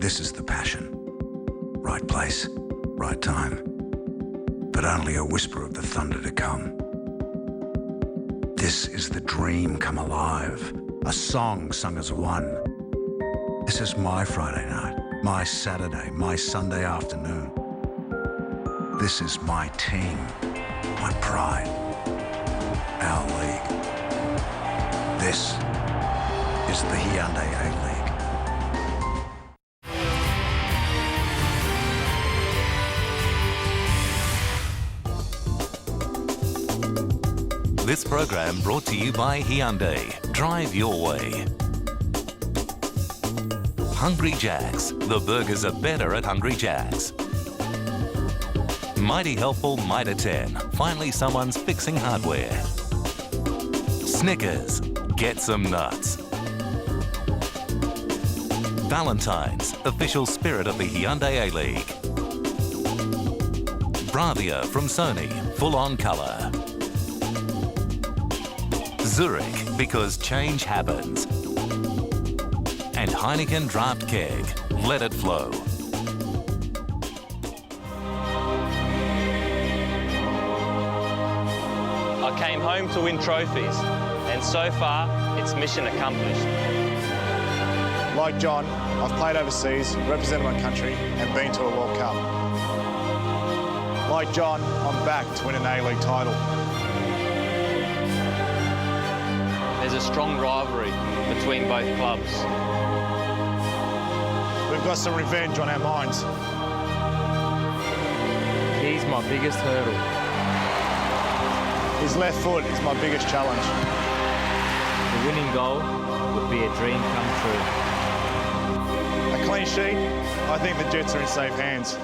This is the passion. Right place, right time. But only a whisper of the thunder to come. This is the dream come alive. A song sung as one. This is my Friday night, my Saturday, my Sunday afternoon. This is my team, my pride, our league. This is the Hyundai A-League. This program brought to you by Hyundai. Drive your way. Hungry Jack's. The burgers are better at Hungry Jack's. Mighty Helpful Mitre 10. Finally someone's fixing hardware. Snickers. Get some nuts. Valentine's. Official spirit of the Hyundai A-League. Bravia from Sony. Full-on colour. Zurich, because change happens. And Heineken Draft Keg. Let it flow. I came home to win trophies, and so far, it's mission accomplished. Like John, I've played overseas, represented my country, and been to a World Cup. Like John, I'm back to win an A-League title. There's a strong rivalry between both clubs. We've got some revenge on our minds. He's my biggest hurdle. His left foot is my biggest challenge. The winning goal would be a dream come true. A clean sheet, I think the Jets are in safe hands.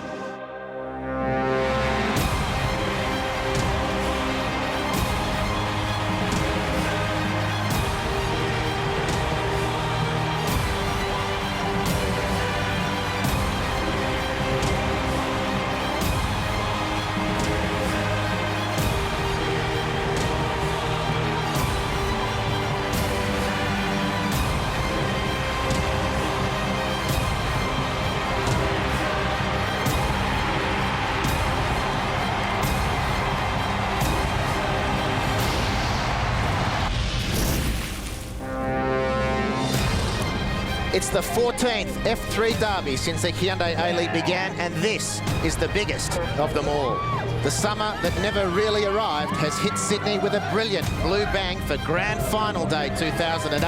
It's the 14th F3 derby since the Hyundai A-League began, and this is the biggest of them all. The summer that never really arrived has hit Sydney with a brilliant blue bang for Grand Final Day 2008,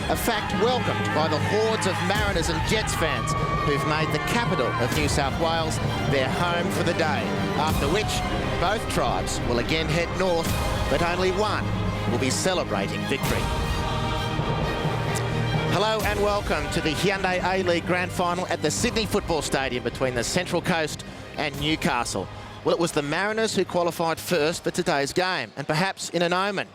a fact welcomed by the hordes of Mariners and Jets fans who've made the capital of New South Wales their home for the day, after which both tribes will again head north, but only one will be celebrating victory. Hello and welcome to the Hyundai A-League Grand Final at the Sydney Football Stadium between the Central Coast and Newcastle. Well, it was the Mariners who qualified first for today's game, and perhaps in an omen,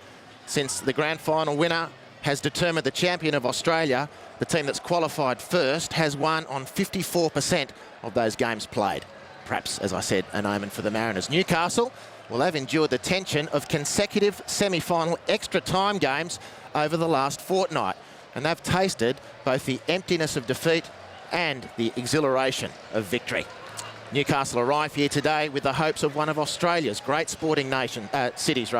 since the Grand Final winner has determined the champion of Australia. The team that's qualified first has won on 54% of those games played. Perhaps, as I said, an omen for the Mariners. Newcastle, well, they've endured the tension of consecutive semi-final extra time games over the last fortnight. And they've tasted both the emptiness of defeat and the exhilaration of victory. Newcastle arrive here today with the hopes of one of Australia's great sporting cities,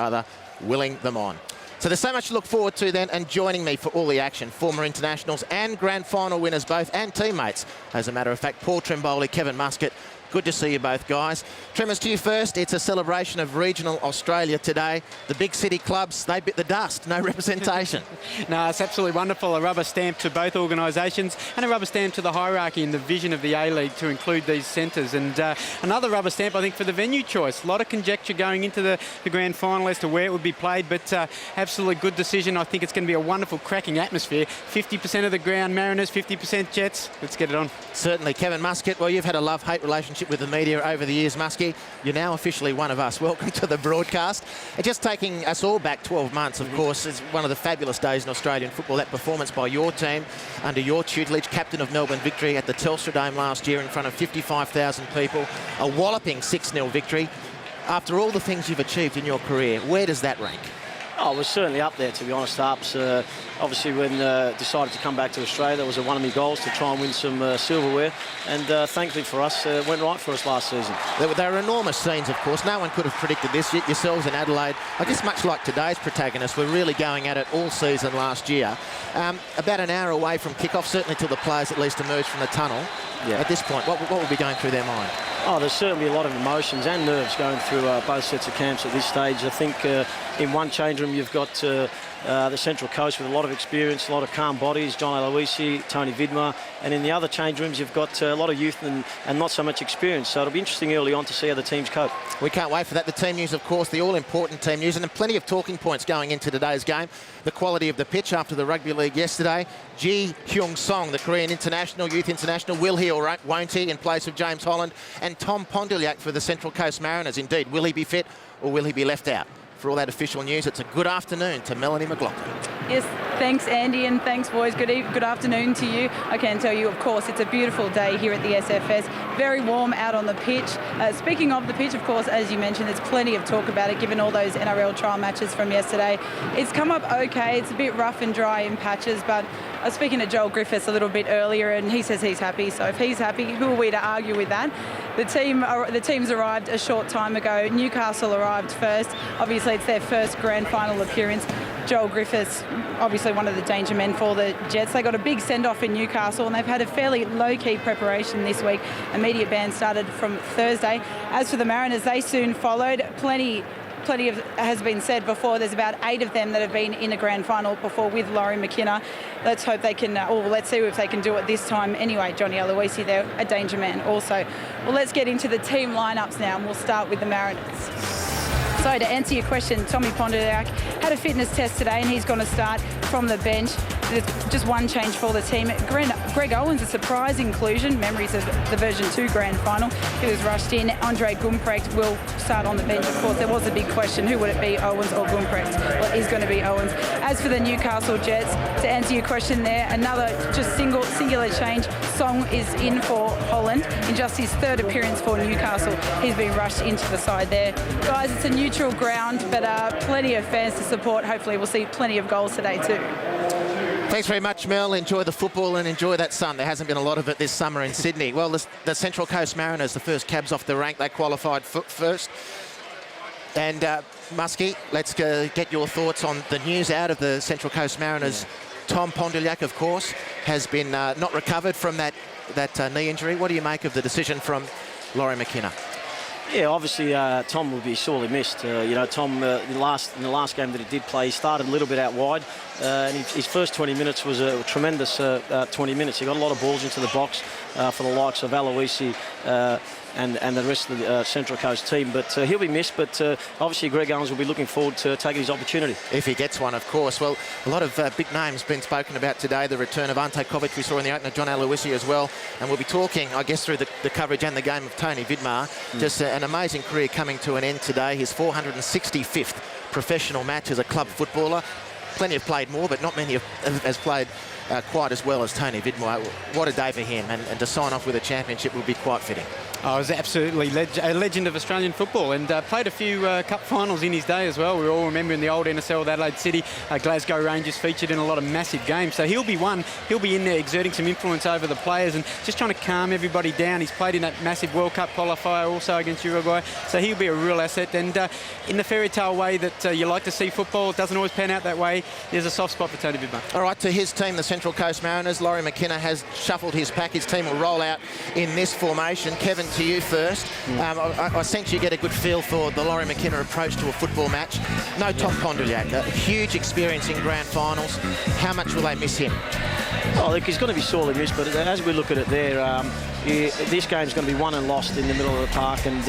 willing them on. So there's so much to look forward to then, and joining me for all the action, former internationals and Grand Final winners both, and teammates, as a matter of fact, Paul Trimboli, Kevin Muscat. Good to see you both, guys. Trimmers, to you first. It's a celebration of regional Australia today. The big city clubs, they bit the dust. No representation. No, it's absolutely wonderful. A rubber stamp to both organisations and a rubber stamp to the hierarchy and the vision of the A-League to include these centres. And another rubber stamp, I think, for the venue choice. A lot of conjecture going into the Grand Final as to where it would be played, but absolutely good decision. I think it's going to be a wonderful, cracking atmosphere. 50% of the ground Mariners, 50% Jets. Let's get it on. Certainly. Kevin Muscat, well, you've had a love-hate relationship with the media over the years, Muskie. You're now officially one of us. Welcome to the broadcast. And just taking us all back 12 months, of course, is one of the fabulous days in Australian football. That performance by your team under your tutelage, captain of Melbourne victory at the Telstra Dome last year in front of 55,000 people. A walloping 6-0 victory. After all the things you've achieved in your career, where does that rank? Oh, we're certainly up there, to be honest, Harps. Obviously, when decided to come back to Australia, that was one of my goals, to try and win some silverware. And thankfully for us, it went right for us last season. They were enormous scenes, of course. No one could have predicted this. Yourselves in Adelaide, I guess much like today's protagonists, were really going at it all season last year. About an hour away from kick-off, certainly till the players at least emerge from the tunnel. Yeah. At this point, what will be going through their mind? Oh, there's certainly a lot of emotions and nerves going through both sets of camps at this stage. I think in one change room you've got the Central Coast with a lot of experience, a lot of calm bodies, John Aloisi, Tony Vidmar, and in the other change rooms you've got a lot of youth and not so much experience. So it'll be interesting early on to see how the teams cope. We can't wait for that. The team news, of course, the all-important team news, and plenty of talking points going into today's game. The quality of the pitch after the rugby league yesterday. Ji Hyung Song, the Korean international, youth international, will he or won't he in place of James Holland? And Tom Ponduliak for the Central Coast Mariners. Indeed, will he be fit or will he be left out? For all that official news, it's a good afternoon to Melanie McLaughlin. Yes, thanks Andy, and thanks boys. Good afternoon to you. I can tell you, of course, it's a beautiful day here at the SFS. Very warm out on the pitch. Speaking of the pitch, of course, as you mentioned, there's plenty of talk about it given all those NRL trial matches from yesterday. It's come up okay. It's a bit rough and dry in patches, but I was speaking to Joel Griffiths a little bit earlier, and he says he's happy. So if he's happy, who are we to argue with that? The teams arrived a short time ago. Newcastle arrived first. Obviously, it's their first grand final appearance. Joel Griffiths, obviously one of the danger men for the Jets. They got a big send-off in Newcastle, and they've had a fairly low-key preparation this week. A media ban started from Thursday. As for the Mariners, they soon followed. Plenty of has been said before. There's about 8 of them that have been in a grand final before with Laurie McKenna. Let's hope they can, let's see if they can do it this time. Anyway, Johnny Aloisi, they're a danger man also. Well, let's get into the team lineups now, and we'll start with the Mariners. So to answer your question, Tommy Ponduliak had a fitness test today, and he's going to start from the bench. There's just one change for the team. Greg Owens, a surprise inclusion. Memories of the version 2 grand final. He was rushed in. Andre Gumprecht will start on the bench. Of course, there was a big question. Who would it be, Owens or Gumprecht? Well, it is going to be Owens. As for the Newcastle Jets, to answer your question there, another just singular change. Song is in for Holland in just his 3rd appearance for Newcastle. He's been rushed into the side there. Guys, it's a neutral ground, but plenty of fans to support. Hopefully we'll see plenty of goals today too. Thanks very much, Mel. Enjoy the football and enjoy that sun. There hasn't been a lot of it this summer in Sydney. Well, the Central Coast Mariners, the first cabs off the rank, they qualified first. And Muskie, let's get your thoughts on the news out of the Central Coast Mariners. Tom Ponduliak, of course, has been not recovered from that knee injury. What do you make of the decision from Laurie McKenna? Yeah, obviously Tom will be sorely missed. Tom, in the last game that he did play, he started a little bit out wide. And his first 20 minutes was a tremendous 20 minutes. He got a lot of balls into the box for the likes of Aloisi and the rest of the Central Coast team. But he'll be missed, but obviously Greg Owens will be looking forward to taking his opportunity. If he gets one, of course. Well, a lot of big names been spoken about today. The return of Ante Kovic, we saw in the opener, John Aloisi as well. And we'll be talking, I guess, through the coverage and the game of Tony Vidmar. Just an amazing career coming to an end today. His 465th professional match as a club footballer. Plenty have played more, but not many has played quite as well as Tony Vidmar. What a day for him, and to sign off with a championship would be quite fitting. Oh, he's absolutely a legend of Australian football, and played a few cup finals in his day as well. We all remember in the old NSL with Adelaide City, Glasgow Rangers featured in a lot of massive games. So he'll be in there exerting some influence over the players and just trying to calm everybody down. He's played in that massive World Cup qualifier also against Uruguay, so he'll be a real asset. And in the fairy tale way that you like to see football, it doesn't always pan out that way. There's a soft spot for Tony Vidmar. All right, to his team, the Central Coast Mariners, Laurie McKenna has shuffled his pack. His team will roll out in this formation. Kevin, to you first. I sense you get a good feel for the Laurie McKenna approach to a football match. No Tom Ponduliak, a huge experience in grand finals. How much will they miss him? Oh, look, he's going to be sorely missed, but as we look at it there, this game's going to be won and lost in the middle of the park, and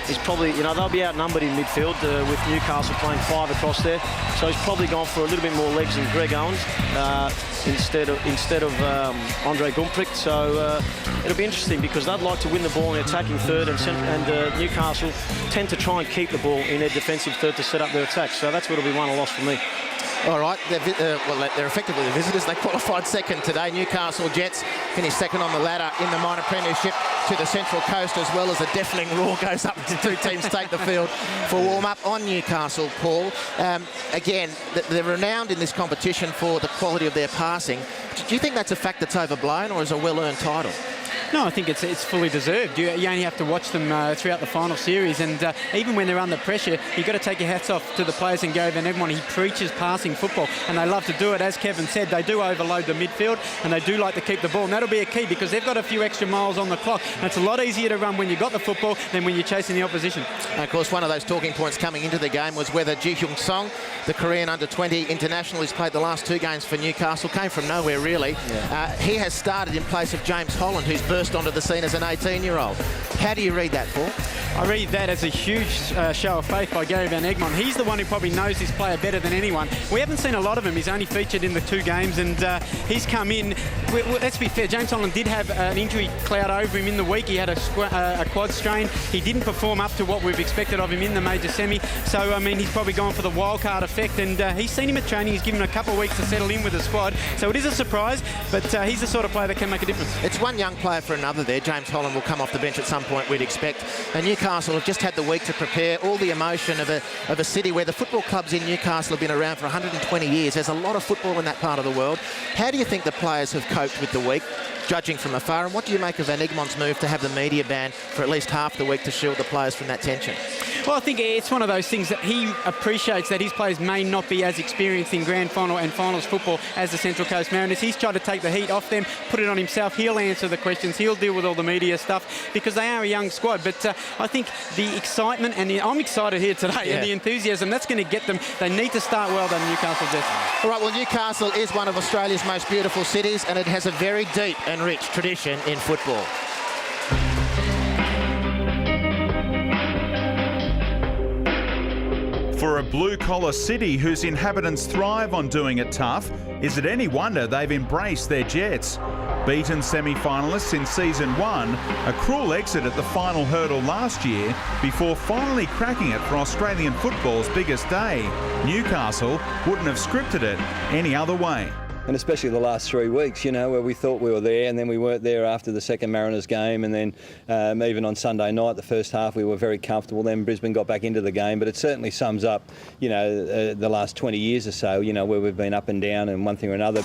he's probably, they'll be outnumbered in midfield with Newcastle playing 5 across there, so he's probably gone for a little bit more legs than Greg Owens instead of Andre Gumprecht. So it'll be interesting because they'd like to win the ball in attacking third, and Newcastle tend to try and keep the ball in their defensive third to set up their attack. So that's what'll be won or lost for me. All right, they're effectively the visitors. They qualified second today. Newcastle Jets finished second on the ladder in the minor premiership to the Central Coast, as well as a deafening roar goes up to two teams take the field for warm-up on Newcastle, Paul. Again, they're renowned in this competition for the quality of their passing. Do you think that's a fact that's overblown, or is a well-earned title? No, I think it's fully deserved. You only have to watch them throughout the final series, and even when they're under pressure, you've got to take your hats off to the players in Joel van Egmond. He preaches passing football, and they love to do it. As Kevin said, they do overload the midfield, and they do like to keep the ball, and that'll be a key because they've got a few extra miles on the clock, and it's a lot easier to run when you've got the football than when you're chasing the opposition. And of course, one of those talking points coming into the game was whether Ji Hyung Song, the Korean under-20 international who's played the last two games for Newcastle, came from nowhere really. Yeah. He has started in place of James Holland, who's burst onto the scene as an 18-year-old. How do you read that, Paul? I read that as a huge show of faith by Joel van Egmond. He's the one who probably knows this player better than anyone. We haven't seen a lot of him. He's only featured in the two games, and he's come in. Let's be fair, James Holland did have an injury cloud over him in the week. He had a quad strain. He didn't perform up to what we've expected of him in the major semi. So, I mean, he's probably gone for the wildcard effect, and he's seen him at training. He's given him a couple of weeks to settle in with the squad. So it is a surprise, but he's the sort of player that can make a difference. It's one young player for another there. James Holland will come off the bench at some point, we'd expect. And Newcastle have just had the week to prepare. All the emotion of a city where the football clubs in Newcastle have been around for 120 years. There's a lot of football in that part of the world. How do you think the players have coped with the week, judging from afar? And what do you make of Van Egmond's move to have the media ban for at least half the week to shield the players from that tension? Well, I think it's one of those things that he appreciates, that his players may not be as experienced in grand final and finals football as the Central Coast Mariners. He's tried to take the heat off them, put it on himself. He'll answer the questions. He'll deal with all the media stuff because they are a young squad. But I think the excitement and I'm excited here today, and the enthusiasm, that's going to get them. They need to start well, the Newcastle Jets. All right, well, Newcastle is one of Australia's most beautiful cities, and it has a very deep and rich tradition in football. For a blue-collar city whose inhabitants thrive on doing it tough, is it any wonder they've embraced their Jets? Beaten semi-finalists in Season 1, a cruel exit at the final hurdle last year before finally cracking it for Australian football's biggest day. Newcastle wouldn't have scripted it any other way. And especially the last 3 weeks, you know, where we thought we were there and then we weren't there after the second Mariners game, and then even on Sunday night, the first half, we were very comfortable. Then Brisbane got back into the game, but it certainly sums up, you know, the last 20 years or so, you know, where we've been up and down and one thing or another.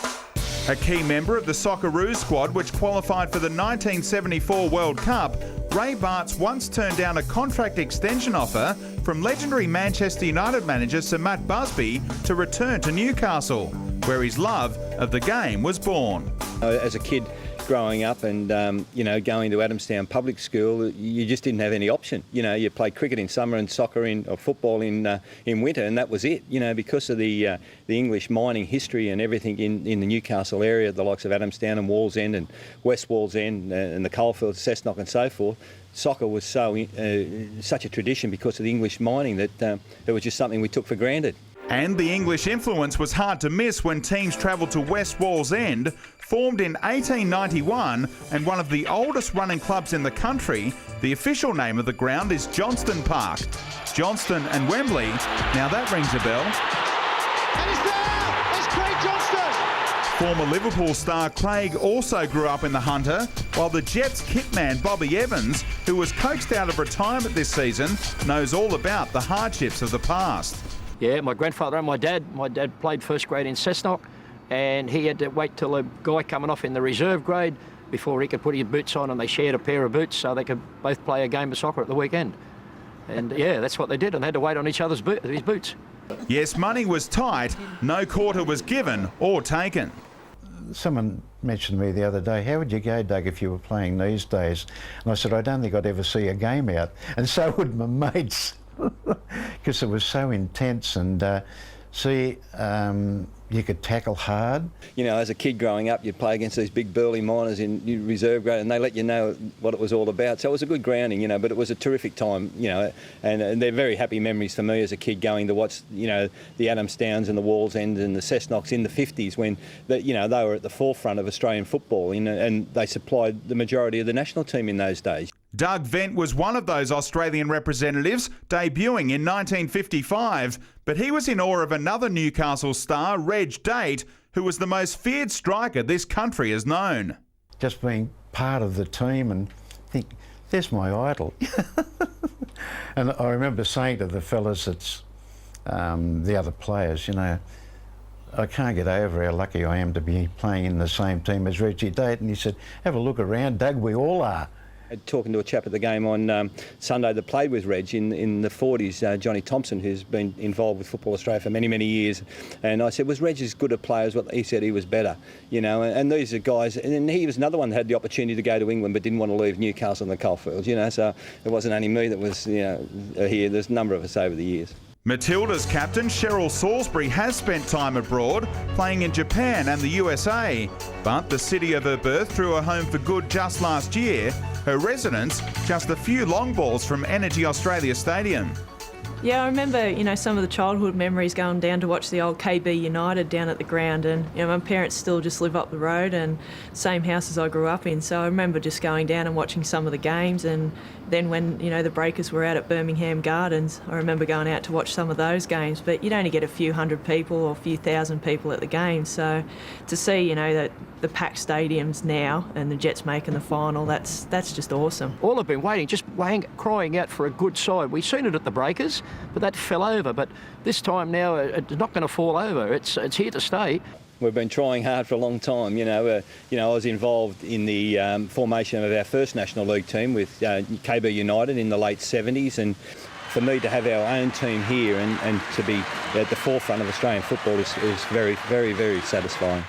A key member of the Socceroos squad, which qualified for the 1974 World Cup, Ray Bartz once turned down a contract extension offer from legendary Manchester United manager Sir Matt Busby to return to Newcastle, where his love of the game was born. As a kid growing up and, you know, going to Adamstown Public School, you just didn't have any option. You know, you played cricket in summer and soccer or football in winter, and that was it. You know, because of the English mining history and everything in the Newcastle area, the likes of Adamstown and Wallsend and West Wallsend and the Coalfields, Cessnock and so forth, soccer was such a tradition because of the English mining that it was just something we took for granted. And the English influence was hard to miss when teams travelled to West Wallsend, formed in 1891 and one of the oldest running clubs in the country. The official name of the ground is Johnston Park. Johnston and Wembley, now that rings a bell. And it's there! It's Craig Johnston! Former Liverpool star Craig also grew up in the Hunter, while the Jets kitman Bobby Evans, who was coaxed out of retirement this season, knows all about the hardships of the past. Yeah, my grandfather and my dad played first grade in Cessnock, and he had to wait till a guy coming off in the reserve grade before he could put his boots on, and they shared a pair of boots so they could both play a game of soccer at the weekend. And yeah, that's what they did, and they had to wait on each other's his boots. Yes, money was tight, no quarter was given or taken. Someone mentioned to me the other day, how would you go, Doug, if you were playing these days? And I said, I don't think I'd ever see a game out. And so would my mates, because it was so intense. And you could tackle hard. You know, as a kid growing up, you'd play against these big burly miners in reserve grade, and they let you know what it was all about. So it was a good grounding, you know, but it was a terrific time, you know, and they're very happy memories for me as a kid going to watch, you know, the Adamstowns and the Wallsends and the Cessnocks in the 50s when, you know, they were at the forefront of Australian football, you know, and they supplied the majority of the national team in those days. Doug Vent was one of those Australian representatives debuting in 1955, but he was in awe of another Newcastle star, Reg Date, who was the most feared striker this country has known. Just being part of the team and think, there's my idol. And I remember saying to the fellas, it's the other players, you know, I can't get over how lucky I am to be playing in the same team as Reggie Date. And he said, have a look around, Doug, we all are. Talking to a chap at the game on Sunday that played with Reg in the 40s, Johnny Thompson, who's been involved with Football Australia for many, many years. And I said, was Reg as good a player as what he said? He was better, you know. And these are guys, and he was another one that had the opportunity to go to England but didn't want to leave Newcastle and the coalfields, you know. So it wasn't only me that was, you know, here. There's a number of us over the years. Matilda's captain, Cheryl Salisbury, has spent time abroad, playing in Japan and the USA. But the city of her birth drew her home for good just last year. Her residence, just a few long balls from Energy Australia Stadium. Yeah, I remember, you know, some of the childhood memories going down to watch the old KB United down at the ground, and, you know, my parents still just live up the road and same house as I grew up in, so I remember just going down and watching some of the games. And then when, you know, the Breakers were out at Birmingham Gardens, I remember going out to watch some of those games, but you'd only get a few hundred people or a few thousand people at the games, so to see, you know, that the packed stadiums now and the Jets making the final, that's just awesome. All have been waiting, just crying out for a good side. We've seen it at the Breakers, but that fell over. But this time now, it's not going to fall over. It's here to stay. We've been trying hard for a long time. You know, I was involved in the formation of our first National League team with KB United in the late 70s, and for me to have our own team here and to be at the forefront of Australian football is very, very, very satisfying.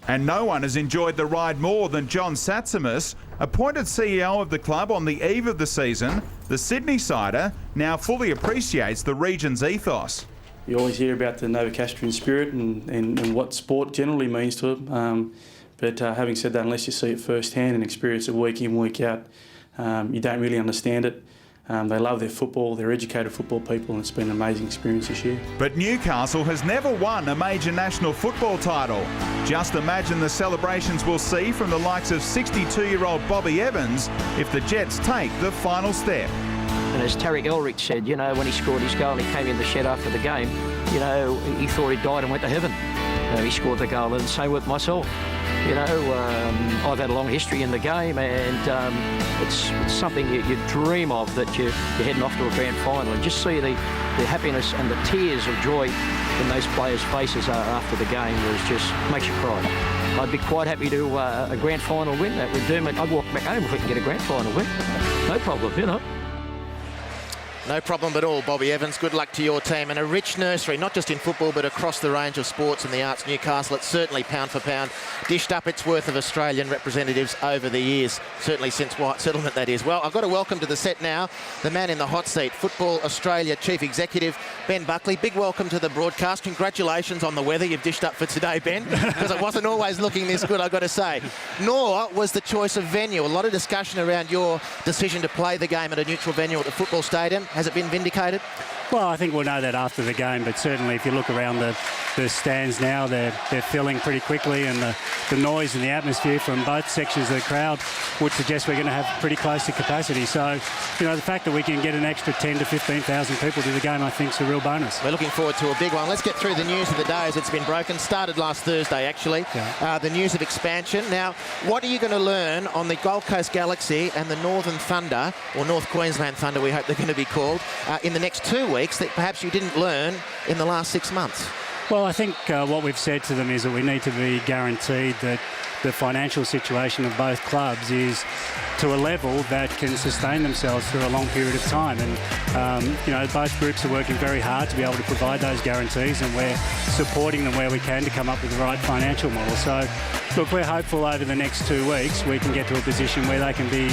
And no one has enjoyed the ride more than John Satsimus. Appointed CEO of the club on the eve of the season, the Sydney-sider now fully appreciates the region's ethos. You always hear about the Novocastrian spirit and what sport generally means to it. But having said that, unless you see it firsthand and experience it week in, week out, you don't really understand it. They love their football, they're educated football people, and it's been an amazing experience this year. But Newcastle has never won a major national football title. Just imagine the celebrations we'll see from the likes of 62-year-old Bobby Evans if the Jets take the final step. And as Tarek Elrich said, you know, when he scored his goal and he came in the shed after the game, you know, he thought he died and went to heaven. He scored the goal, and same with myself. You know, I've had a long history in the game, and it's something you dream of, that you're heading off to a grand final, and just see the happiness and the tears of joy in those players' faces after the game just makes you cry. I'd be quite happy to a grand final win. That would do me. I'd walk back home if we can get a grand final win. No problem, you know. No problem at all, Bobby Evans. Good luck to your team. And a rich nursery, not just in football, but across the range of sports and the arts. Newcastle, it's certainly pound for pound dished up its worth of Australian representatives over the years, certainly since White Settlement, that is. Well, I've got to welcome to the set now the man in the hot seat, Football Australia Chief Executive, Ben Buckley. Big welcome to the broadcast. Congratulations on the weather you've dished up for today, Ben, because it wasn't always looking this good, I've got to say. Nor was the choice of venue. A lot of discussion around your decision to play the game at a neutral venue at the football stadium. Has it been vindicated? Well, I think we'll know that after the game, but certainly if you look around the stands now, they're filling pretty quickly, and the noise and the atmosphere from both sections of the crowd would suggest we're going to have pretty close to capacity. So, you know, the fact that we can get an extra 10 to 15,000 people to the game, I think, is a real bonus. We're looking forward to a big one. Let's get through the news of the day as it's been broken. Started last Thursday, actually. Yeah. The news of expansion. Now, what are you going to learn on the Gold Coast Galaxy and the Northern Thunder, or North Queensland Thunder, we hope they're going to be called, in the next 2 weeks that perhaps you didn't learn in the last 6 months? Well, I think what we've said to them is that we need to be guaranteed that the financial situation of both clubs is to a level that can sustain themselves for a long period of time. And, you know, both groups are working very hard to be able to provide those guarantees, and we're supporting them where we can to come up with the right financial model. So, look, we're hopeful over the next 2 weeks we can get to a position where they can be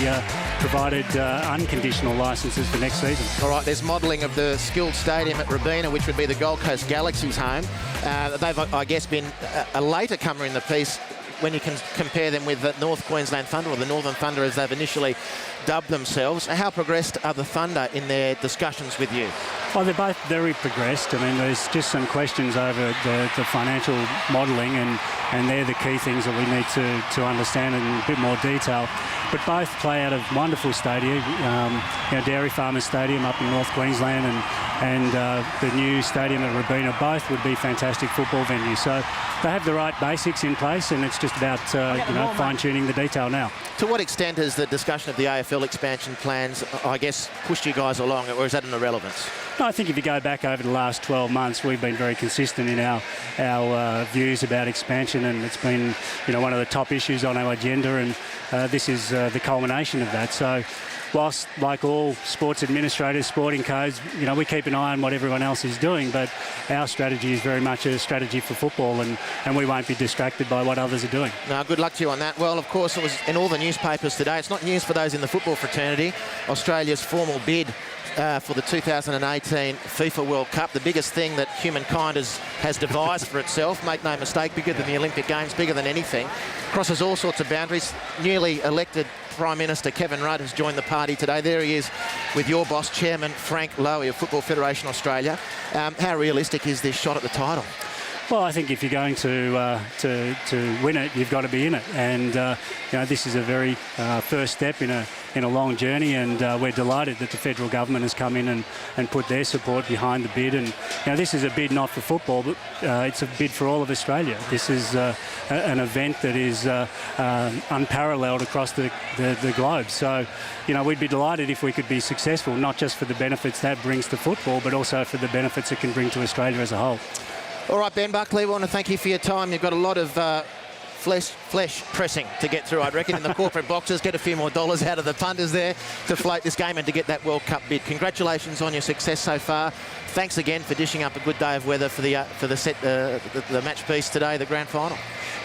provided unconditional licences for next season. All right, there's modelling of the Skilled Stadium at Robina, which would be the Gold Coast Galaxy's home. They've, I guess, been a later comer in the piece when you can compare them with the North Queensland Thunder, or the Northern Thunder as they've initially dubbed themselves. How progressed are the Thunder in their discussions with you? Well, they're both very progressed. I mean, there's just some questions over the financial modelling, and they're the key things that we need to understand in a bit more detail. But both play out of wonderful stadia, Dairy Farmers Stadium up in North Queensland and the new stadium at Robina. Both would be fantastic football venues. So they have the right basics in place, and it's just about fine-tuning the detail now. To what extent has the discussion of the AFL expansion plans, I guess, pushed you guys along, or is that an irrelevance? No, I think if you go back over the last 12 months, we've been very consistent in our views about expansion, and it's been one of the top issues on our agenda, and this is the culmination of that. So whilst, like all sports administrators, sporting codes, we keep an eye on what everyone else is doing, but our strategy is very much a strategy for football, and we won't be distracted by what others are doing. No, good luck to you on that. Well, of course, it was in all the newspapers today. It's not news for those in the football fraternity. Australia's formal bid for the 2018 FIFA World Cup, the biggest thing that humankind has devised for itself. Make no mistake, bigger than the Olympic Games, bigger than anything. Crosses all sorts of boundaries. Newly elected Prime Minister Kevin Rudd has joined the party today. There he is with your boss, Chairman Frank Lowy of Football Federation Australia. How realistic is this shot at the title? Well, I think if you're going to win it, you've got to be in it, and this is a very first step in a long journey, and we're delighted that the federal government has come in and put their support behind the bid. And this is a bid not for football, but it's a bid for all of Australia. This is an event that is unparalleled across the globe. So, we'd be delighted if we could be successful, not just for the benefits that brings to football, but also for the benefits it can bring to Australia as a whole. All right, Ben Buckley, we want to thank you for your time. You've got a lot of flesh pressing to get through, I'd reckon, in the corporate boxes. Get a few more dollars out of the punters there to float this game and to get that World Cup bid. Congratulations on your success so far. Thanks again for dishing up a good day of weather for the match piece today, the grand final.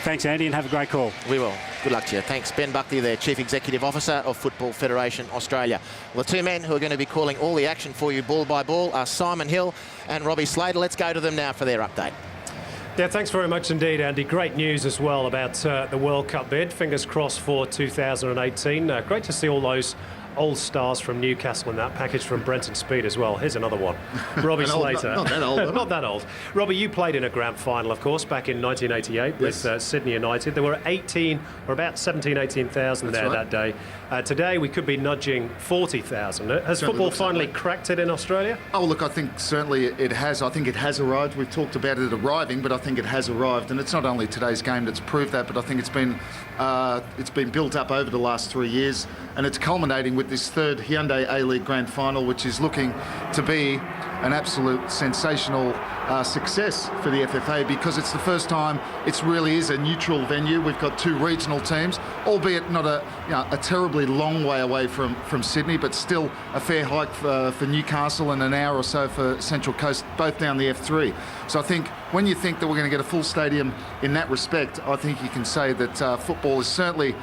Thanks, Andy, and have a great call. We will. Good luck to you. Thanks. Ben Buckley there, Chief Executive Officer of Football Federation Australia. Well, the two men who are going to be calling all the action for you ball by ball are Simon Hill and Robbie Slater. Let's go to them now for their update. Yeah, thanks very much indeed, Andy. Great news as well about the World Cup bid. Fingers crossed for 2018. Great to see all those old stars from Newcastle in that package from Brenton Speed as well. Here's another one. Robbie Slater. Not that old. Not that old. Robbie, you played in a grand final, of course, back in 1988 with Sydney United. There were about 18,000 there that day. Today we could be nudging 40,000. Has football finally cracked it in Australia? Oh, look, I think certainly it has. I think it has arrived. We've talked about it arriving, but I think it has arrived. And it's not only today's game that's proved that, but I think it's been built up over the last 3 years, and it's culminating with this third Hyundai A-League Grand Final, which is looking to be an absolute sensational success for the FFA, because it's the first time it really is a neutral venue. We've got two regional teams, albeit not a terribly long way away from Sydney, but still a fair hike for Newcastle and an hour or so for Central Coast, both down the F3. So I think when you think that we're going to get a full stadium in that respect, I think you can say that football has certainly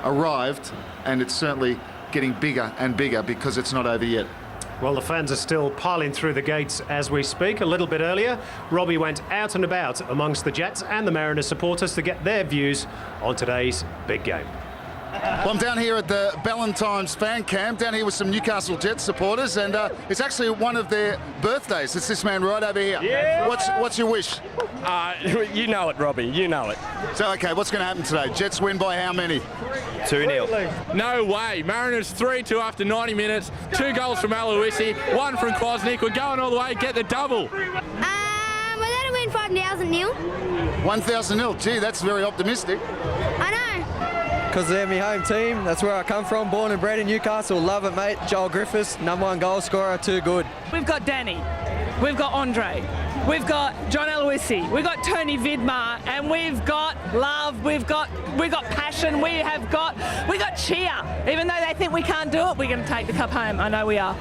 arrived, and it's certainly getting bigger and bigger because it's not over yet. Well, the fans are still piling through the gates as we speak. A little bit earlier, Robbie went out and about amongst the Jets and the Mariners supporters to get their views on today's big game. Well, I'm down here at the Ballantines fan camp, down here with some Newcastle Jets supporters, and it's actually one of their birthdays. It's this man right over here. Yeah. What's your wish? You know it, Robbie, you know it. So, okay, what's going to happen today? Jets win by how many? 2-0. No way. Mariners 3-2 after 90 minutes. 2 goals from Aloisi, 1 from Kwasnik. We're going all the way. Get the double. We're going to win 5,000-0. 1,000-0. Gee, that's very optimistic. I know. Because they're my home team. That's where I come from. Born and bred in Newcastle. Love it, mate. Joel Griffiths, #1 goal scorer. Too good. We've got Danny. We've got Andre. We've got John Aloisi. We've got Tony Vidmar, and we've got love. We've got passion. We got cheer. Even though they think we can't do it, we're going to take the cup home. I know we are.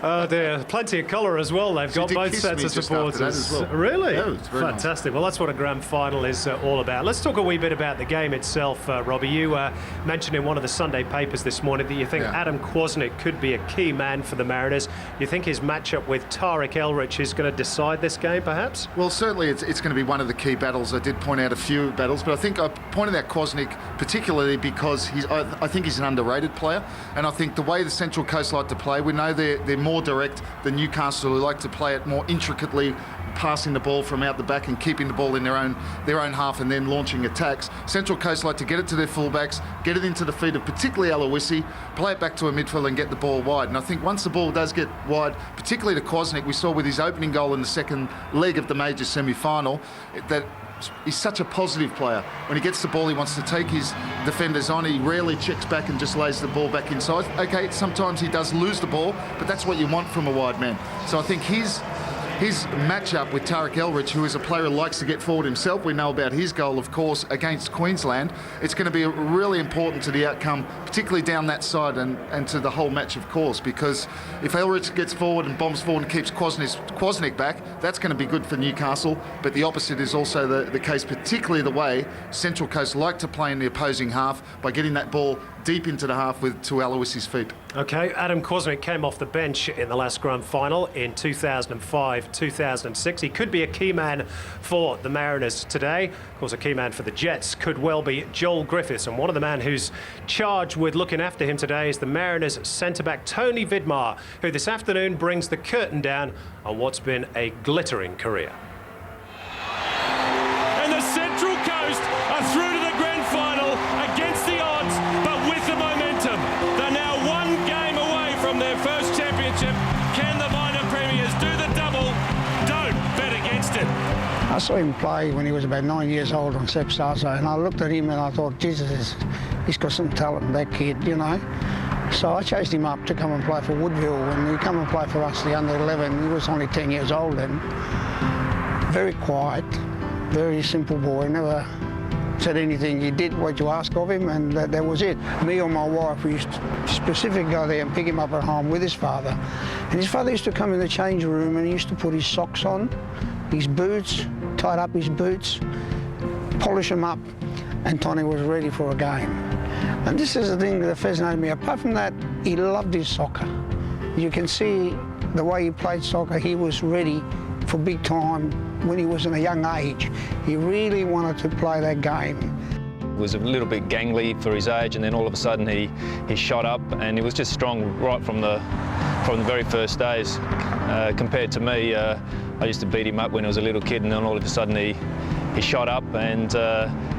There's plenty of colour as well. They've got both sets of supporters. Well. Really? Yeah, it's very fantastic. Nice. Well, that's what a grand final is all about. Let's talk a wee bit about the game itself, Robbie. You mentioned in one of the Sunday papers this morning that you think Adam Kwasnik could be a key man for the Mariners. You think his matchup with Tarek Elrich is going to decide this game, perhaps? Well, certainly it's going to be one of the key battles. I did point out a few battles, but I think I pointed out Kwasnik particularly because I think he's an underrated player, and I think the way the Central Coast like to play, we know they're more more direct than Newcastle, who like to play it more intricately, passing the ball from out the back and keeping the ball in their own half and then launching attacks. Central Coast like to get it to their fullbacks, get it into the feet of particularly Aloisi, play it back to a midfield and get the ball wide. And I think once the ball does get wide, particularly to Kwasnik, we saw with his opening goal in the second leg of the major semi-final, that he's such a positive player. When he gets the ball, he wants to take his defenders on. He rarely checks back and just lays the ball back inside. Okay, sometimes he does lose the ball, but that's what you want from a wide man. So I think his matchup with Tarek Elrich, who is a player who likes to get forward himself, we know about his goal, of course, against Queensland. It's going to be really important to the outcome, particularly down that side and to the whole match, of course, because if Elrich gets forward and bombs forward and keeps Kwasnik back, that's going to be good for Newcastle. But the opposite is also the case, particularly the way Central Coast like to play in the opposing half by getting that ball deep into the half to Aloisi's feet. OK, Adam Kwasnik came off the bench in the last grand final in 2005-2006. He could be a key man for the Mariners today. Of course, a key man for the Jets could well be Joel Griffiths. And one of the men who's charged with looking after him today is the Mariners centre-back Tony Vidmar, who this afternoon brings the curtain down on what's been a glittering career. And the Central Coast are through to the grand final against the odds, but with the momentum. They're now one game away from their first championship. Can the minor premiers do the double? Don't bet against it. I saw him play when he was about 9 years old on Sepp Sarso, and I looked at him and I thought, Jesus, he's got some talent, that kid, you know. So I chased him up to come and play for Woodville. When he come and play for us, the under-11, he was only 10 years old then. Very quiet, very simple boy, never said anything. He did what you asked of him, and that was it. Me or my wife, we used to specifically go there and pick him up at home with his father. And his father used to come in the change room and he used to put his socks on, his boots, tied up his boots, polish them up, and Tony was ready for a game. And this is the thing that fascinated me. Apart from that, he loved his soccer. You can see the way he played soccer, he was ready for big time when he was in a young age. He really wanted to play that game. Was a little bit gangly for his age, and then all of a sudden he shot up, and he was just strong right from the very first days. Compared to me, I used to beat him up when I was a little kid, and then all of a sudden he shot up, and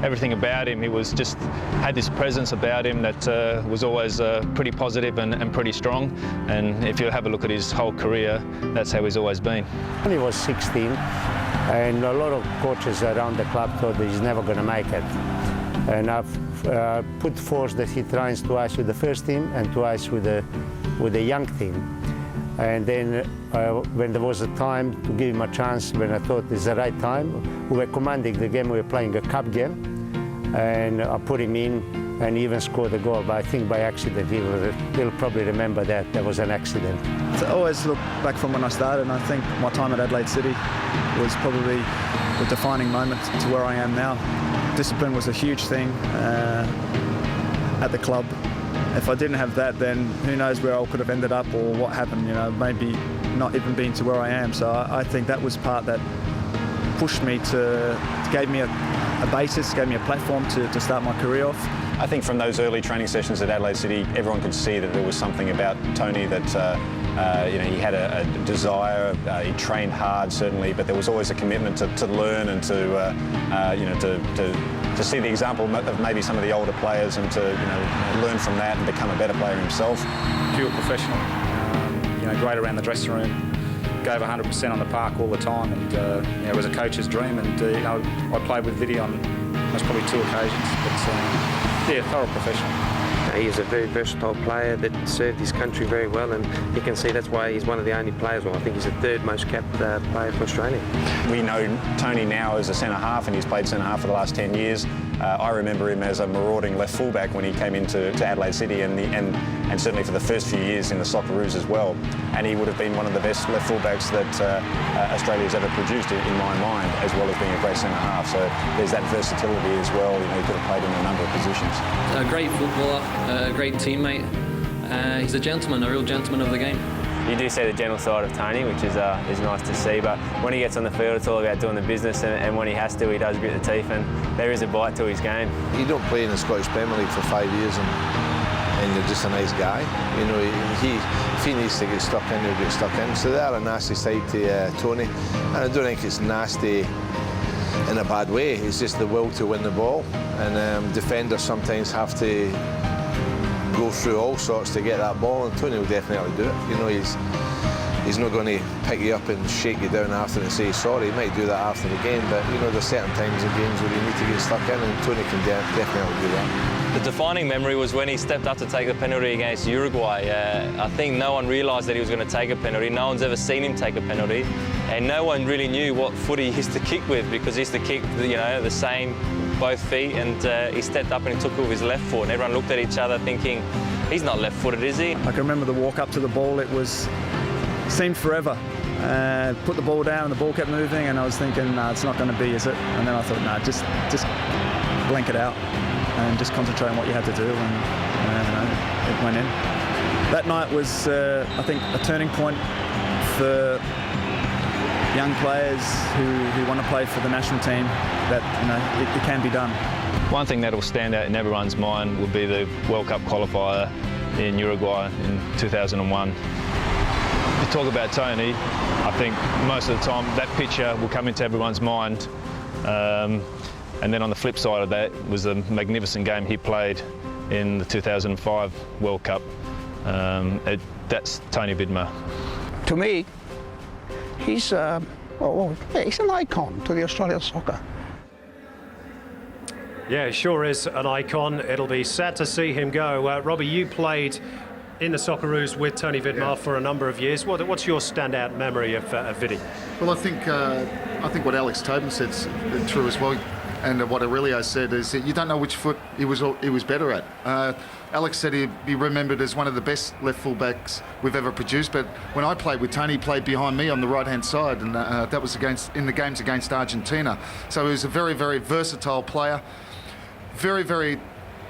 everything about him, he was just had this presence about him that was always pretty positive and pretty strong. And if you have a look at his whole career, that's how he's always been. When he was 16, and a lot of coaches around the club thought that he's never going to make it. And I've put forth that he trains twice with the first team and twice with the young team. And then when there was a time to give him a chance, when I thought it's the right time, we were commanding the game, we were playing a cup game, and I put him in and he even scored a goal, but I think by accident. He'll probably remember that was an accident. I always look back from when I started, and I think my time at Adelaide City was probably the defining moment to where I am now. Discipline was a huge thing at the club. If I didn't have that, then who knows where I could have ended up or what happened, you know, maybe not even been to where I am. So I think that was part that pushed me gave me a basis, gave me a platform to start my career off. I think from those early training sessions at Adelaide City, everyone could see that there was something about Tony that he had a desire. He trained hard, certainly, but there was always a commitment to learn and to see the example of maybe some of the older players and to learn from that and become a better player himself. Pure professional, great around the dressing room. Gave 100% on the park all the time, and it was a coach's dream. And I played with Viddy on most probably 2 occasions, but thorough professional. He is a very versatile player that served his country very well, and you can see that's why he's one of the only players, well, I think he's the 3rd most capped player for Australia. We know Tony now as a centre-half, and he's played centre-half for the last 10 years. I remember him as a marauding left fullback when he came into Adelaide City, and certainly for the first few years in the Socceroos as well. And he would have been one of the best left fullbacks that Australia's ever produced in my mind, as well as being a great centre-half. So there's that versatility as well. He could have played in a number of positions. A great footballer, a great teammate. He's a gentleman, a real gentleman of the game. You do see the gentle side of Tony, which is nice to see, but when he gets on the field, it's all about doing the business, and when he has to, he does grit the teeth, and there is a bite to his game. He don't play in the Scottish Premier League for 5 years, and and you're just a nice guy. You know, if he needs to get stuck in, he'll get stuck in. So they are a nasty side to Tony, and I don't think it's nasty in a bad way. It's just the will to win the ball, and defenders sometimes have to go through all sorts to get that ball, and Tony will definitely do it. You know, he's not going to pick you up and shake you down after and say sorry. He might do that after the game, but you know, there's certain times in games where you need to get stuck in, and Tony can definitely do that. The defining memory was when he stepped up to take the penalty against Uruguay. I think no one realised that he was going to take a penalty. No one's ever seen him take a penalty, and no one really knew what foot he used to kick with, because he used to kick, you know, the same both feet, and he stepped up and he took it with his left foot, and everyone looked at each other thinking, he's not left-footed, is he? I can remember the walk up to the ball. It seemed forever. Put the ball down and the ball kept moving, and I was thinking, nah, it's not going to be, is it? And then I thought, nah, just blank it out and just concentrate on what you had to do, and it went in. That night was, I think, a turning point for young players who want to play for the national team, that, you know, it can be done. One thing that will stand out in everyone's mind would be the World Cup qualifier in Uruguay in 2001. You talk about Tony, I think most of the time that picture will come into everyone's mind. And then on the flip side of that was the magnificent game he played in the 2005 World Cup. That's Tony Vidmar. To me, he's an icon to the Australian soccer. Yeah, he sure is an icon. It'll be sad to see him go. Robbie, you played in the Socceroos with Tony Vidmar for a number of years. What's your standout memory of Viddy? Well, I think what Alex Tobin said's true as well, and what Aurelio said is that you don't know which foot he was better at. Alex said he'd be remembered as one of the best left fullbacks we've ever produced, but when I played with Tony, he played behind me on the right-hand side, and that was in the games against Argentina. So he was a very, very versatile player, very, very,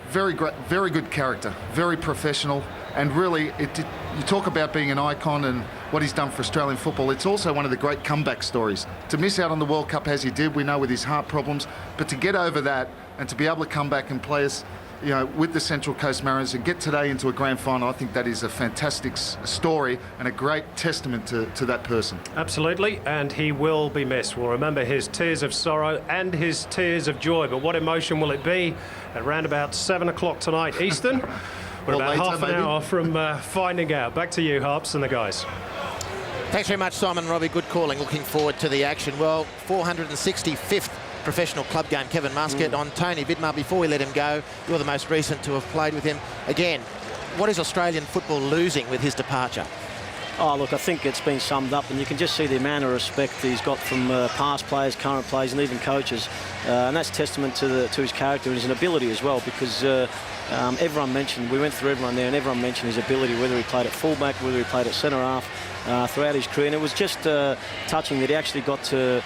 very great, very good character, very professional, and really, you talk about being an icon and what he's done for Australian football. It's also one of the great comeback stories. To miss out on the World Cup as he did, we know, with his heart problems, but to get over that and to be able to come back and play us, you know, with the Central Coast Mariners and get today into a grand final, I think that is a fantastic story and a great testament to that person. Absolutely, and he will be missed. We'll remember his tears of sorrow and his tears of joy, but what emotion will it be at around about 7 o'clock tonight Eastern? We're about later, half an hour from finding out. Back to you, Harps and the guys. Thanks very much, Simon and Robbie. Good calling. Looking forward to the action. Well, 465th professional club game, Kevin Muscat, on Tony Vidmar. Before we let him go, you're the most recent to have played with him. Again, what is Australian football losing with his departure? Oh, look, I think it's been summed up, and you can just see the amount of respect he's got from past players, current players, and even coaches. And that's testament to his character and his ability as well, because everyone mentioned, we went through everyone there, and everyone mentioned his ability, whether he played at fullback, whether he played at centre-half, throughout his career. And it was just touching that he actually got to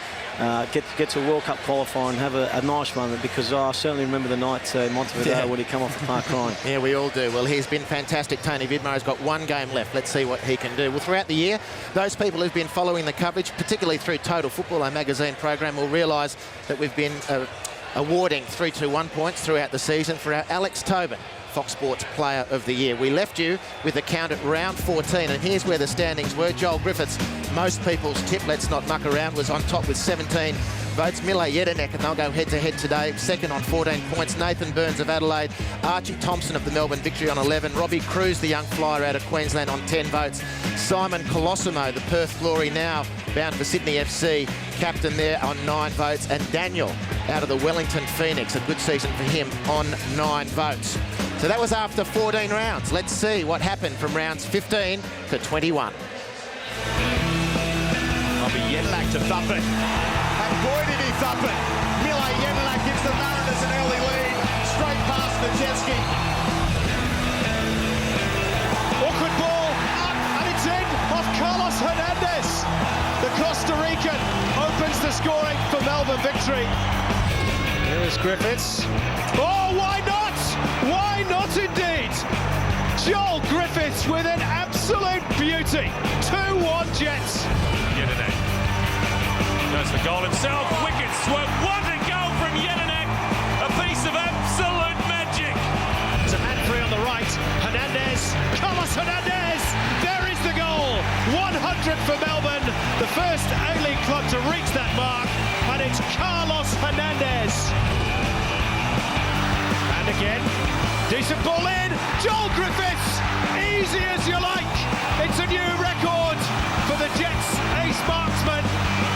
get to a World Cup qualifier and have a nice run, because I certainly remember the night in Montevideo when he came off the park crying. Yeah, we all do. Well, he's been fantastic. Tony Vidmar has got one game left. Let's see what he can do. Well, throughout the year, those people who've been following the coverage, particularly through Total Football, our magazine program, will realise that we've been awarding 3-2-1 points throughout the season for our Alex Tobin Fox Sports Player of the Year. We left you with the count at round 14, and here's where the standings were. Joel Griffiths, most people's tip, let's not muck around, was on top with 17 votes. Mile Jedinek, and they'll go head-to-head today, second on 14 points. Nathan Burns of Adelaide, Archie Thompson of the Melbourne Victory on 11, Robbie Cruz, the young flyer out of Queensland, on 10 votes. Simon Colosimo, the Perth Glory, now bound for Sydney FC, captain there, on 9 votes, and Daniel out of the Wellington Phoenix, a good season for him, on 9 votes. So that was after 14 rounds. Let's see what happened from rounds 15 to 21. Robbie Jedinek to thump it. And boy did he thump it. Mile Jedinek gives the Mariners an early lead. Straight past Majeski. Awkward ball. And it's in off Carlos Hernandez. The Costa Rican opens the scoring for Melbourne Victory. Here's Griffiths. Oh, why not? Why not indeed? Joel Griffiths with an absolute beauty. 2-1 Jets. Jedinek does the goal himself. Wicked swerve. What a goal from Jedinek. A piece of absolute magic. To Manfrey on the right. 100 for Melbourne, the first A-League club to reach that mark, and it's Carlos Hernandez. And again, decent ball in, Joel Griffiths, easy as you like. It's a new record for the Jets ace marksman,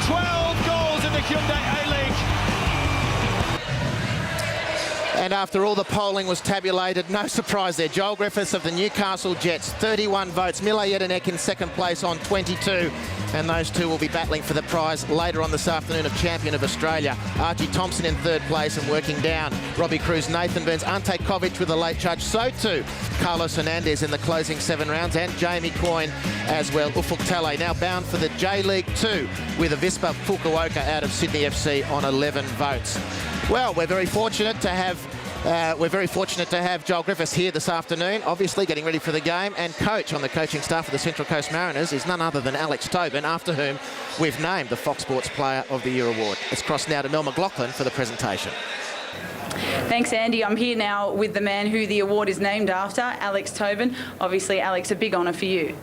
12 goals in the Hyundai A-League. And after all the polling was tabulated, no surprise there. Joel Griffiths of the Newcastle Jets, 31 votes. Mile Jedinek in second place on 22. And those two will be battling for the prize later on this afternoon of Champion of Australia. Archie Thompson in third place and working down. Robbie Cruz, Nathan Burns, Ante Kovic with a late charge. So too Carlos Hernandez in the closing 7 rounds, and Jamie Coyne as well. Ufuk Talay now bound for the J-League 2 with Avispa Fukuoka out of Sydney FC on 11 votes. Well, we're very fortunate to have Joel Griffiths here this afternoon, obviously getting ready for the game, and coach on the coaching staff of the Central Coast Mariners is none other than Alex Tobin, after whom we've named the Fox Sports Player of the Year award. Let's cross now to Mel McLaughlin for the presentation. Thanks, Andy. I'm here now with the man who the award is named after, Alex Tobin. Obviously, Alex, a big honour for you.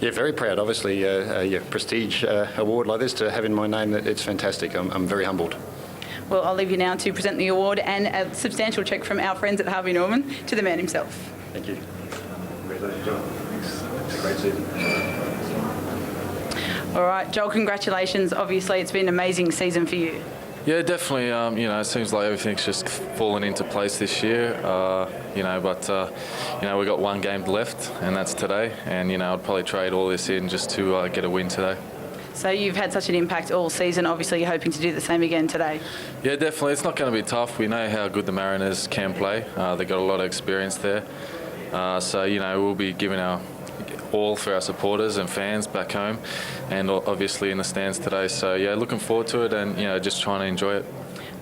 Yeah, very proud. Obviously, a prestige award like this to have in my name, it's fantastic. I'm very humbled. Well, I'll leave you now to present the award, and a substantial cheque from our friends at Harvey Norman to the man himself. Thank you. Congratulations, Joel. It's a great season. All right, Joel, congratulations. Obviously, it's been an amazing season for you. Yeah, definitely. It seems like everything's just fallen into place this year. We've got one game left, and that's today. And I'd probably trade all this in just to get a win today. So you've had such an impact all season. Obviously, you're hoping to do the same again today. Yeah, definitely. It's not going to be tough. We know how good the Mariners can play. They've got a lot of experience there. We'll be giving our all for our supporters and fans back home, and obviously in the stands today. So yeah, looking forward to it, and just trying to enjoy it.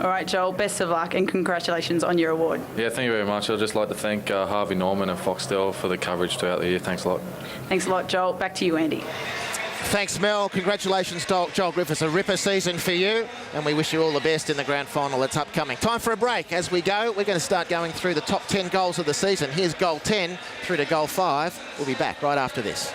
All right, Joel, best of luck and congratulations on your award. Yeah, thank you very much. I'd just like to thank Harvey Norman and Foxtel for the coverage throughout the year. Thanks a lot. Thanks a lot, Joel. Back to you, Andy. Thanks, Mel. Congratulations, Joel Griffiths. A ripper season for you, and we wish you all the best in the grand final that's upcoming. Time for a break. As we go, we're going to start going through the top 10 goals of the season. Here's goal 10 through to goal 5. We'll be back right after this.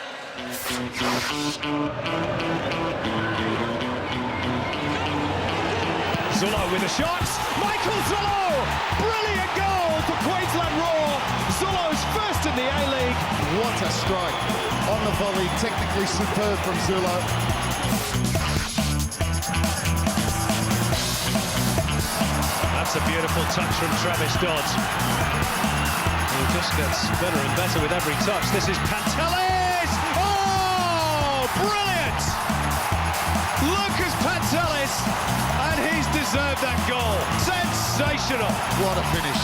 Zullo with a shot. Michael Zullo! Brilliant goal for Queensland Roar. Zullo's first in the A-League. What a strike. On the volley, technically superb from Zullo. That's a beautiful touch from Travis Dodd. He just gets better and better with every touch. This is Pantelis! Oh, brilliant! Lucas Pantelis, and he's deserved that goal. Sensational! What a finish.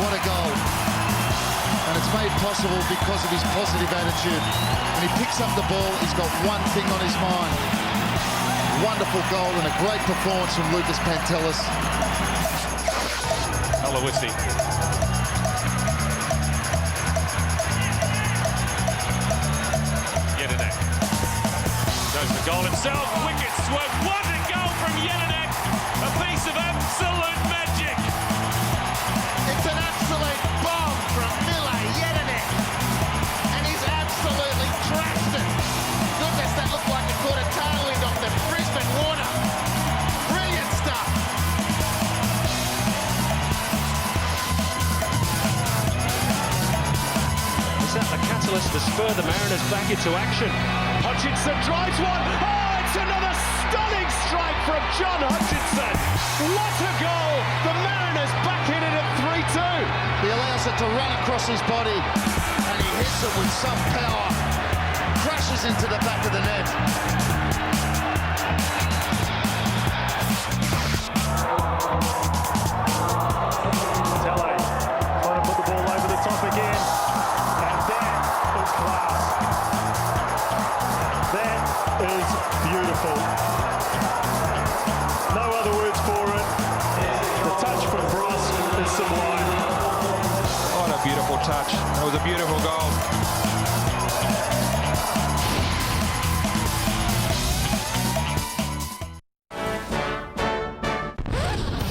What a goal. And it's made possible because of his positive attitude. When he picks up the ball, he's got one thing on his mind. Wonderful goal and a great performance from Lucas Pantelis. Aloisi. Jedinek. Goes for goal himself. Wicked swerve. What a goal from Jedinek. A piece of absolute magic. It's an absolute bomb from Mile Jedinek. And he's absolutely trashed it. Goodness, that looked like it caught a tailwind off the Brisbane water. Brilliant stuff. Is that the catalyst to spur the Mariners back into action? Hutchinson drives one. Oh, it's another stunning strike from John Hutchinson. What a goal. The Mariners back in it at 3-2. He allows it to run across his body and he hits it with some power. Crashes into the back of the net. Tele trying to put the ball over the top again. And that is class. That is beautiful. No other words for it. The touch from Bros is sublime. What a beautiful touch. That was a beautiful goal.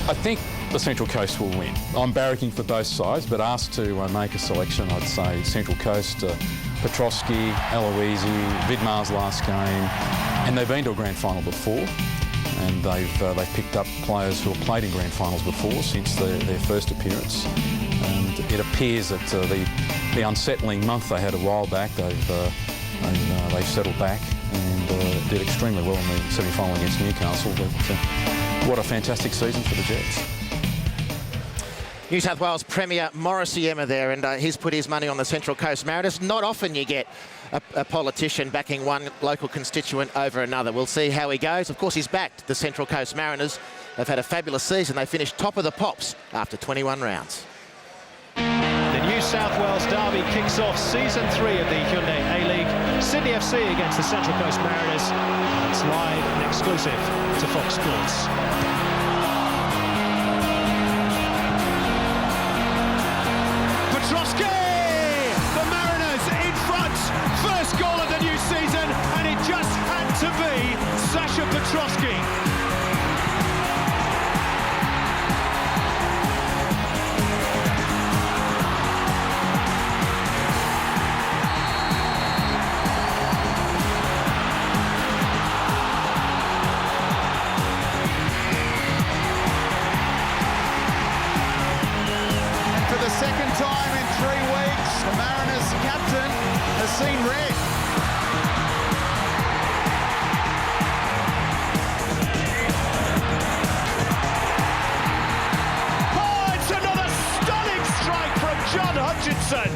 I think the Central Coast will win. I'm barracking for both sides, but asked to make a selection, I'd say Central Coast Petrosky, Aloisi, Vidmar's last game, and they've been to a grand final before. And they've picked up players who have played in grand finals before since their first appearance. And it appears that the unsettling month they had a while back, they've settled back and did extremely well in the semi-final against Newcastle. But what a fantastic season for the Jets. New South Wales Premier Morrissey Emma there, and he's put his money on the Central Coast Mariners. Not often you get a politician backing one local constituent over another. We'll see how he goes. Of course, he's backed the Central Coast Mariners. They've had a fabulous season. They finished top of the Pops after 21 rounds. The New South Wales derby kicks off season 3 of the Hyundai A-League. Sydney FC against the Central Coast Mariners. It's live and exclusive to Fox Sports. Petrosky! The Mariners in front. First goal of the new season, and it just had to be Sasha Petrosky. For the second time in 3 weeks, the Mariners captain has seen red. Oh, it's another stunning strike from John Hutchinson.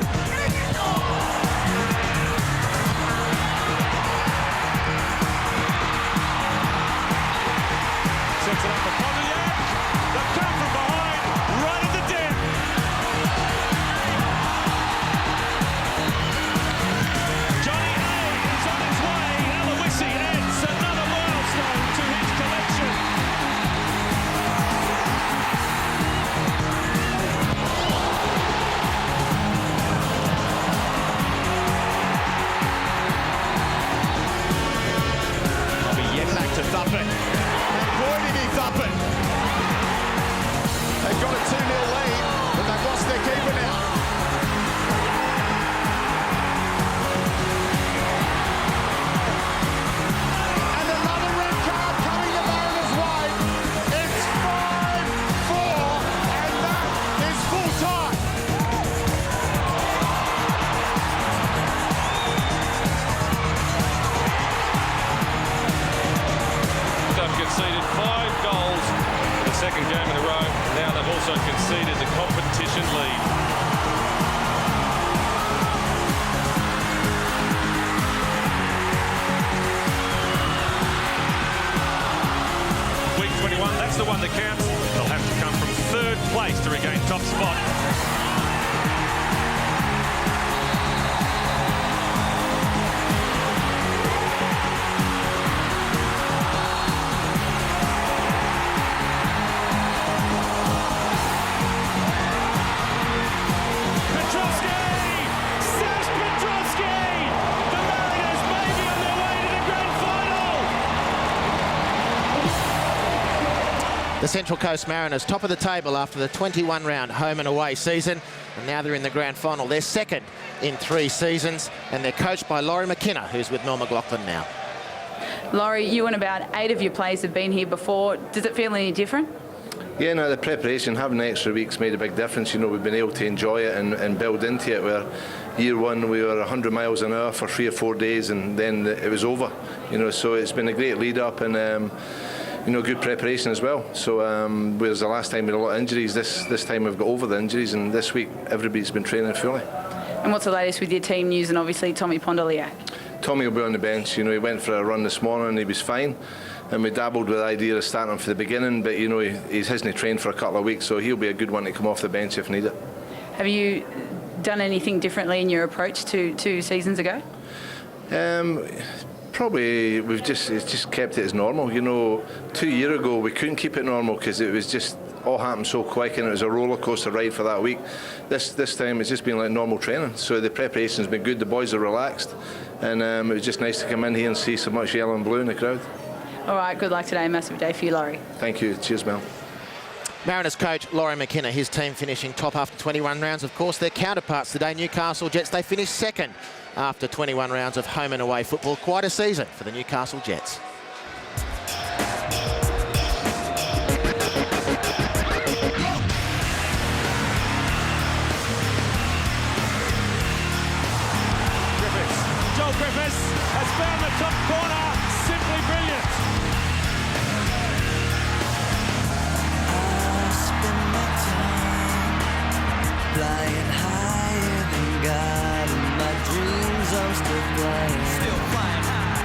Sets it up for Pontiac. They've come from behind, right at the deck. Johnny A is on his way. Aloisi adds another milestone to his collection. Bobby yet back to Thuppin. And boy did he thup it. They've got a 2-0 lead, but they've lost their keeper now. And another red card coming the Mariners' way. It's 5-4, and that is full time. They've conceded 5 goals for the second game in a row. Now they've also conceded the competition lead. Week 21, that's the one that counts. They'll have to come from 3rd place to regain top spot. The Central Coast Mariners, top of the table after the 21-round home and away season, and now they're in the grand final. They're second in 3 seasons, and they're coached by Laurie McKenna, who's with Mel McLaughlin now. Laurie, you and about 8 of your players have been here before. Does it feel any different? Yeah, no, the preparation, having the extra weeks made a big difference. You know, we've been able to enjoy it and build into it, where year one we were 100 miles an hour for 3 or 4 days, and then it was over. You know, so it's been a great lead up, and you know, good preparation as well. So whereas the last time we had a lot of injuries, this time we've got over the injuries, and this week everybody's been training fully. And what's the latest with your team news and obviously Tommy Pondoliak? Tommy will be on the bench. You know, he went for a run this morning and he was fine, and we dabbled with the idea of starting him for the beginning, but you know, he hasn't trained for a couple of weeks, so he'll be a good one to come off the bench if needed. Have you done anything differently in your approach to 2 seasons ago? Probably it's just kept it as normal. You know, 2 years ago we couldn't keep it normal because it was just all happened so quick, and it was a roller coaster ride for that week. This time it's just been like normal training, so the preparation's been good. The boys are relaxed, and it was just nice to come in here and see so much yellow and blue in the crowd. All right, good luck today. Massive day for you, Laurie. Thank you. Cheers, Mel. Mariners coach Laurie McKenna, his team finishing top after 21 rounds. Of course, their counterparts today, Newcastle Jets, they finished second after 21 rounds of home and away football. Quite a season for the Newcastle Jets. Joel Griffiths has found the top corner. Simply brilliant. I spend my time flying higher than God. In my dreams, I'm still flying. Still flying high.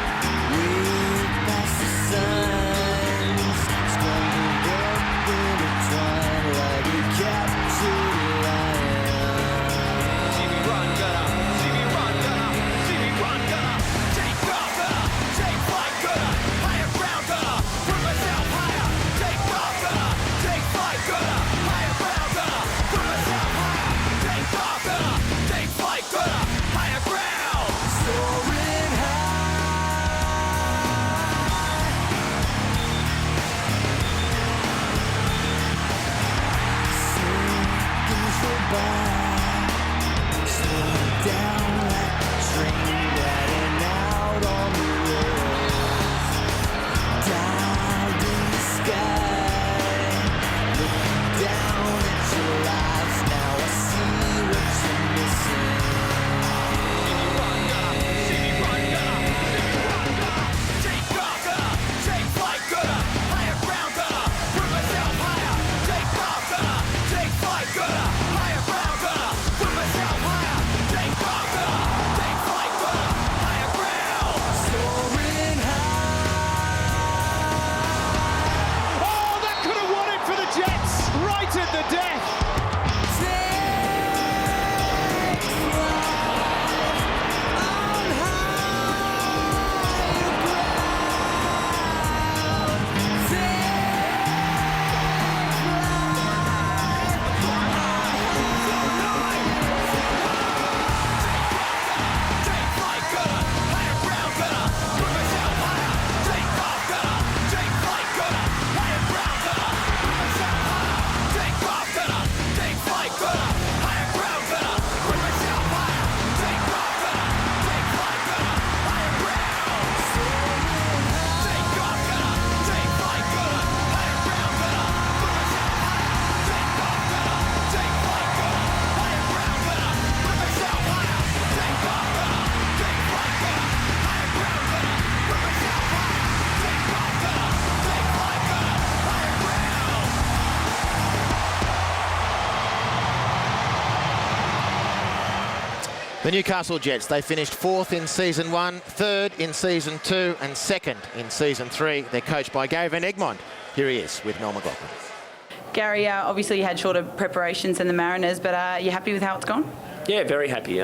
Way past the signs, scrambled up in a twine like a captured lion. See me run, gunna. See me run, gunna. See me run, gunna. Take off, gunna. Take flight, gunna. Higher ground, gunna. Put myself higher. Take off, gunna. Take flight, gunna. Higher ground, gunna. Put myself higher. Take off, gunna. Take flight, gunna. Higher ground. Soaring high. Seconds go by. Slow down like a train riding out on the rails. Dialed in the sky. Looking down at your lives. Now I see what you're missing. See me run, gunna. See me run, gunna. See me run, gunna. Take off, gunna. Take flight, gunna. Higher ground, gunna. Put myself higher. Take off, gunna. Take flight, gunna. Higher ground, gunna. Put myself higher. Take off, gunna. Take flight, gunna. Higher ground. Soaring high. Oh, that could have won it for the Jets. Right at the death. The Newcastle Jets, they finished 4th in Season 1, 3rd in Season 2 and 2nd in Season 3. They're coached by Gary Van Egmond. Here he is with Noel McLaughlin. Gary, obviously you had shorter preparations than the Mariners, but are you happy with how it's gone? Yeah, very happy.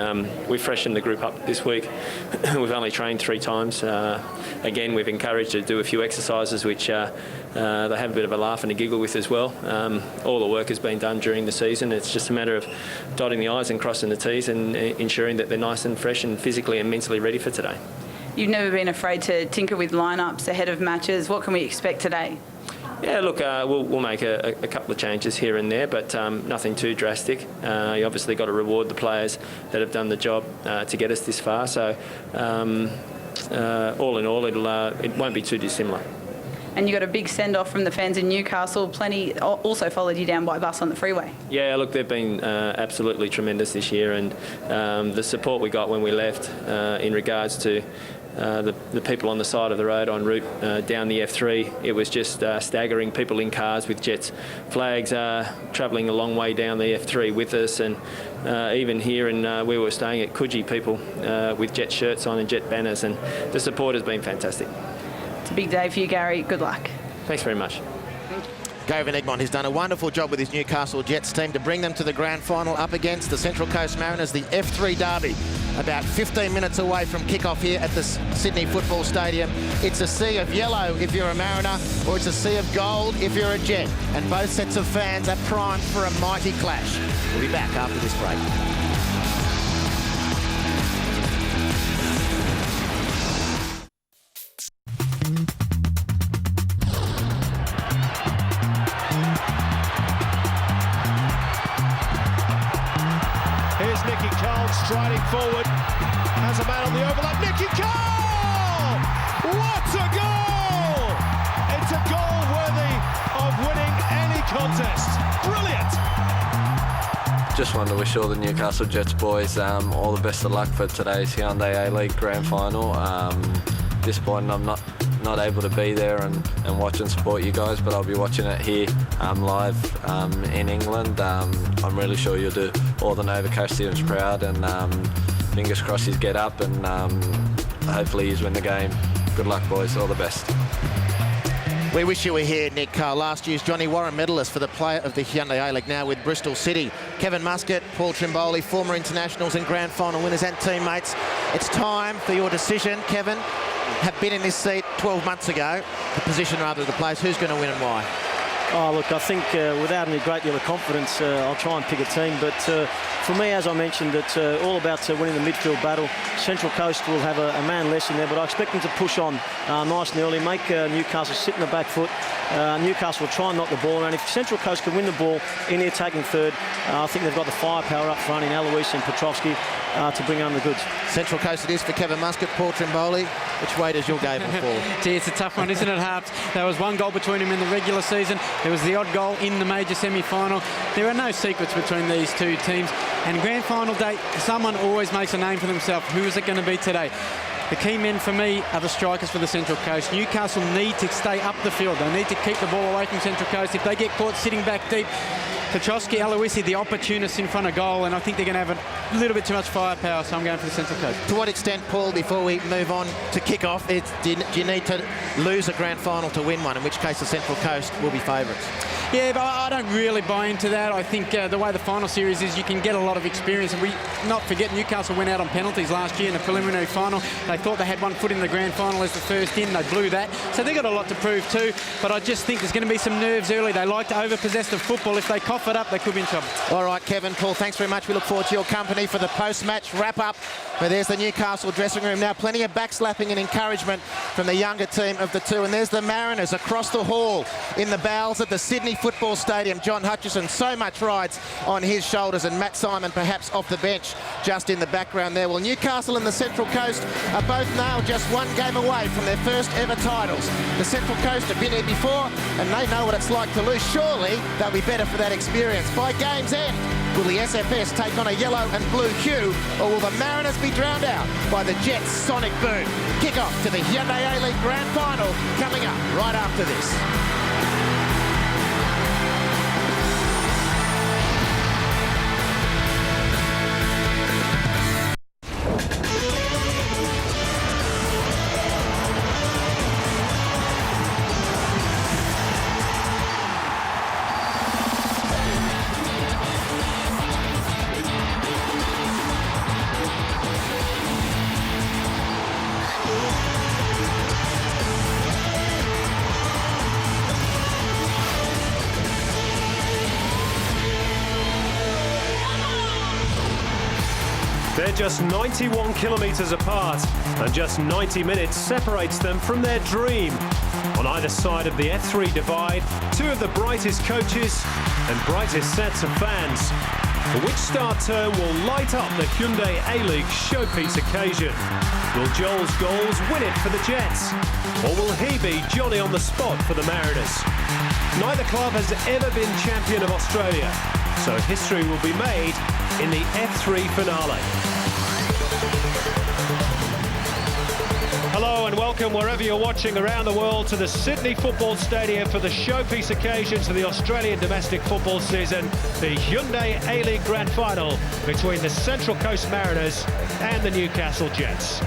We freshened the group up this week. We've only trained 3 times. Again, we've encouraged to do a few exercises which they have a bit of a laugh and a giggle with as well. All the work has been done during the season. It's just a matter of dotting the I's and crossing the T's and ensuring that they're nice and fresh and physically and mentally ready for today. You've never been afraid to tinker with lineups ahead of matches. What can we expect today? Yeah, look, we'll make a couple of changes here and there, but nothing too drastic. You obviously got to reward the players that have done the job to get us this far. So, all in all, it won't be too dissimilar. And you got a big send-off from the fans in Newcastle. Plenty also followed you down by bus on the freeway. Yeah, look, they've been absolutely tremendous this year, and the support we got when we left in regards to the people on the side of the road en route down the F3, it was just staggering. People in cars with Jets flags travelling a long way down the F3 with us, and even here in where we were staying at Coogee, people with Jet shirts on and Jet banners, and the support has been fantastic. It's a big day for you, Gary. Good luck. Thanks very much. Gary Van Egmond has done a wonderful job with his Newcastle Jets team to bring them to the grand final up against the Central Coast Mariners, the F3 derby. About 15 minutes away from kick-off here at the Sydney Football Stadium. It's a sea of yellow if you're a Mariner, or it's a sea of gold if you're a Jet. And both sets of fans are primed for a mighty clash. We'll be back after this break. Striding forward, has a goal! What a goal! It's a goal worthy of winning any contest. Brilliant! Just wanted to wish all the Newcastle Jets boys all the best of luck for today's Hyundai A-League Grand Final. Disappointed I'm not able to be there and watch and support you guys, but I'll be watching it here live in England. I'm really sure you'll do all the Nova Coastians proud, and fingers crossed you get up, and hopefully you win the game. Good luck, boys. All the best. We wish you were here, Nick. Last year's Johnny Warren medalist for the Player of the Hyundai A-League, now with Bristol City. Kevin Muscat, Paul Trimboli, former internationals and grand final winners and teammates. It's time for your decision. Kevin, have been in this seat 12 months ago. The position, rather, of the players. Who's going to win and why? Oh, look, I think without any great deal of confidence, I'll try and pick a team. But for me, as I mentioned, it's all about winning the midfield battle. Central Coast will have a man less in there, but I expect them to push on nice and early, make Newcastle sit in the back foot. Newcastle will try and knock the ball around. If Central Coast can win the ball in the attacking third, I think they've got the firepower up front in Aloisi and Petrovski to bring home the goods. Central Coast it is for Kevin Muscat, Paul Trimboli. Which way does your game fall? Gee, it's a tough one, isn't it, Harps? There was one goal between them in the regular season. There was the odd goal in the major semi-final. There are no secrets between these two teams. And grand final day, someone always makes a name for themselves. Who is it going to be today? The key men for me are the strikers for the Central Coast. Newcastle need to stay up the field. They need to keep the ball away from Central Coast. If they get caught sitting back deep, Petrovski, Aloisi, the opportunists in front of goal, and I think they're going to have a little bit too much firepower, so I'm going for the Central Coast. To what extent, Paul, before we move on to kick-off, do you need to lose a grand final to win one, in which case the Central Coast will be favourites? Yeah, but I don't really buy into that. I think the way the final series is, you can get a lot of experience. And we not forget Newcastle went out on penalties last year in the preliminary final. They thought they had one foot in the grand final as the first in. They blew that. So they've got a lot to prove too. But I just think there's going to be some nerves early. They like to overpossess the football. If they cough it up, they could be in trouble. All right, Kevin, Paul, thanks very much. We look forward to your company for the post-match wrap-up. But there's the Newcastle dressing room now. Plenty of backslapping and encouragement from the younger team of the two. And there's the Mariners across the hall in the bowels of the Sydney Football Stadium. John Hutchison, so much rides on his shoulders, and Matt Simon perhaps off the bench just in the background there. Well, Newcastle and the Central Coast are both now just one game away from their first ever titles. The Central Coast have been here before and they know what it's like to lose. Surely they'll be better for that experience. By game's end, will the SFS take on a yellow and blue hue, or will the Mariners be drowned out by the Jets' sonic boom? Kick-off to the Hyundai A-League Grand Final coming up right after this. They're just 91 kilometres apart, and just 90 minutes separates them from their dream. On either side of the F3 divide, two of the brightest coaches and brightest sets of fans. Which star turn will light up the Hyundai A-League showpiece occasion? Will Joel's goals win it for the Jets? Or will he be Johnny on the spot for the Mariners? Neither club has ever been champion of Australia, so history will be made in the F3 finale. Hello and welcome wherever you're watching around the world to the Sydney Football Stadium for the showpiece occasions of the Australian domestic football season, the Hyundai A-League Grand Final between the Central Coast Mariners and the Newcastle Jets.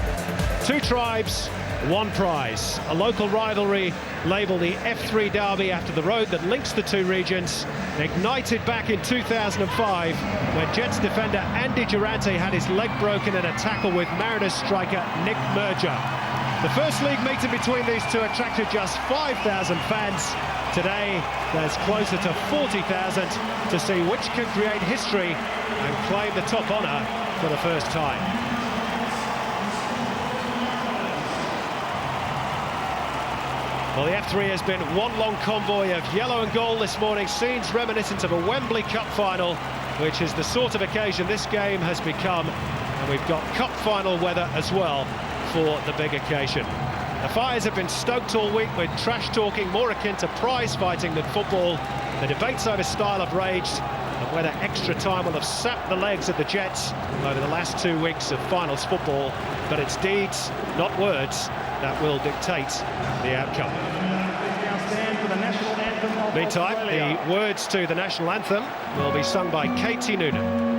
Two tribes, one prize. A local rivalry labelled the F3 Derby after the road that links the two regions, ignited back in 2005 when Jets defender Andy Durante had his leg broken in a tackle with Mariners striker Nick Merger. The first league meeting between these two attracted just 5,000 fans. Today, there's closer to 40,000 to see which can create history and claim the top honour for the first time. Well, the F3 has been one long convoy of yellow and gold this morning, scenes reminiscent of a Wembley Cup final, which is the sort of occasion this game has become. And we've got cup final weather as well. for the big occasion. The fires have been stoked all week with trash talking more akin to prize fighting than football. The debates over style have raged, and whether extra time will have sapped the legs of the Jets over the last 2 weeks of finals football. But it's deeds, not words, that will dictate the outcome. Meantime, the words to the national anthem will be sung by Katie Noonan.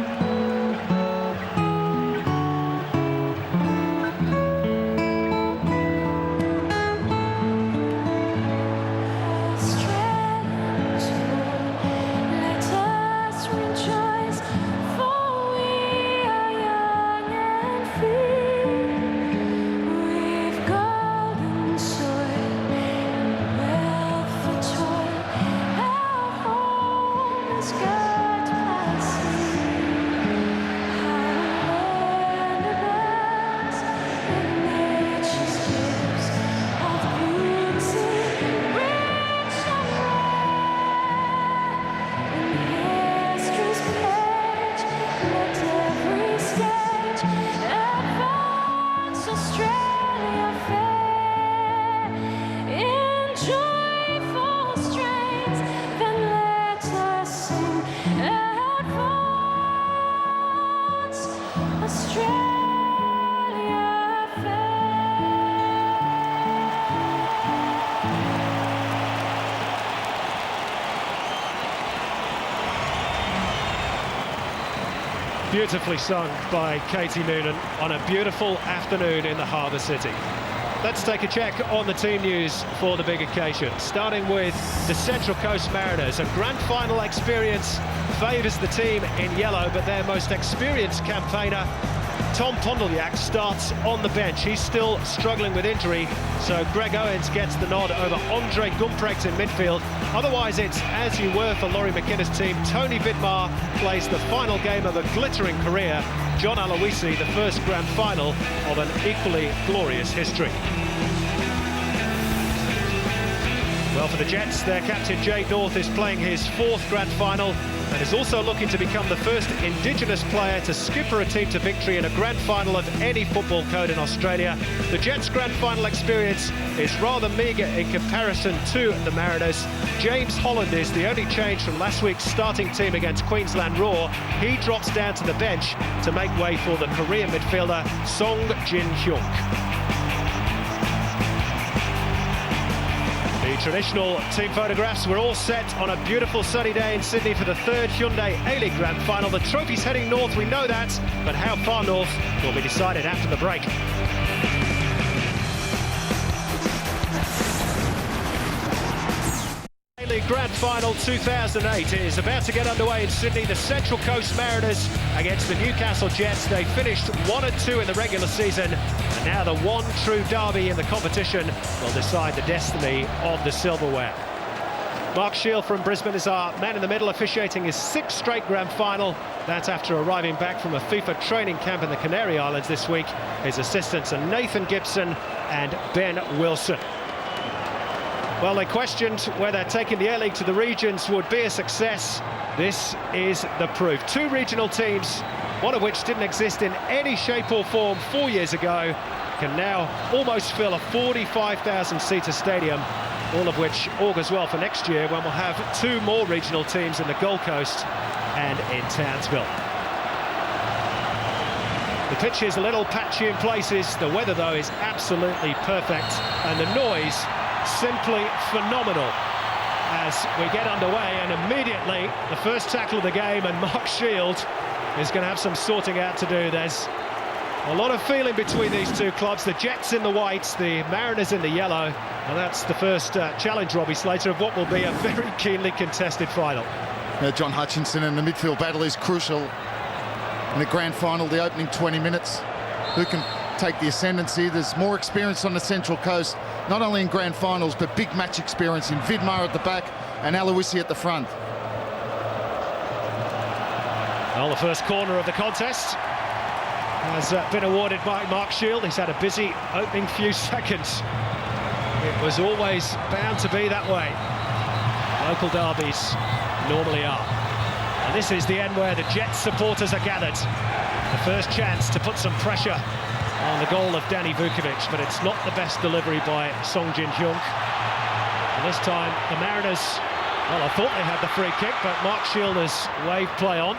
Beautifully sung by Katie Noonan on a beautiful afternoon in the harbour city. Let's take a check on the team news for the big occasion, starting with the Central Coast Mariners. A grand final experience favours the team in yellow, but their most experienced campaigner, Tom Pondelyak, starts on the bench. He's still struggling with injury, so Greg Owens gets the nod over Andre Gumprecht in midfield. Otherwise, it's as you were for Laurie McKinnis' team. Tony Vidmar plays the final game of a glittering career. John Aloisi, the first grand final of an equally glorious history. Well, for the Jets, their captain Jay North is playing his fourth grand final and is also looking to become the first Indigenous player to skipper a team to victory in a grand final of any football code in Australia. The Jets' grand final experience is rather meagre in comparison to the Mariners. James Holland is the only change from last week's starting team against Queensland Roar. He drops down to the bench to make way for the Korean midfielder Song Jin-hyuk. The traditional team photographs were all set on a beautiful sunny day in Sydney for the third Hyundai A-League Grand Final. The trophy's heading north, we know that, but how far north will be decided after the break. A-League Grand Final 2008 is about to get underway in Sydney. The Central Coast Mariners against the Newcastle Jets. They finished 1-2 in the regular season, and now the one true derby in the competition will decide the destiny of the silverware. Mark Shield from Brisbane is our man in the middle, officiating his sixth straight grand final. That's after arriving back from a FIFA training camp in the Canary Islands this week. His assistants are Nathan Gibson and Ben Wilson. Well, they questioned whether taking the A-League to the regions would be a success. This is the proof. Two regional teams, one of which didn't exist in any shape or form 4 years ago, can now almost fill a 45,000-seater stadium, all of which augurs well for next year when we'll have two more regional teams in the Gold Coast and in Townsville. The pitch is a little patchy in places. The weather, though, is absolutely perfect, and the noise simply phenomenal as we get underway. And immediately the first tackle of the game, and Mark Shield is going to have some sorting out to do. There's a lot of feeling between these two clubs, the Jets in the whites, the Mariners in the yellow, and that's the first challenge, Robbie Slater, of what will be a very keenly contested final. John Hutchinson, and the midfield battle is crucial in the grand final, the opening 20 minutes. Who can take the ascendancy? There's more experience on the Central Coast, not only in grand finals, but big match experience in Vidmar at the back and Aloisi at the front. Well, the first corner of the contest has been awarded by Mark Shield. He's had a busy opening few seconds. It was always bound to be that way. Local derbies normally are. And this is the end where the Jets supporters are gathered. The first chance to put some pressure on the goal of Danny Vukovic, but it's not the best delivery by Song Jin-hyung. And this time, the Mariners, well, I thought they had the free kick, but Mark Shield has waved play on.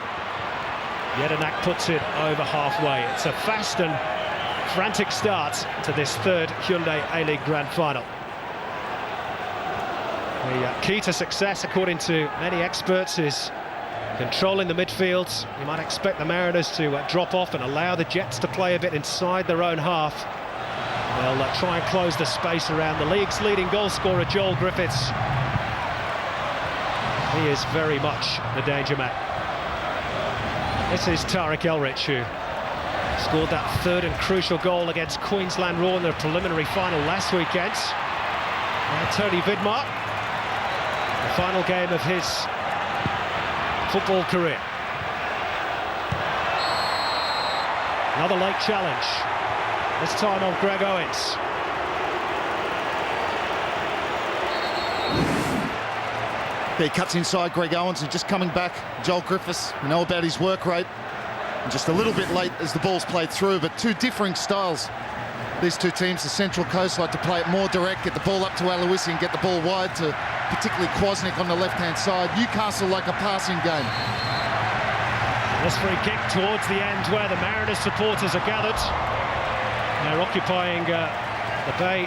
Jedinak puts it over halfway. It's a fast and frantic start to this third Hyundai A-League Grand Final. The key to success, according to many experts, is controlling the midfield. You might expect the Mariners to drop off and allow the Jets to play a bit inside their own half. They'll try and close the space around the league's leading goal scorer, Joel Griffiths. He is very much the danger man. This is Tarek Elrich, who scored that third and crucial goal against Queensland Raw in the preliminary final last weekend. Tony Vidmar, the final game of his football career. Another late challenge, this time on Greg Owens. He cuts inside Greg Owens and just coming back. Joel Griffiths, we know about his work rate. And just a little bit late as the ball's played through, but two differing styles. These two teams, the Central Coast, like to play it more direct, get the ball up to Aloisi and get the ball wide to particularly Kwasnik on the left-hand side. Newcastle like a passing game. This free kick towards the end where the Mariners supporters are gathered. They're occupying the bay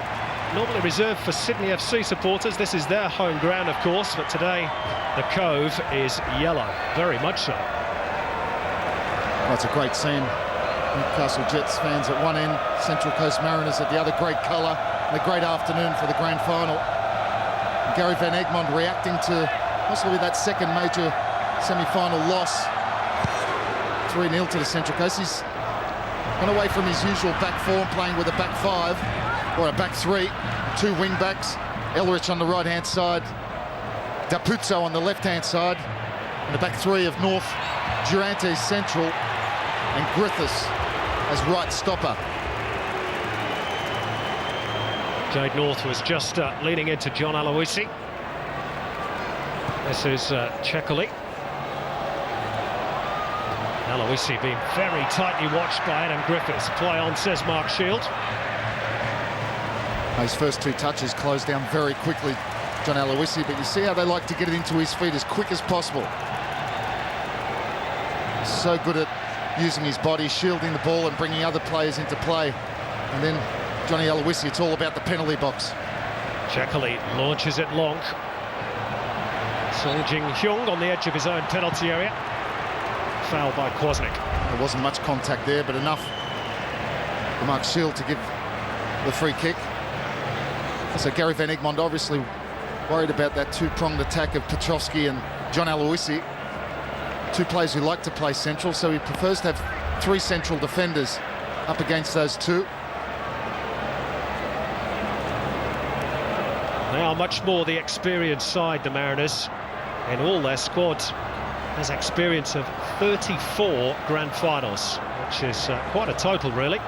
normally reserved for Sydney FC supporters. This is their home ground, of course, but today the Cove is yellow, very much so. Well, it's a great scene. Newcastle Jets fans at one end, Central Coast Mariners at the other. Great colour and a great afternoon for the grand final. And Gary Van Egmond reacting to possibly that second major semi-final loss. 3-0 to the Central Coast. He's gone away from his usual back four, playing with a back five, or a back three. Two wing backs, Elrich on the right-hand side, Dapuzzo on the left-hand side, and the back three of North, Durante central, and Griffiths as right stopper. Jade North was just leaning into John Aloisi. This is Chekoli. Aloisi being very tightly watched by Adam Griffiths. Play on, says Mark Shield. His first two touches closed down very quickly, John Aloisi, but you see how they like to get it into his feet as quick as possible. So good at using his body, shielding the ball and bringing other players into play. And then Johnny Aloisi, it's all about the penalty box. Chekoli launches it long. Song Jin-hyung on the edge of his own penalty area. Foul by Kwasnik. There wasn't much contact there, but enough for Mark Shield to give the free kick. So Gary Van Egmond obviously worried about that two-pronged attack of Petrovski and John Aloisi. Two players who like to play central, so he prefers to have three central defenders up against those two. They are much more the experienced side, the Mariners. In all their squad has experience of 34 grand finals, which is quite a total, really.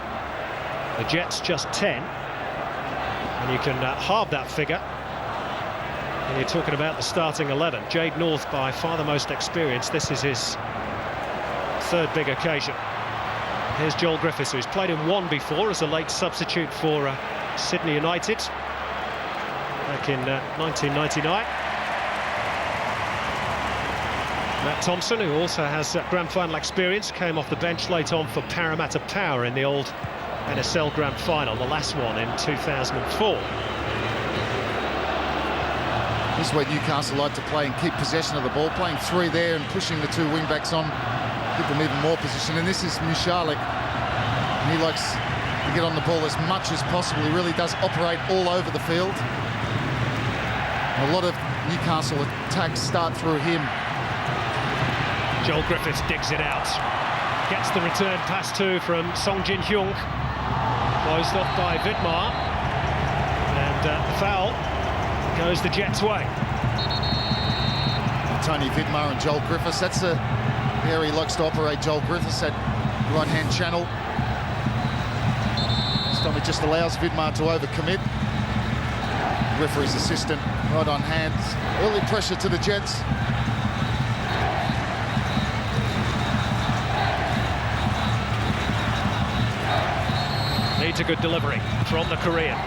The Jets just 10. And you can halve that figure and you're talking about the starting 11. Jade North by far the most experienced. This is his third big occasion. Here's Joel Griffiths, who's played in one before as a late substitute for Sydney United back in 1999. Matt Thompson, who also has grand final experience, came off the bench late on for Parramatta Power in the old NSL Grand Final, the last one in 2004. This is where Newcastle like to play and keep possession of the ball, playing three there and pushing the two wing-backs on, give them even more position. And this is Mushalik. He likes to get on the ball as much as possible. He really does operate all over the field. A lot of Newcastle attacks start through him. Joel Griffiths digs it out. Gets the return pass too from Song Jin-hyung. Closed off by Vidmar. And the foul goes the Jets' way. Tony Vidmar and Joel Griffiths. That's the area he likes to operate, Joel Griffiths, that right-hand channel. This time it just allows Vidmar to overcommit. Referee's assistant right on hand. Early pressure to the Jets. Needs a good delivery from the Korean.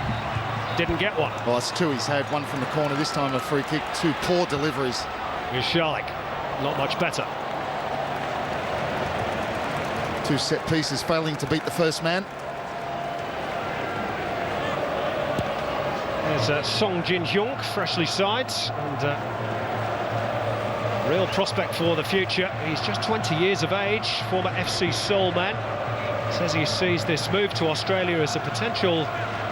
Didn't get one. Well, it's two he's had. One from the corner, this time a free kick. Two poor deliveries. Michalek, not much better. Two set pieces failing to beat the first man. There's Song Jin-hyung, freshly signed, and real prospect for the future. He's just 20 years of age, former FC Seoul man. Says he sees this move to Australia as a potential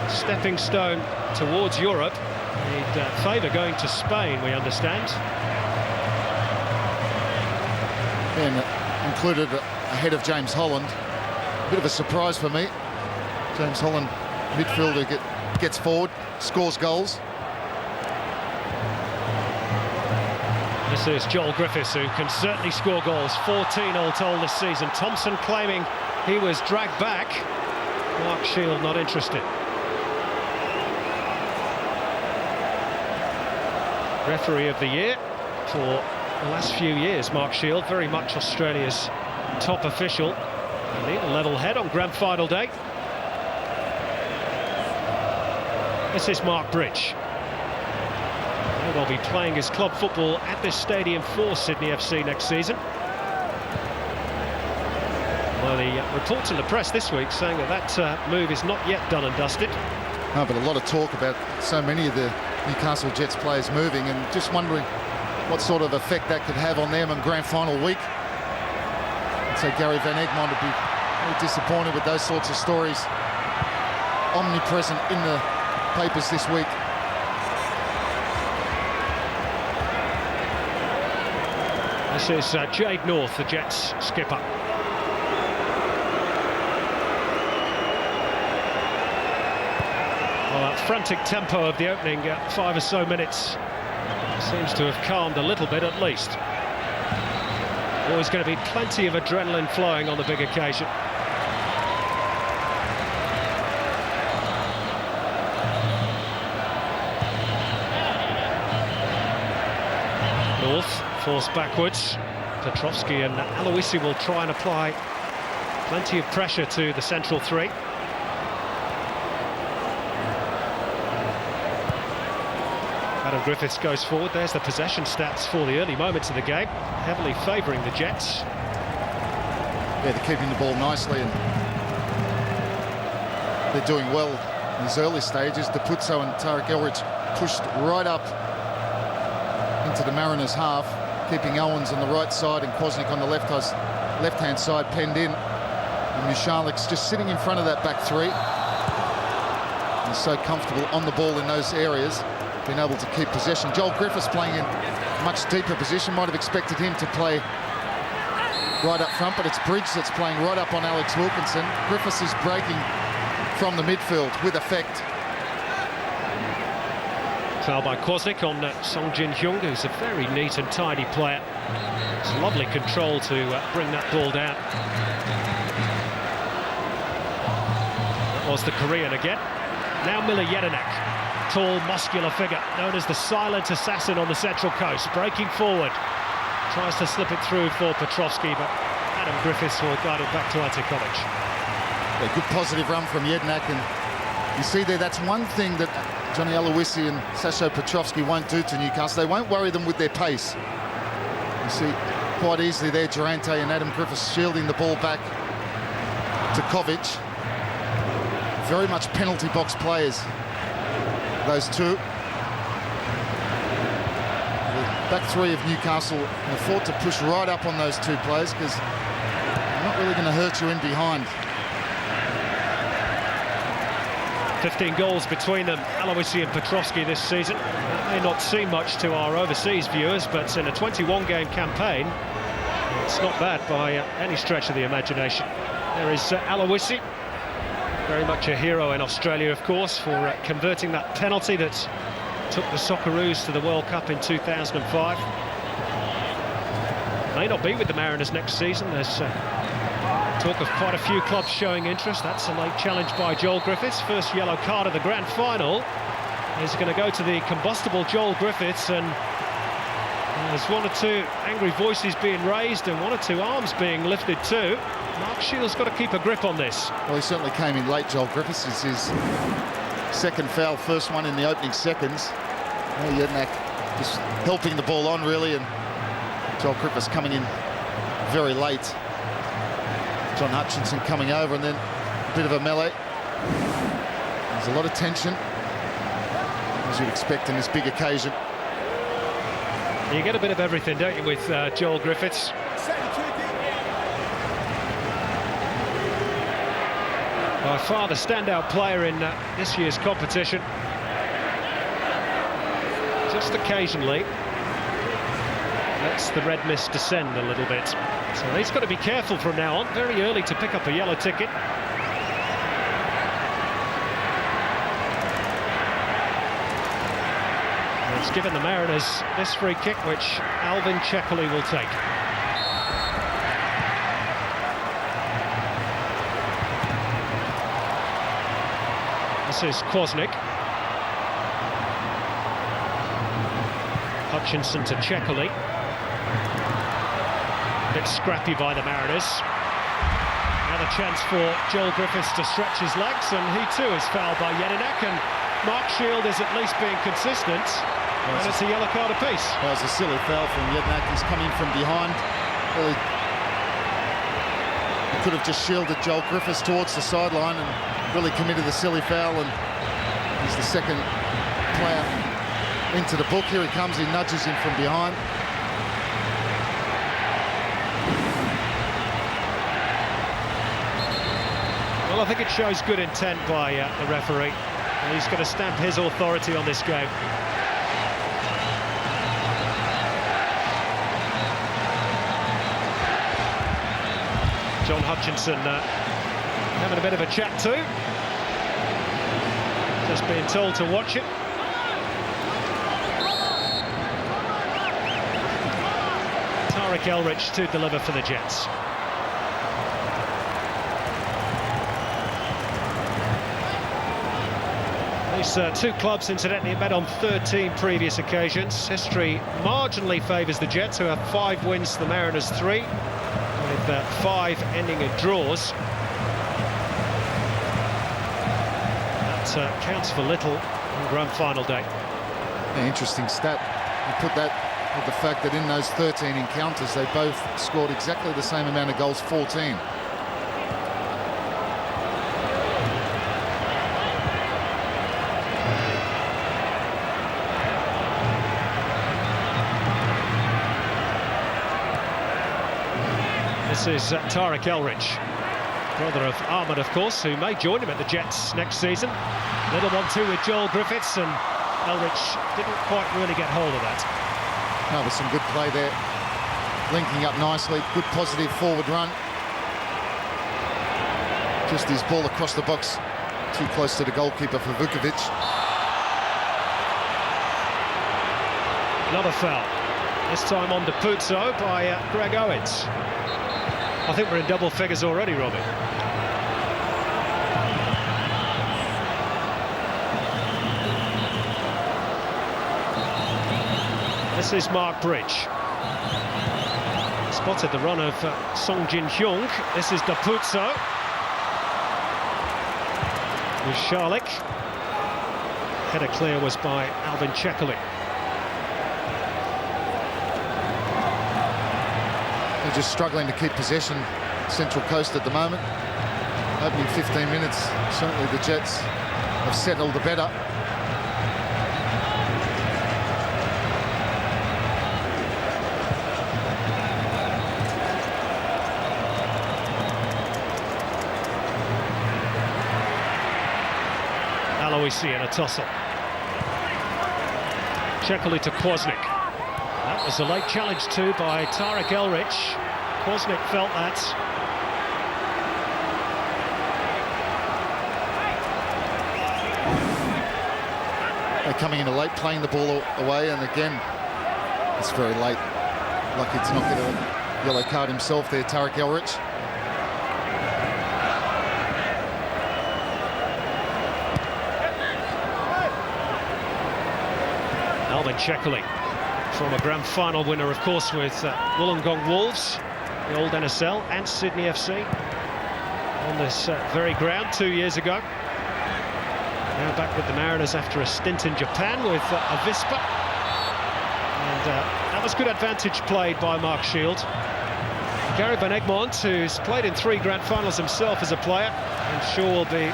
stepping stone towards Europe. He'd favour going to Spain, we understand. And included ahead of James Holland. A bit of a surprise for me. James Holland, midfielder, gets forward, scores goals. This is Joel Griffiths, who can certainly score goals. 14 all told this season. Thompson claiming he was dragged back. Mark Shield not interested. Referee of the year for the last few years, Mark Shield, very much Australia's top official. And a level head on grand final day. This is Mark Bridge. He will be playing his club football at this stadium for Sydney FC next season. Well, the reports in the press this week saying that move is not yet done and dusted. No, but a lot of talk about so many of the Newcastle Jets players moving, and just wondering what sort of effect that could have on them on grand final week. I'd say Gary Van Egmond would be very disappointed with those sorts of stories omnipresent in the papers this week. This is Jade North, the Jets skipper. Well, that frantic tempo of the opening 5 or so minutes seems to have calmed a little bit at least. Always going to be plenty of adrenaline flowing on the big occasion. North forced backwards. Petrovsky and Aloisi will try and apply plenty of pressure to the central three. Adam Griffiths goes forward. There's the possession stats for the early moments of the game, heavily favouring the Jets. Yeah, they're keeping the ball nicely, and they're doing well in these early stages. Deputso and Tarek Elridge pushed right up into the Mariners' half, keeping Owens on the right side and Kwasnik on the left-hand side penned in. And Michalek's just sitting in front of that back three. He's so comfortable on the ball in those areas, being able to keep possession. Joel Griffiths playing in much deeper position. Might have expected him to play right up front, but it's Bridge that's playing right up on Alex Wilkinson. Griffiths is breaking from the midfield with effect. Foul by Kwasnik on Song Jin-hyung, who's a very neat and tidy player. It's lovely control to bring that ball down. That was the Korean again. Now Miller Jedinak, tall, muscular figure, known as the silent assassin on the Central Coast, breaking forward. Tries to slip it through for Petrovsky, but Adam Griffiths will guide it back to Antikovic. A good positive run from Jedinak, and you see there, that's one thing that Johnny Aloisi and Sasho Petrovsky won't do to Newcastle. They won't worry them with their pace. You see quite easily there Durante and Adam Griffiths shielding the ball back to Kovic. Very much penalty box players, those two. The back three of Newcastle can afford to push right up on those two players because they're not really going to hurt you in behind. 15 goals between them, Aloisi and Petrovsky this season. It may not seem much to our overseas viewers, but in a 21-game campaign, it's not bad by any stretch of the imagination. There is Aloisi, very much a hero in Australia, of course, for converting that penalty that took the Socceroos to the World Cup in 2005. May not be with the Mariners next season. There's talk of quite a few clubs showing interest. That's a late challenge by Joel Griffiths. First yellow card of the grand final is going to go to the combustible Joel Griffiths, and there's one or two angry voices being raised and one or two arms being lifted too. Mark Shields got to keep a grip on this. Well, he certainly came in late, Joel Griffiths. It's his second foul, first one in the opening seconds. Jednak just helping the ball on, really, and Joel Griffiths coming in very late. John Hutchinson coming over, and then a bit of a melee. There's a lot of tension, as you'd expect in this big occasion. You get a bit of everything, don't you, with Joel Griffiths? By far the standout player in this year's competition. Just occasionally lets the red mist descend a little bit. So he's got to be careful from now on. Very early to pick up a yellow ticket. It's given the Mariners this free kick, which Alvin Checkley will take. This is Kwasnik. Hutchinson to Checkley. A bit scrappy by the Mariners. Another chance for Joel Griffiths to stretch his legs, and he too is fouled by Jedinak, and Mark Shield is at least being consistent, and it's a yellow card apiece. That was a silly foul from Jedinak. He's coming from behind. Really, he could have just shielded Joel Griffiths towards the sideline and really committed the silly foul, and he's the second player into the book. Here he comes, he nudges him from behind. Well, I think it shows good intent by the referee. And he's going to stamp his authority on this game. John Hutchinson having a bit of a chat too. Just being told to watch it. Tarek Elrich to deliver for the Jets. These two clubs, incidentally, have met on 13 previous occasions. History marginally favours the Jets, who have 5 wins, the Mariners 3, with 5 ending in draws. That counts for little on grand final day. An interesting stat. You put that with the fact that in those 13 encounters, they both scored exactly the same amount of goals, 14. This is Tarek Elrich, brother of Ahmed, of course, who may join him at the Jets next season. Little 1-2 with Joel Griffiths, and Elrich didn't quite really get hold of that. No, there's some good play there, linking up nicely, good positive forward run. Just his ball across the box, too close to the goalkeeper for Vukovic. Another foul, this time on Depuzo by Greg Owens. I think we're in double figures already, Robbie. This is Mark Bridge. Spotted the run of Song Jin Hyung. This is Depuzo. With Charlik. Header clear was by Alvin Checkley. They're just struggling to keep possession, Central Coast at the moment. Opening 15 minutes, certainly the Jets have settled the better. Aloisi in a tussle. Checkley to Kwasnik. That was a late challenge too by Tarek Elrich. Kwasnik felt that. They're coming in late, playing the ball away, and again, it's very late. Lucky to not get a yellow card himself there, Tarek Elrich. Alvin Checkley, former grand final winner, of course, with Wollongong Wolves, the old NSL, and Sydney FC. on this very ground 2 years ago. Now back with the Mariners after a stint in Japan with Avispa. And that was good advantage played by Mark Shield. Gary Van Egmond, who's played in 3 grand finals himself as a player, I'm sure will be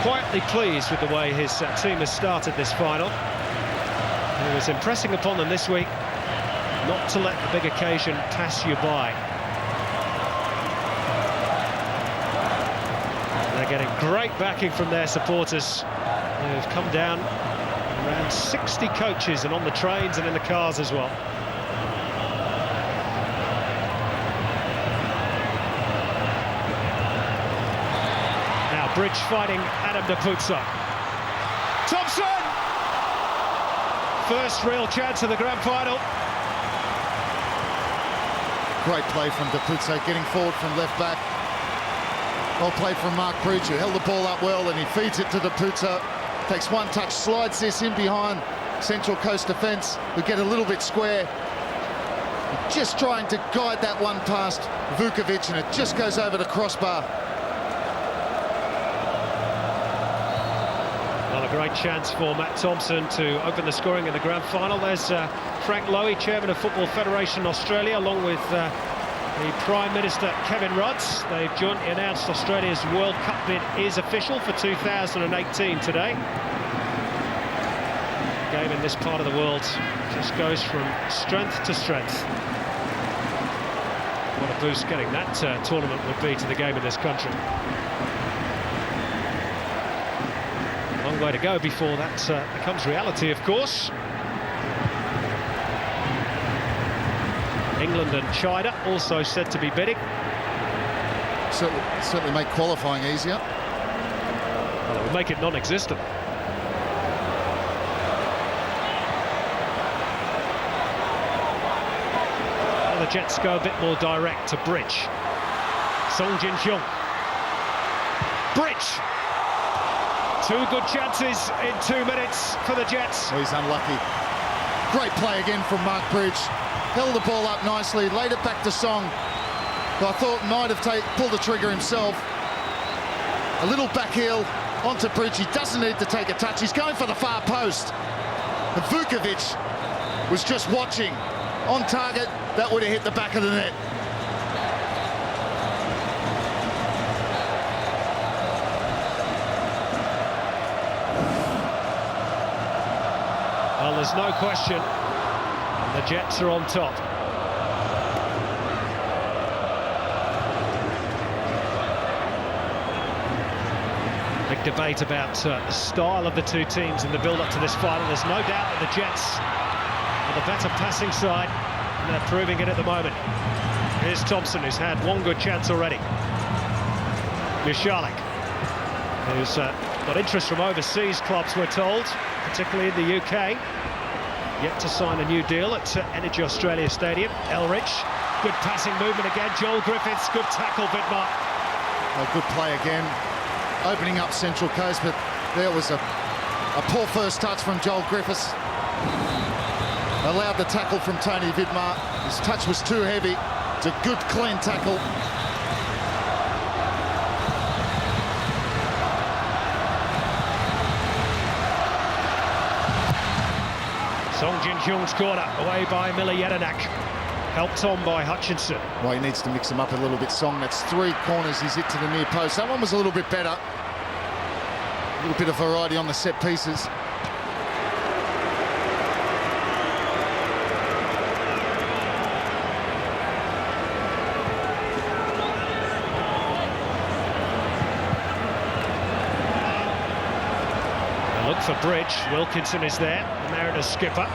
quietly pleased with the way his team has started this final. He was impressing upon them this week not to let the big occasion pass you by. They're getting great backing from their supporters, who've come down, around 60 coaches, and on the trains and in the cars as well. Now Bridge fighting Adam Dapuzza. Thompson! First real chance of the grand final. Great play from Dapuzza, getting forward from left back. Well played from Mark Bridge, who held the ball up well, and he feeds it to Dapuzza. Takes one touch, slides this in behind Central Coast defence, who get a little bit square. Just trying to guide that one past Vukovic, and it just goes over the crossbar. Well, a great chance for Matt Thompson to open the scoring in the grand final. There's Frank Lowy, Chairman of Football Federation Australia, along with the Prime Minister Kevin Rudds. They've jointly announced Australia's World Cup bid is official for 2018 today. The game in this part of the world just goes from strength to strength. What a boost getting that tournament would be to the game in this country. A long way to go before that becomes reality, of course. England and China also said to be bidding. Certainly make qualifying easier. Well, it would make it non-existent. Well, the Jets go a bit more direct to Bridge. Song Jin-hyung. Bridge! 2 good chances in 2 minutes for the Jets. Oh, he's unlucky. Great play again from Mark Bridge. Held the ball up nicely, laid it back to Song, who I thought might have pulled the trigger himself. A little back heel onto Bridge. He doesn't need to take a touch. He's going for the far post. And Vukovic was just watching. On target, that would have hit the back of the net. Well, there's no question. The Jets are on top. Big debate about the style of the two teams in the build-up to this final. There's no doubt that the Jets are the better passing side, and they're proving it at the moment. Here's Thompson, who's had 1 good chance already. Michalek, who's got interest from overseas clubs, we're told, particularly in the UK. Yet to sign a new deal at Energy Australia Stadium. Elrich, good passing movement again. Joel Griffiths, good tackle, Vidmar. A good play again, opening up Central Coast, but there was a poor first touch from Joel Griffiths. Allowed the tackle from Tony Vidmar. His touch was too heavy. It's a good, clean tackle. Song Jin-hyung's corner, away by Miller Jedinak. Helped on by Hutchinson. Well, he needs to mix them up a little bit, Song. That's 3 corners he's hit to the near post. That one was a little bit better. A little bit of variety on the set pieces. Look for Bridge. Wilkinson is there, the Mariners skipper.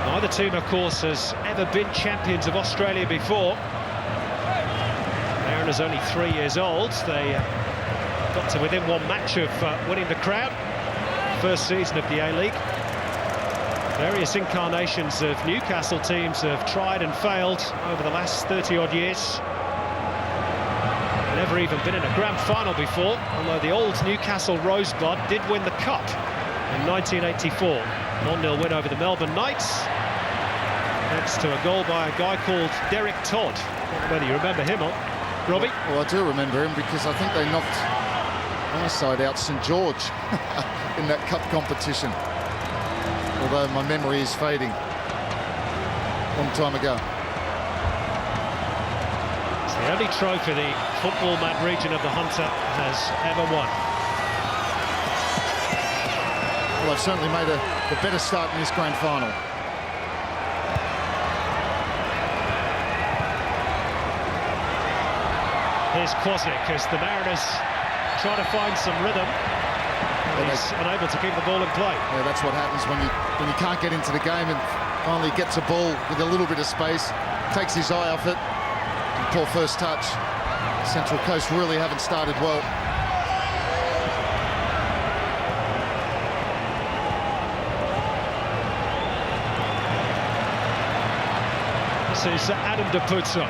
Neither team, of course, has ever been champions of Australia before. Mariners only 3 years old. They got to within 1 match of winning the crown. First season of the A-League. Various incarnations of Newcastle teams have tried and failed over the last 30-odd years. Never even been in a grand final before, although the old Newcastle Rosebud did win the Cup in 1984. 1-0 win over the Melbourne Knights. Thanks to a goal by a guy called Derek Todd. I don't know whether you remember him, Robbie? Well, I do remember him because I think they knocked my side out, St George, in that cup competition. Although my memory is fading. Long time ago. It's the only trophy the football-mad region of the Hunter has ever won. Well, they've certainly made a better start in this grand final. Here's Kwasnik as the Mariners try to find some rhythm. He's unable to keep the ball in play. Yeah, that's what happens when you can't get into the game and finally gets a ball with a little bit of space, takes his eye off it. And poor first touch. Central Coast really haven't started well. This is Adam Deputso,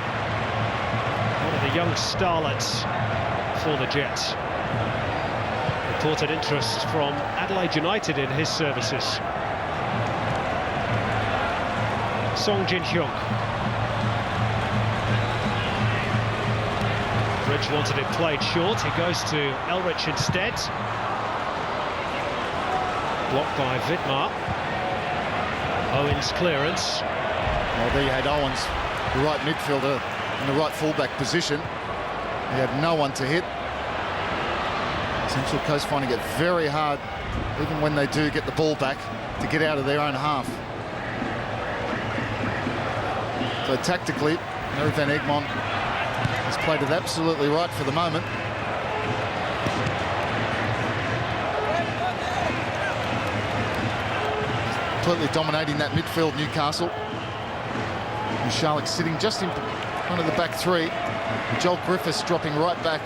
one of the young starlets for the Jets. Reported interest from Adelaide United in his services. Song Jin-hyung. Bridge wanted it played short. He goes to Elrich instead. Blocked by Vidmar. Owens' clearance. Well, there you had Owens, the right midfielder in the right fullback position. He had no one to hit. Central Coast finding it very hard, even when they do get the ball back, to get out of their own half. So tactically, Mary Van Egmond has played it absolutely right for the moment. Completely dominating that midfield, Newcastle. And Charlotte sitting just in front of the back three. Joel Griffiths dropping right back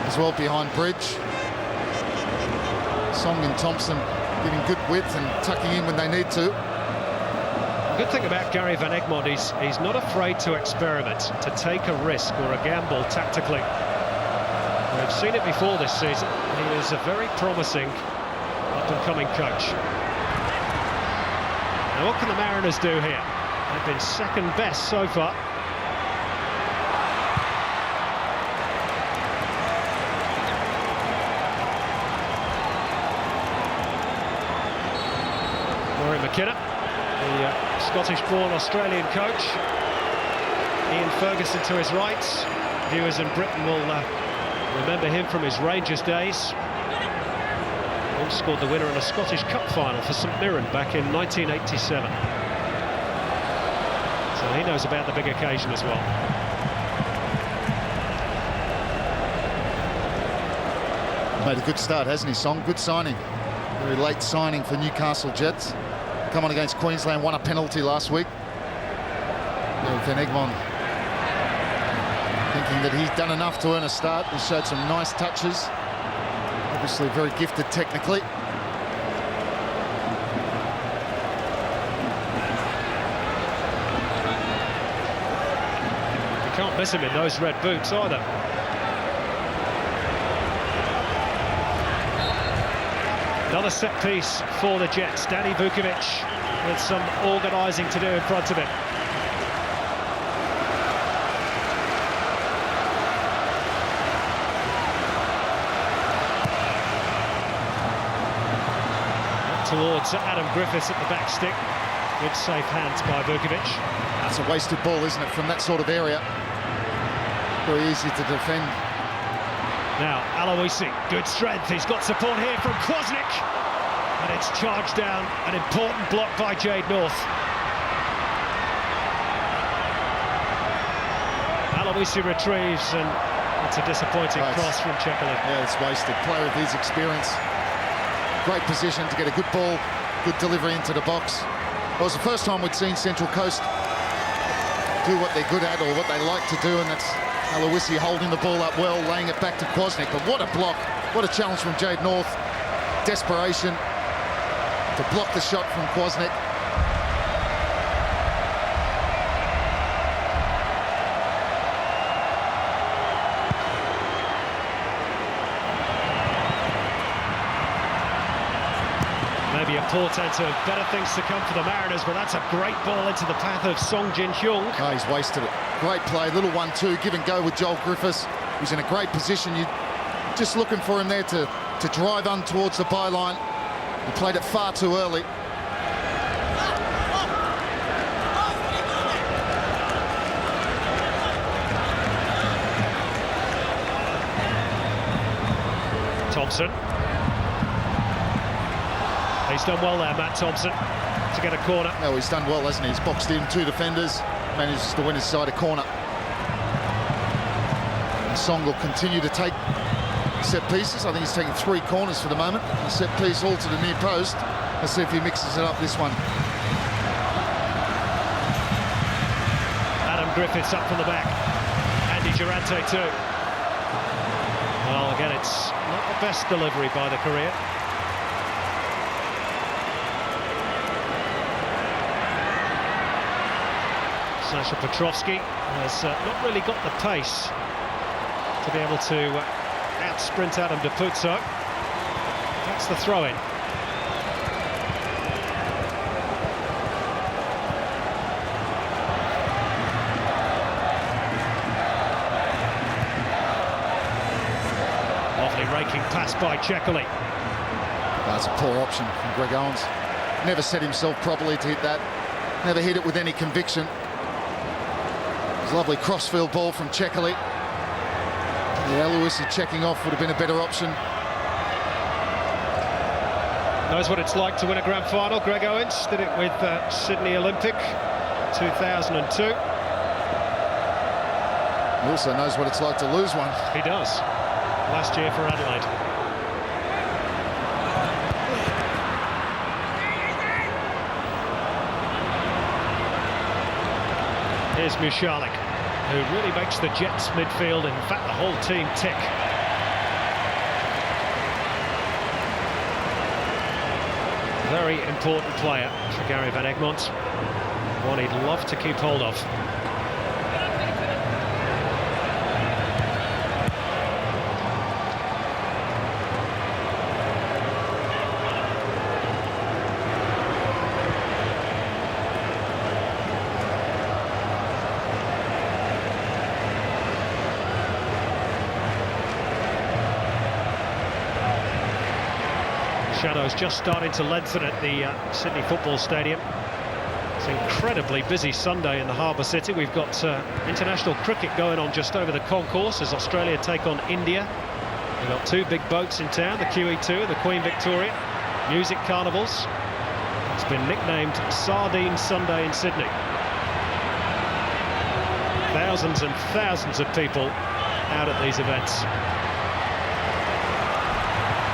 as well behind Bridge. Song and Thompson giving good width and tucking in when they need to. The good thing about Gary Van Egmond is he's not afraid to experiment, to take a risk or a gamble tactically. We've seen it before this season. He is a very promising up-and-coming coach. Now what can the Mariners do here? They've been second best so far. Rory McKenna, the Scottish-born Australian coach. Ian Ferguson to his right. Viewers in Britain will remember him from his Rangers days. Once scored the winner in a Scottish Cup final for St Mirren back in 1987. So he knows about the big occasion as well. Made a good start, hasn't he, Song? Good signing. Very late signing for Newcastle Jets. Come on against Queensland, won a penalty last week. Van Egmond thinking that he's done enough to earn a start. He showed some nice touches. Obviously very gifted technically. You can't miss him in those red boots either. Another set piece for the Jets. Danny Vukovic with some organising to do in front of him. Towards Adam Griffiths at the back stick. Good safe hands by Vukovic. That's a wasted ball, isn't it, from that sort of area? Very easy to defend. Now, Aloisi, good strength. He's got support here from Kwasnik. And it's charged down. An important block by Jade North. Aloisi retrieves, and it's a disappointing cross from Chekalin. Yeah, it's wasted. Player with his experience. Great position to get a good ball, good delivery into the box. It was the first time we'd seen Central Coast do what they're good at, or what they like to do, and that's Aloisi holding the ball up well, laying it back to Kwasnik. But what a block, what a challenge from Jade North. Desperation to block the shot from Kwasnik. Maybe be a portent of better things to come for the Mariners, but that's a great ball into the path of Song Jin-hyung. Oh, he's wasted it. Great play, little 1-2, give and go with Joel Griffiths. He's in a great position. You're just looking for him there to drive on towards the byline. He played it far too early. Thompson. He's done well there, Matt Thompson, to get a corner. No, he's done well, hasn't he? He's boxed in 2 defenders, manages to win his side a corner. And Song will continue to take set pieces. I think he's taking 3 corners for the moment. A set piece all to the near post. Let's see if he mixes it up this one. Adam Griffiths up from the back. Andy Durante too. Well, again, it's not the best delivery by the Korean. Sasha Petrovsky has not really got the pace to be able to out-sprint Adam Depuzo. That's the throw-in. Lovely raking pass by Checkley. That's a poor option from Greg Owens. Never set himself properly to hit that. Never hit it with any conviction. Lovely crossfield ball from Checkley. The Aloisi checking off would have been a better option. Knows what it's like to win a grand final. Greg Owens did it with Sydney Olympic 2002. He also knows what it's like to lose one. He does. Last year for Adelaide. Here's Mushalik, who really makes the Jets midfield, in fact the whole team, tick. Very important player for Gary Van Egmond. One he'd love to keep hold of. Shadows just starting to lengthen at the Sydney Football Stadium. It's an incredibly busy Sunday in the Harbour City. We've got international cricket going on just over the concourse as Australia take on India. We've got 2 big boats in town, the QE2 and the Queen Victoria. Music carnivals. It's been nicknamed Sardine Sunday in Sydney. Thousands and thousands of people out at these events.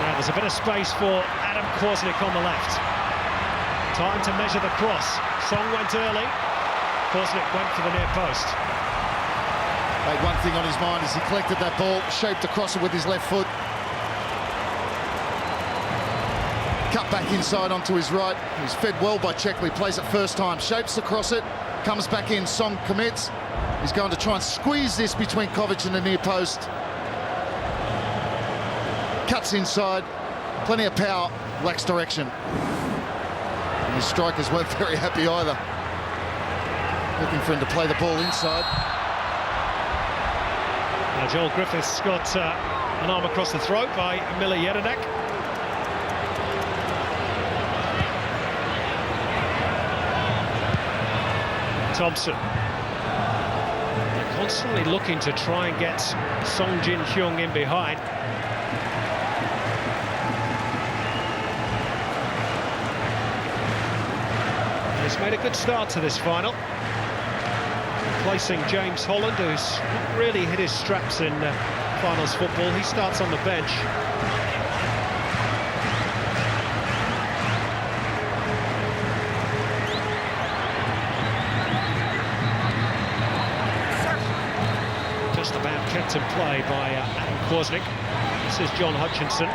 Now there's a bit of space for Adam Kwasnik on the left. Time to measure the cross. Song went early. Kwasnik went for the near post. Made one thing on his mind as he collected that ball, shaped across it with his left foot. Cut back inside onto his right. He's fed well by Checkley, plays it first time, shapes across it, comes back in, Song commits. He's going to try and squeeze this between Kovic and the near post. Cuts inside, plenty of power, lacks direction. And his strikers weren't very happy either. Looking for him to play the ball inside. Now Joel Griffiths got an arm across the throat by Miller Jedinak. Thompson. They're constantly looking to try and get Song Jin-hyung in behind. He's made a good start to this final, replacing James Holland, who's not really hit his straps in finals football. He starts on the bench. Just about kept in play by Adam Kwasnik. This is John Hutchinson.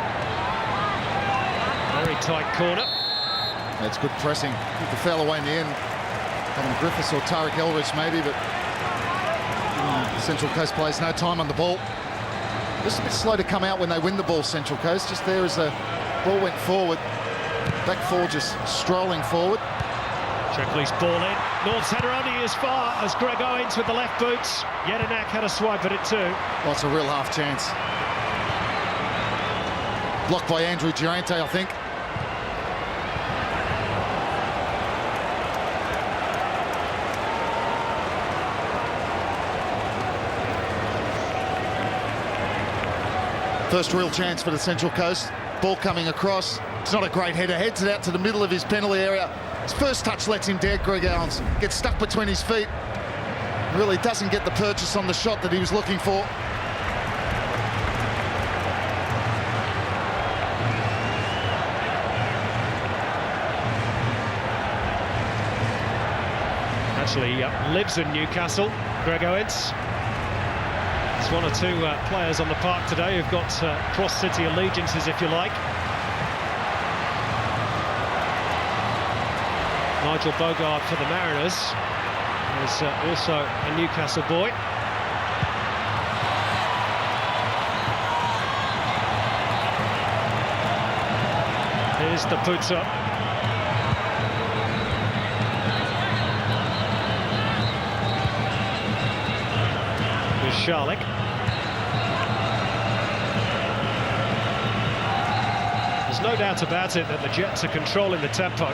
Very tight corner. That's good pressing. Took the foul away in the end. Adam Griffiths or Tariq Elrich maybe, but Central Coast plays no time on the ball. Just a bit slow to come out when they win the ball, Central Coast. Just there as the ball went forward. Back four just strolling forward. Sheckley's ball in. North's header only as far as Greg Owens with the left boots. Jedinak had a swipe at it too. Oh, it's a real half chance. Blocked by Andrew Durante, I think. First real chance for the Central Coast. Ball coming across. It's not a great header. Heads it out to the middle of his penalty area. His first touch lets him down. Greg Owens gets stuck between his feet. Really doesn't get the purchase on the shot that he was looking for. Actually lives in Newcastle, Greg Owens. There's one or two players on the park today who've got cross-city allegiances, if you like. Nigel Bogard for the Mariners is also a Newcastle boy. Here's the boots up. Here's Charlick. There's no doubt about it that the Jets are controlling the tempo,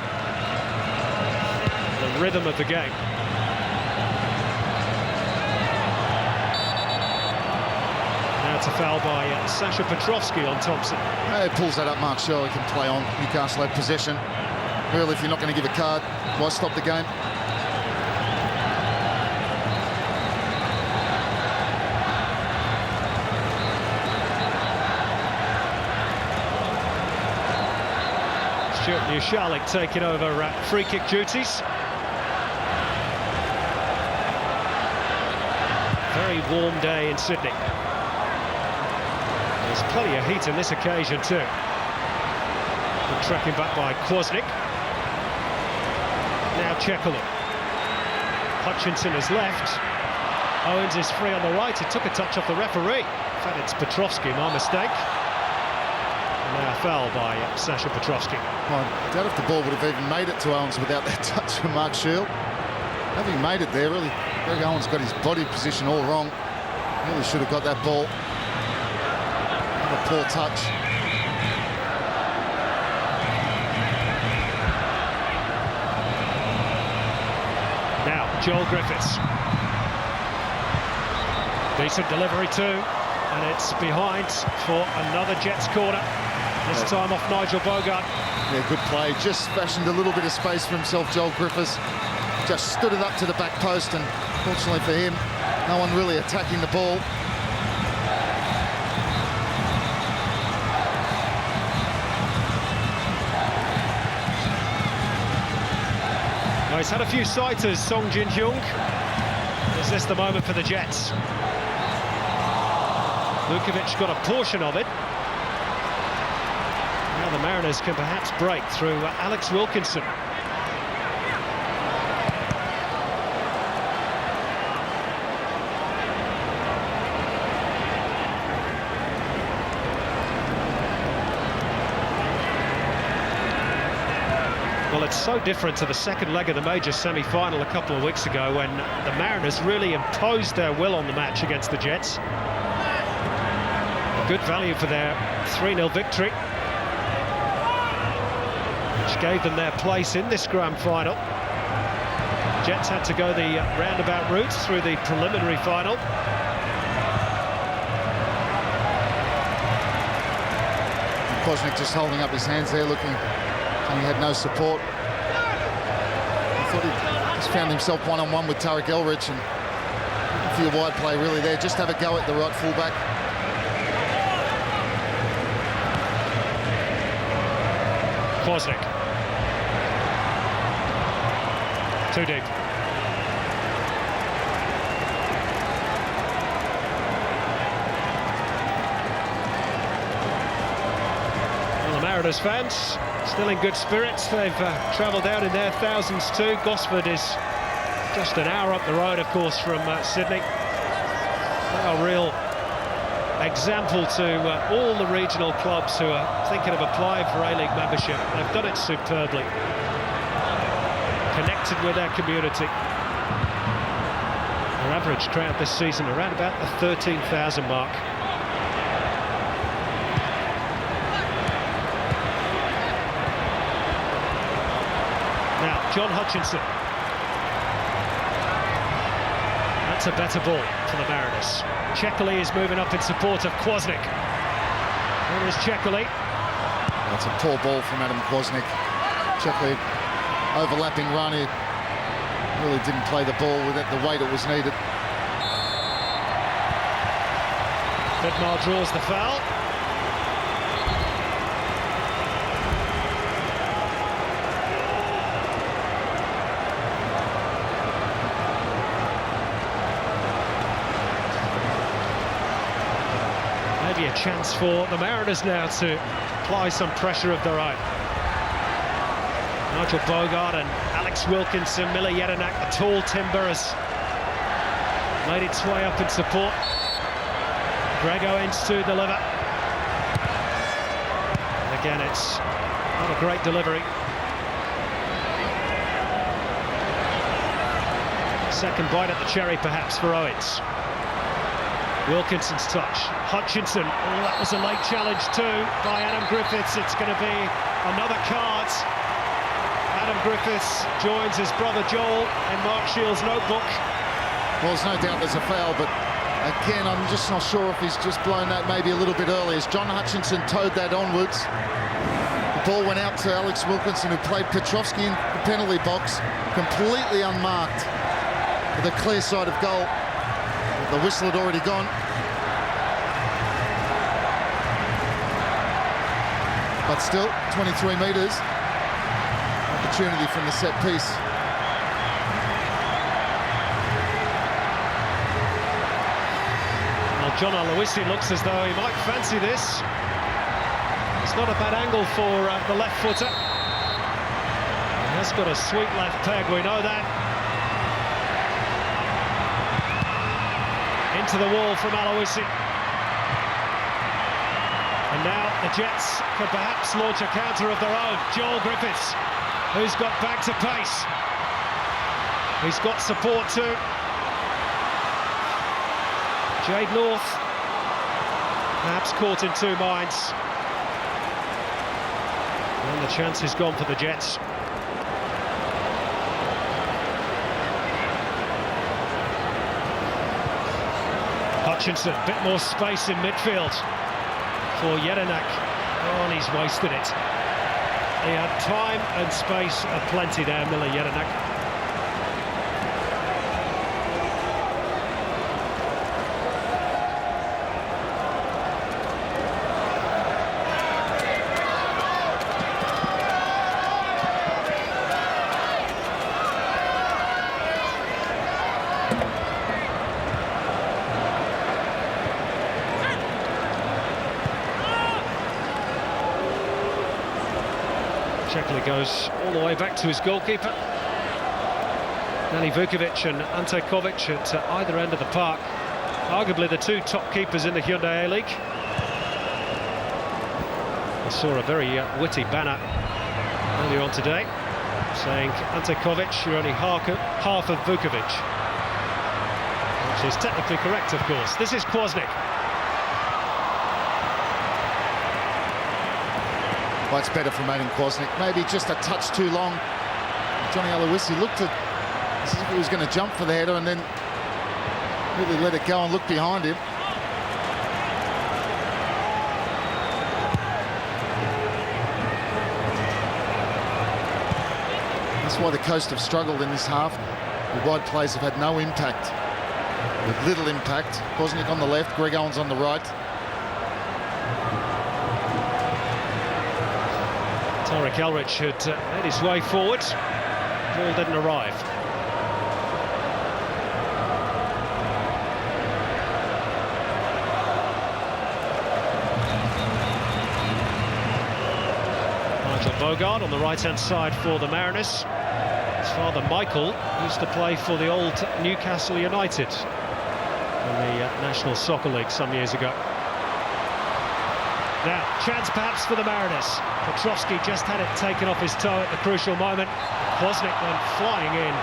the rhythm of the game. Now it's a foul by Sasha Petrovsky on Thompson. He pulls that up. Mark Shirley can play on. Newcastle had possession. Really, if you're not going to give a card, why stop the game? Stuart Charlick taking over free kick duties. Very warm day in Sydney. There's plenty of heat on this occasion too. And tracking back by Kwasnik. Now Chekulu. Hutchinson has left. Owens is free on the right. He took a touch off the referee. In fact, it's Petrovsky, my mistake. Now a foul by Sasha Petrovsky. I doubt if the ball would have even made it to Owens without that touch from Mark Shield. Having made it there, really, Greg Owens got his body position all wrong. Really should have got that ball. Another poor touch. Now, Joel Griffiths. Decent delivery too, and it's behind for another Jets corner. This time off Nigel Bogard. Yeah, good play. Just fashioned a little bit of space for himself, Joel Griffiths. Just stood it up to the back post, and fortunately for him, no one really attacking the ball. Well, he's had a few sighters, Song Jin-hyung. Is this the moment for the Jets? Lukovic got a portion of it. Now the Mariners can perhaps break through Alex Wilkinson. Well, it's so different to the second leg of the major semi-final a couple of weeks ago when the Mariners really imposed their will on the match against the Jets. Good value for their 3-0 victory, which gave them their place in this grand final. Jets had to go the roundabout route through the preliminary final. Kwasnik just holding up his hands there, looking, and he had no support. I thought he just found himself one-on-one with Tarek Elrich, and a few wide play really there. Just have a go at the right fullback. Kwasnik. Too deep. Well, the Mariners fans still in good spirits. They've travelled out in their thousands too. Gosford is just an hour up the road, of course, from Sydney. They are real example to all the regional clubs who are thinking of applying for A-League membership. They've done it superbly. Connected with their community. Their average crowd this season around about the 13,000 mark. Now, John Hutchinson. That's a better ball for the Mariners. Checkley is moving up in support of Kwasnik. Here is Checkley. That's a poor ball from Adam Kwasnik. Checkley overlapping run. He really didn't play the ball with it the weight it was needed. Vidmar draws the foul. Maybe a chance for the Mariners now to apply some pressure of their own. Nigel Bogart and Alex Wilkinson, Miller Jedinak, the tall timber has made its way up in support. Greg Owens to deliver. And again, it's not a great delivery. Second bite at the cherry, perhaps, for Owens. Wilkinson's touch. Hutchinson. Oh, that was a late challenge too by Adam Griffiths. It's going to be another card. Adam Griffiths joins his brother Joel in Mark Shields' notebook. Well, there's no doubt there's a foul, but again, I'm just not sure if he's just blown that maybe a little bit early. As John Hutchinson towed that onwards, the ball went out to Alex Wilkinson, who played Petrovski in the penalty box, completely unmarked, with a clear side of goal. The whistle had already gone. But still, 23 metres. Opportunity from the set piece. Well, John Aloisi looks as though he might fancy this. It's not a bad angle for the left footer. He has got a sweet left peg, we know that. Into the wall from Aloisi. And now the Jets could perhaps launch a counter of their own. Joel Griffiths, who's got back to pace. He's got support too. Jade North, perhaps caught in two minds. And the chance is gone for the Jets. Hutchinson, a bit more space in midfield for Jedinak. Oh, and he's wasted it. He had time and space aplenty there, Miller Jedinak. Checkley goes all the way back to his goalkeeper. Nani Vukovic and Ante Kovic at either end of the park. Arguably the two top keepers in the Hyundai A-League. I saw a very witty banner earlier on today saying, Ante Kovic, you're only half of Vukovic. Which is technically correct, of course. This is Kwasnik. Well, it's better from Adam Kwasnik. Maybe just a touch too long. Johnny Aloisi looked as if he was going to jump for the header and then really let it go and look behind him. That's why the Coast have struggled in this half. The wide plays have had no impact. With little impact. Kwasnik on the left, Greg Owens on the right. Tarek Elrich had made his way forward. Ball didn't arrive. Nigel Bogart on the right-hand side for the Mariners. His father Michael used to play for the old Newcastle United in the National Soccer League some years ago. Now, chance perhaps for the Mariners. Petrovski just had it taken off his toe at the crucial moment. Kwasnik went flying in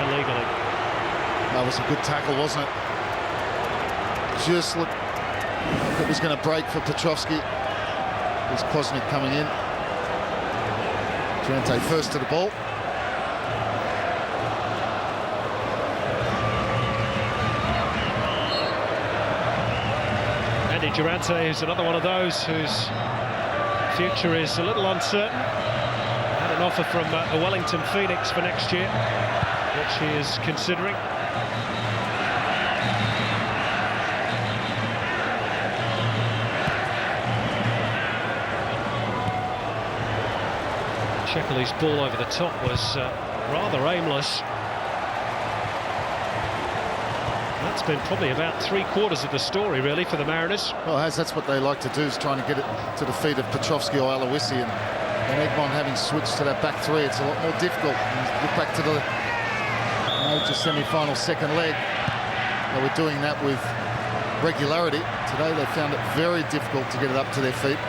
illegally. That was a good tackle, wasn't it? Just looked like it was going to break for Petrovski. There's Kwasnik coming in. Durante first to the ball. Andy Durante is another one of those whose future is a little uncertain. Had an offer from the Wellington Phoenix for next year, which he is considering. Sheckley's ball over the top was rather aimless. That's been probably about 3/4 of the story, really, for the Mariners. Well, that's what they like to do, is trying to get it to the feet of Petrovski or Aloisi, and Egmont having switched to that back three, it's a lot more difficult. And look back to the major semi-final second leg. They were doing that with regularity. Today they found it very difficult to get it up to their feet.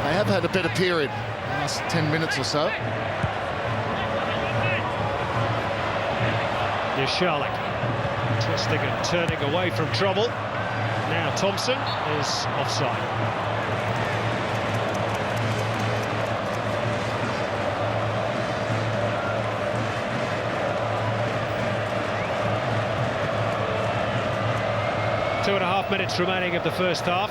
They have had a better period in the last 10 minutes or so. Charlotte twisting and turning away from trouble. Now Thompson is offside. Two and a half minutes remaining of the first half.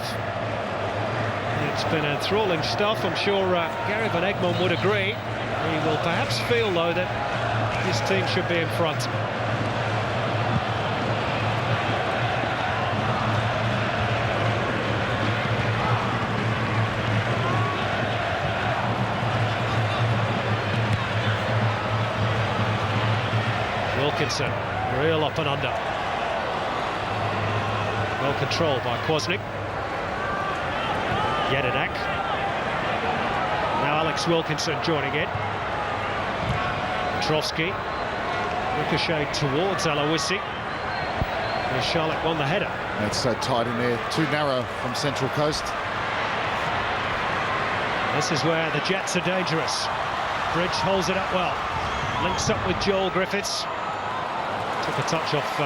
It's been enthralling stuff. I'm sure Gary Van Egmond would agree. He will perhaps feel, though, that his team should be in front. Wilkinson, real up and under. Well controlled by Kwasnik. Jedinak. Now Alex Wilkinson joining in. Petrovski. Ricocheted towards Aloisi. And Charlotte won the header. That's so tight in there, too narrow from Central Coast. This is where the Jets are dangerous. Bridge holds it up well. Links up with Joel Griffiths. Took a touch off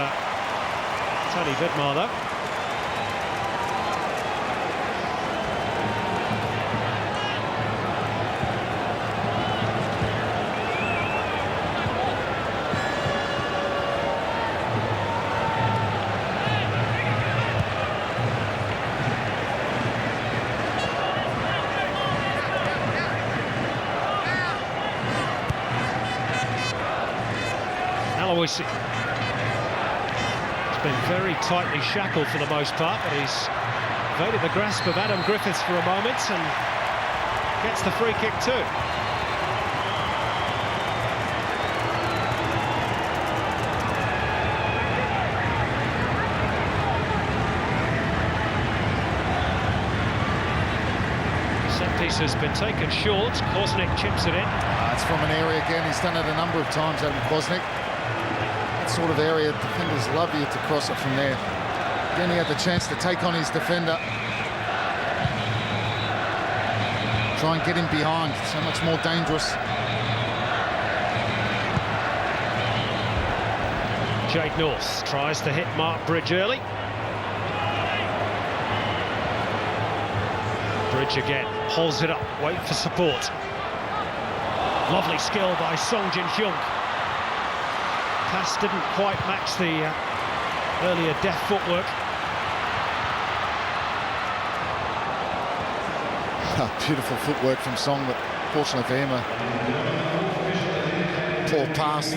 Tony Vidmar, though. Aloisi. Been very tightly shackled for the most part, but he's evaded the grasp of Adam Griffiths for a moment and gets the free kick too. Set piece has been taken short. Kwasnik chips it in. It's from an area again. He's done it a number of times, Adam Kwasnik. Sort of area defenders love you to cross it from there. Again, he had the chance to take on his defender. Try and get him behind. So much more dangerous. Jade North tries to hit Mark Bridge early. Bridge again, holds it up, wait for support. Lovely skill by Song Jin Hyung. Pass didn't quite match the earlier deft footwork. Beautiful footwork from Song, but fortunately for him, a poor pass.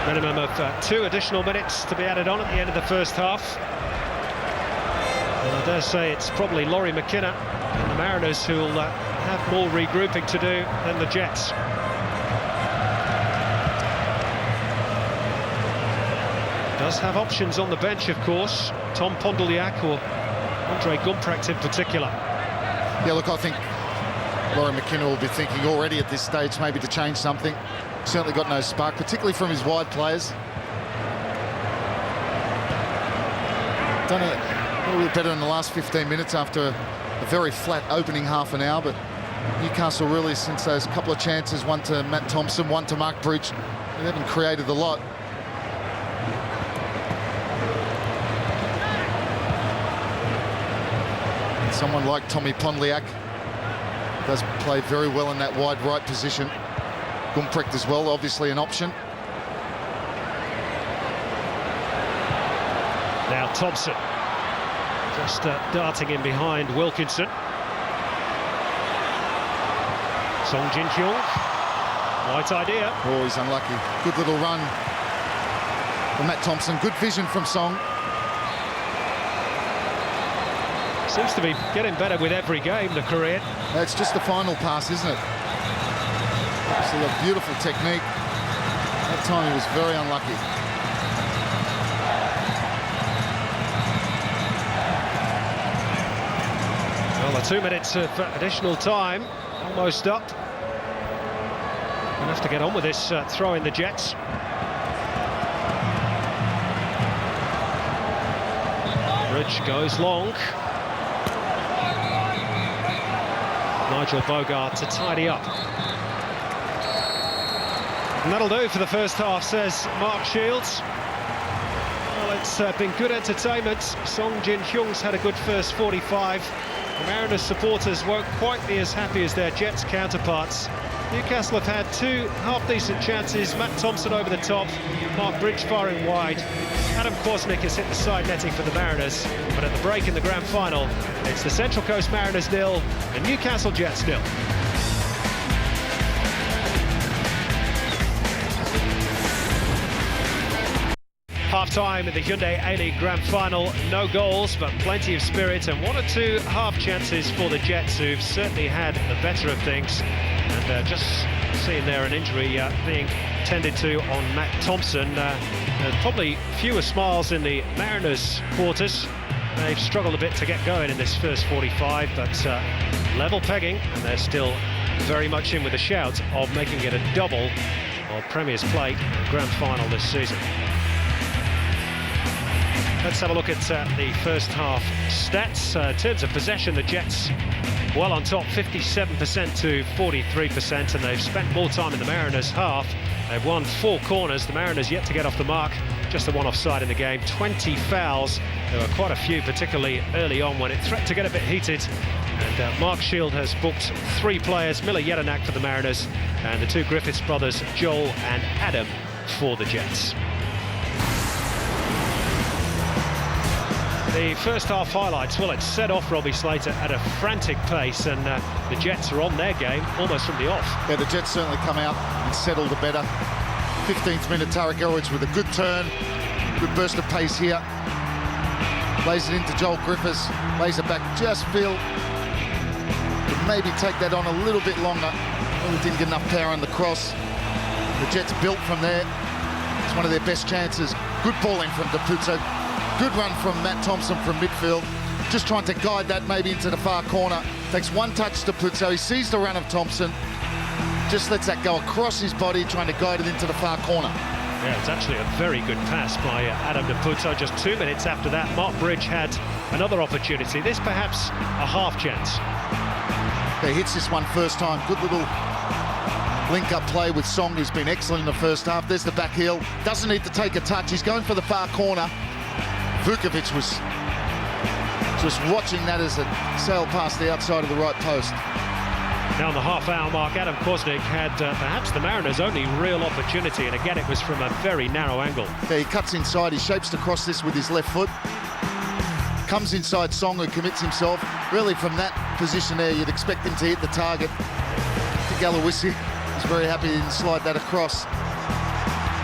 Minimum of 2 additional minutes to be added on at the end of the first half. And I dare say it's probably Laurie McKenna and the Mariners who will have more regrouping to do than the Jets. Does have options on the bench, of course. Tom Pondoliak or Andre Gumprecht in particular. Yeah, look, I think Laurie McKenna will be thinking already at this stage maybe to change something. Certainly got no spark, particularly from his wide players. Done a little bit better in the last 15 minutes after a very flat opening half an hour, but Newcastle really, since those couple of chances, one to Matt Thompson, one to Mark Bridge, they haven't created a lot. And someone like Tommy Pondliak does play very well in that wide right position. Gumprecht as well, obviously an option. Now Thompson just darting in behind Wilkinson. Song Jin-hyung, right idea. Oh, he's unlucky. Good little run from Matt Thompson. Good vision from Song. Seems to be getting better with every game, the Korean. That's just the final pass, isn't it? It's a beautiful technique. That time he was very unlucky. Well, the 2 minutes of additional time almost up. We'll have to get on with this throw in the Jets. Bridge goes long. Nigel Bogart to tidy up. And that'll do for the first half, says Mark Shields. Well, it's been good entertainment. Song Jin-hyung's had a good first 45. The Mariners supporters won't quite be as happy as their Jets counterparts. Newcastle have had two half-decent chances. Matt Thompson over the top, Mark Bridge firing wide. Adam Kwasnik has hit the side netting for the Mariners, but at the break in the grand final, it's the Central Coast Mariners 0 and Newcastle Jets 0. Half-time in the Hyundai A-League Grand Final, no goals but plenty of spirit and one or two half chances for the Jets, who've certainly had the better of things. And just seeing there an injury being tended to on Matt Thompson. Probably fewer smiles in the Mariners quarters. They've struggled a bit to get going in this first 45, but level pegging, and they're still very much in with a shout of making it a double of Premier's Plate Grand Final this season. Let's have a look at the first half stats. In terms of possession, the Jets well on top, 57% to 43%, and they've spent more time in the Mariners' half. They've won 4 corners. The Mariners yet to get off the mark, just the one offside in the game. 20 fouls. There were quite a few, particularly early on when it threatened to get a bit heated. And Mark Shield has booked 3 players, Miller Jedinak for the Mariners, and the 2 Griffiths brothers, Joel and Adam, for the Jets. The first half highlights, well, it's set off Robbie Slater at a frantic pace, and the Jets are on their game almost from the off. Yeah, the Jets certainly come out and settled it better. 15th minute, Tarek Elridge with a good turn, good burst of pace here. Lays it into Joel Griffiths, lays it back, just feel could maybe take that on a little bit longer. Oh, didn't get enough power on the cross. The Jets built from there. It's one of their best chances. Good ball in from Dapuzzo. Good run from Matt Thompson from midfield. Just trying to guide that maybe into the far corner. Takes one touch to Dapuzzo. He sees the run of Thompson. Just lets that go across his body, trying to guide it into the far corner. Yeah, it's actually a very good pass by Adam Dapuzzo. Just 2 minutes after that, Mark Bridge had another opportunity. This perhaps a half chance. He hits this one first time. Good little link-up play with Song, who's been excellent in the first half. There's the back heel. Doesn't need to take a touch. He's going for the far corner. Vukovic was just watching that as it sailed past the outside of the right post. Now on the half-hour mark, Adam Kwasnik had perhaps the Mariners' only real opportunity, and again it was from a very narrow angle. Yeah, he cuts inside, he shapes to cross this with his left foot. Comes inside Song, who commits himself. Really from that position there, you'd expect him to hit the target. I think Aloisi was very happy he didn't slide that across.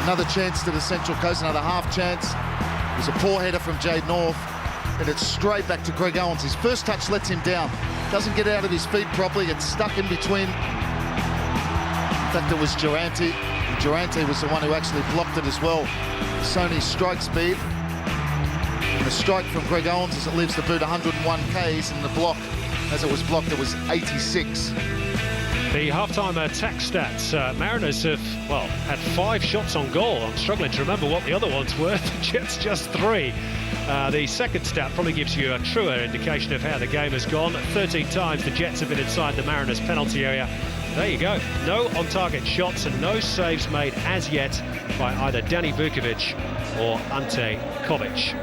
Another chance to the Central Coast, another half chance. It was a poor header from Jade North, and it's straight back to Greg Owens. His first touch lets him down. Doesn't get out of his feet properly, gets stuck in between. In fact, it was Durante. Durante was the one who actually blocked it as well. Sony's strike speed. And the strike from Greg Owens as it leaves the boot 101 Ks, and the block, as it was blocked, it was 86. The half-time attack stats. Mariners have, well, had 5 shots on goal. I'm struggling to remember what the other ones were. The Jets just 3. The second stat probably gives you a truer indication of how the game has gone. 13 times the Jets have been inside the Mariners' penalty area. There you go. No on-target shots and no saves made as yet by either Danny Vukovic or Ante Kovic.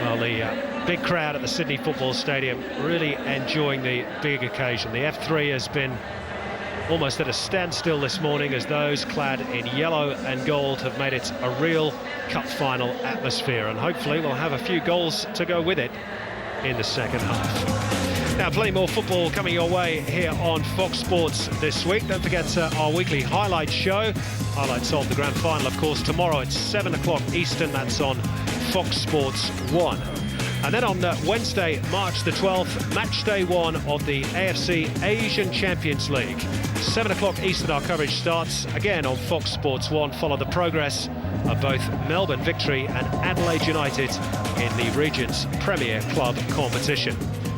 Well, the big crowd at the Sydney Football Stadium really enjoying the big occasion. The F3 has been almost at a standstill this morning as those clad in yellow and gold have made it a real cup final atmosphere, and hopefully we'll have a few goals to go with it in the second half. Now, plenty more football coming your way here on Fox Sports this week. Don't forget our weekly highlight show. Highlights of the grand final, of course, tomorrow at 7 o'clock Eastern. That's on Fox Sports 1. And then on Wednesday, March the 12th, match day 1 of the AFC Asian Champions League. 7 o'clock Eastern, our coverage starts again on Fox Sports 1. Follow the progress of both Melbourne Victory and Adelaide United in the region's premier club competition.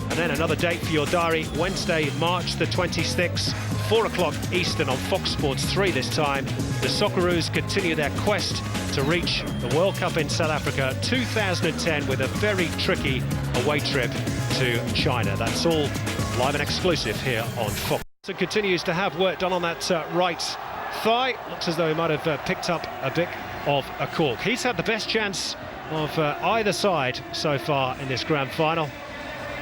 And then another date for your diary, Wednesday, March the 26th, 4 o'clock Eastern on Fox Sports 3 this time. The Socceroos continue their quest to reach the World Cup in South Africa 2010 with a very tricky away trip to China. That's all live and exclusive here on Fox. So continues to have work done on that right thigh. Looks as though he might have picked up a bit of a cork. He's had the best chance of either side so far in this grand final.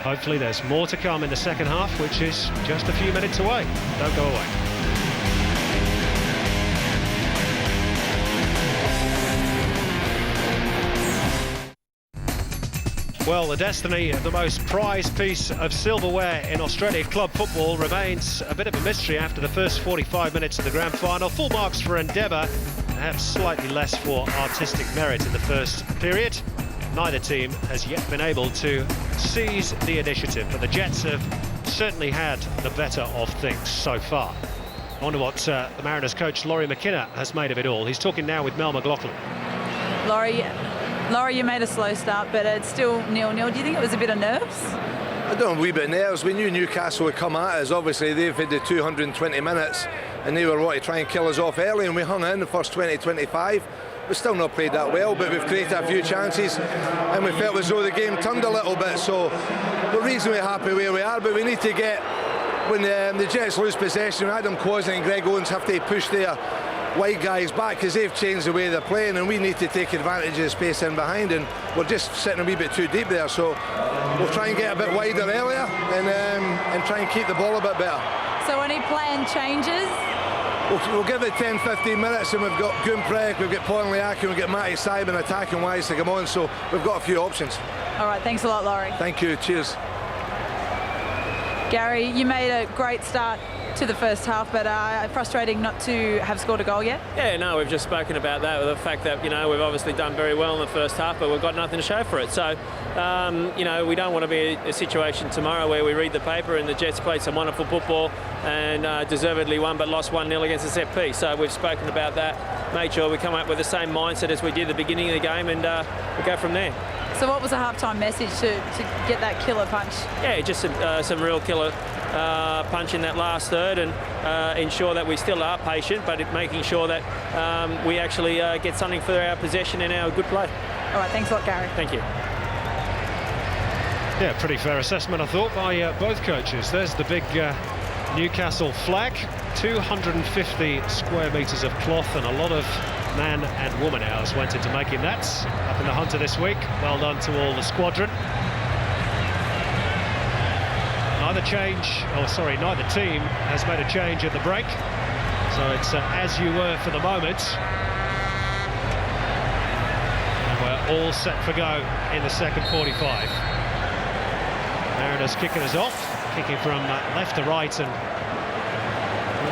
Hopefully there's more to come in the second half, which is just a few minutes away. Don't go away. Well, the destiny of the most prized piece of silverware in Australia club football remains a bit of a mystery after the first 45 minutes of the grand final. Full marks for endeavour, perhaps slightly less for artistic merit in the first period. Neither team has yet been able to seize the initiative, but the Jets have certainly had the better of things so far. I wonder what the Mariners coach Laurie McKenna has made of it all. He's talking now with Mel McLaughlin. Laurie, you made a slow start, but it's still 0-0. Do you think it was a bit of nerves? I don't know, a wee bit of nerves. We knew Newcastle would come at us. Obviously, they've had the 220 minutes, and they were wanting to try and kill us off early, and we hung in the first 20-25. We've still not played that well, but we've created a few chances and we felt as though the game turned a little bit, so we're reasonably happy where we are, but we need to get, when the Jets lose possession, Adam Kwasniok and Greg Owens have to push their wide guys back because they've changed the way they're playing, and we need to take advantage of the space in behind, and we're just sitting a wee bit too deep there, so we'll try and get a bit wider earlier and try and keep the ball a bit better. So any planned changes? We'll give it 10-15 minutes, and we've got Gumprek, we've got Ponliak, and we've got Matty Simon attacking wise to come on, so we've got a few options. All right, thanks a lot, Laurie. Thank you, cheers. Gary, you made a great start to the first half, but frustrating not to have scored a goal yet? Yeah, no, we've just spoken about that, the fact that, we've obviously done very well in the first half, but we've got nothing to show for it. So, we don't want to be a situation tomorrow where we read the paper and the Jets played some wonderful football and deservedly won, but lost 1-0 against the set piece. So we've spoken about that, made sure we come up with the same mindset as we did at the beginning of the game, and we'll go from there. So what was the half-time message to get that killer punch? Yeah, just some real killer punch in that last third, and ensure that we still are patient, but making sure that we actually get something for our possession and our good play. All right, thanks a lot, Gary. Thank you. Yeah, pretty fair assessment, I thought, by both coaches. There's the big Newcastle flag, 250 square metres of cloth, and a lot of man and woman hours went into making that up in the Hunter this week. Well done to all the squadron. Neither team has made a change at the break, so it's as you were for the moment, and we're all set for go in the second 45. Mariners kicking us off, kicking from left to right, and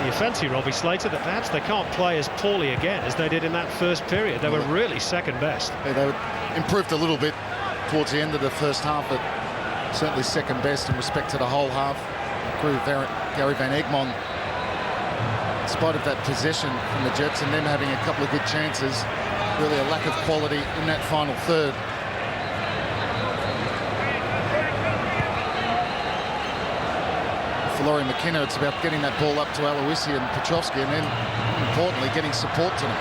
you fancy Robbie Slater that perhaps they can't play as poorly again as they did in that first period. They were really second best. Yeah, they improved a little bit towards the end of the first half, but certainly second best in respect to the whole half. Gary Van Egmond, in spite of that possession from the Jets and them having a couple of good chances, really a lack of quality in that final third. for Laurie McKenna, it's about getting that ball up to Aloisi and Petrovsky, and then, importantly, getting support to them.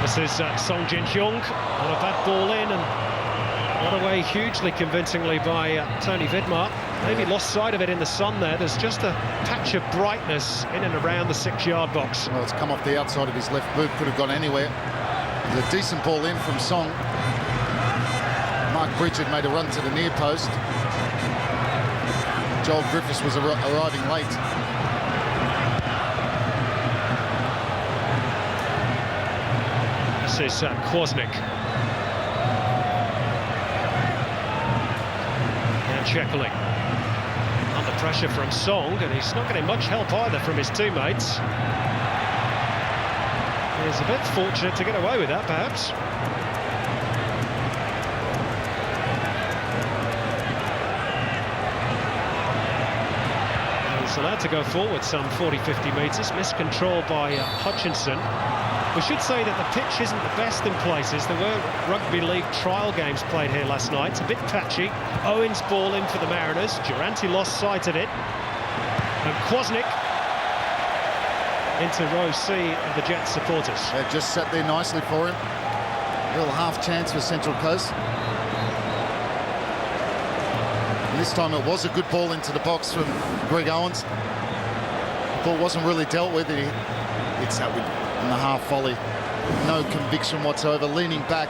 This is Song Jin-hyung on a bad ball in, and got away hugely convincingly by Tony Vidmar. Maybe lost sight of it in the sun there. There's just a patch of brightness in and around the 6-yard box. Well, it's come off the outside of his left boot, could have gone anywhere. There's a decent ball in from Song. Mark Bridget made a run to the near post. Joel Griffiths was arriving late. This is Kwasnik. And Chekali. Under pressure from Song, and he's not getting much help either from his teammates. He's a bit fortunate to get away with that, perhaps. He's allowed to go forward some 40-50 metres, miscontrolled by Hutchinson. We should say that the pitch isn't the best in places. There were rugby league trial games played here last night. It's a bit patchy. Owen's ball in for the Mariners. Durante lost sight of it. And Kwasnik into row C of the Jets supporters. They just sat there nicely for him. Little half chance for Central Coast. And this time it was a good ball into the box from Greg Owens. The ball wasn't really dealt with. He hits that in the half volley. No conviction whatsoever. Leaning back.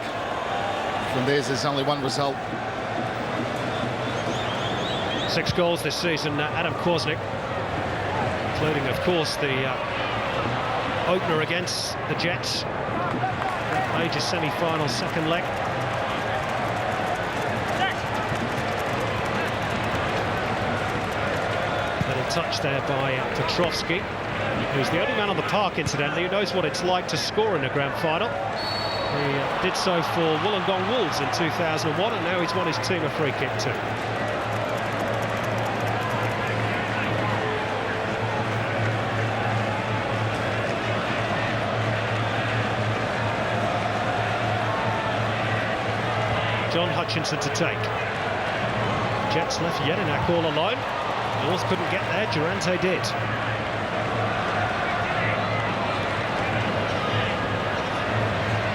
From there's only one result. 6 goals this season, Adam Kwasnik, including, of course, the opener against the Jets. Major semi-final, second leg. Little touch there by Petrovsky, who's the only man on the park, incidentally, who knows what it's like to score in a grand final. He did so for Wollongong Wolves in 2001, and now he's won his team a free kick too. John Hutchinson to take. Jets left Jedinak all alone. North couldn't get there, Durante did.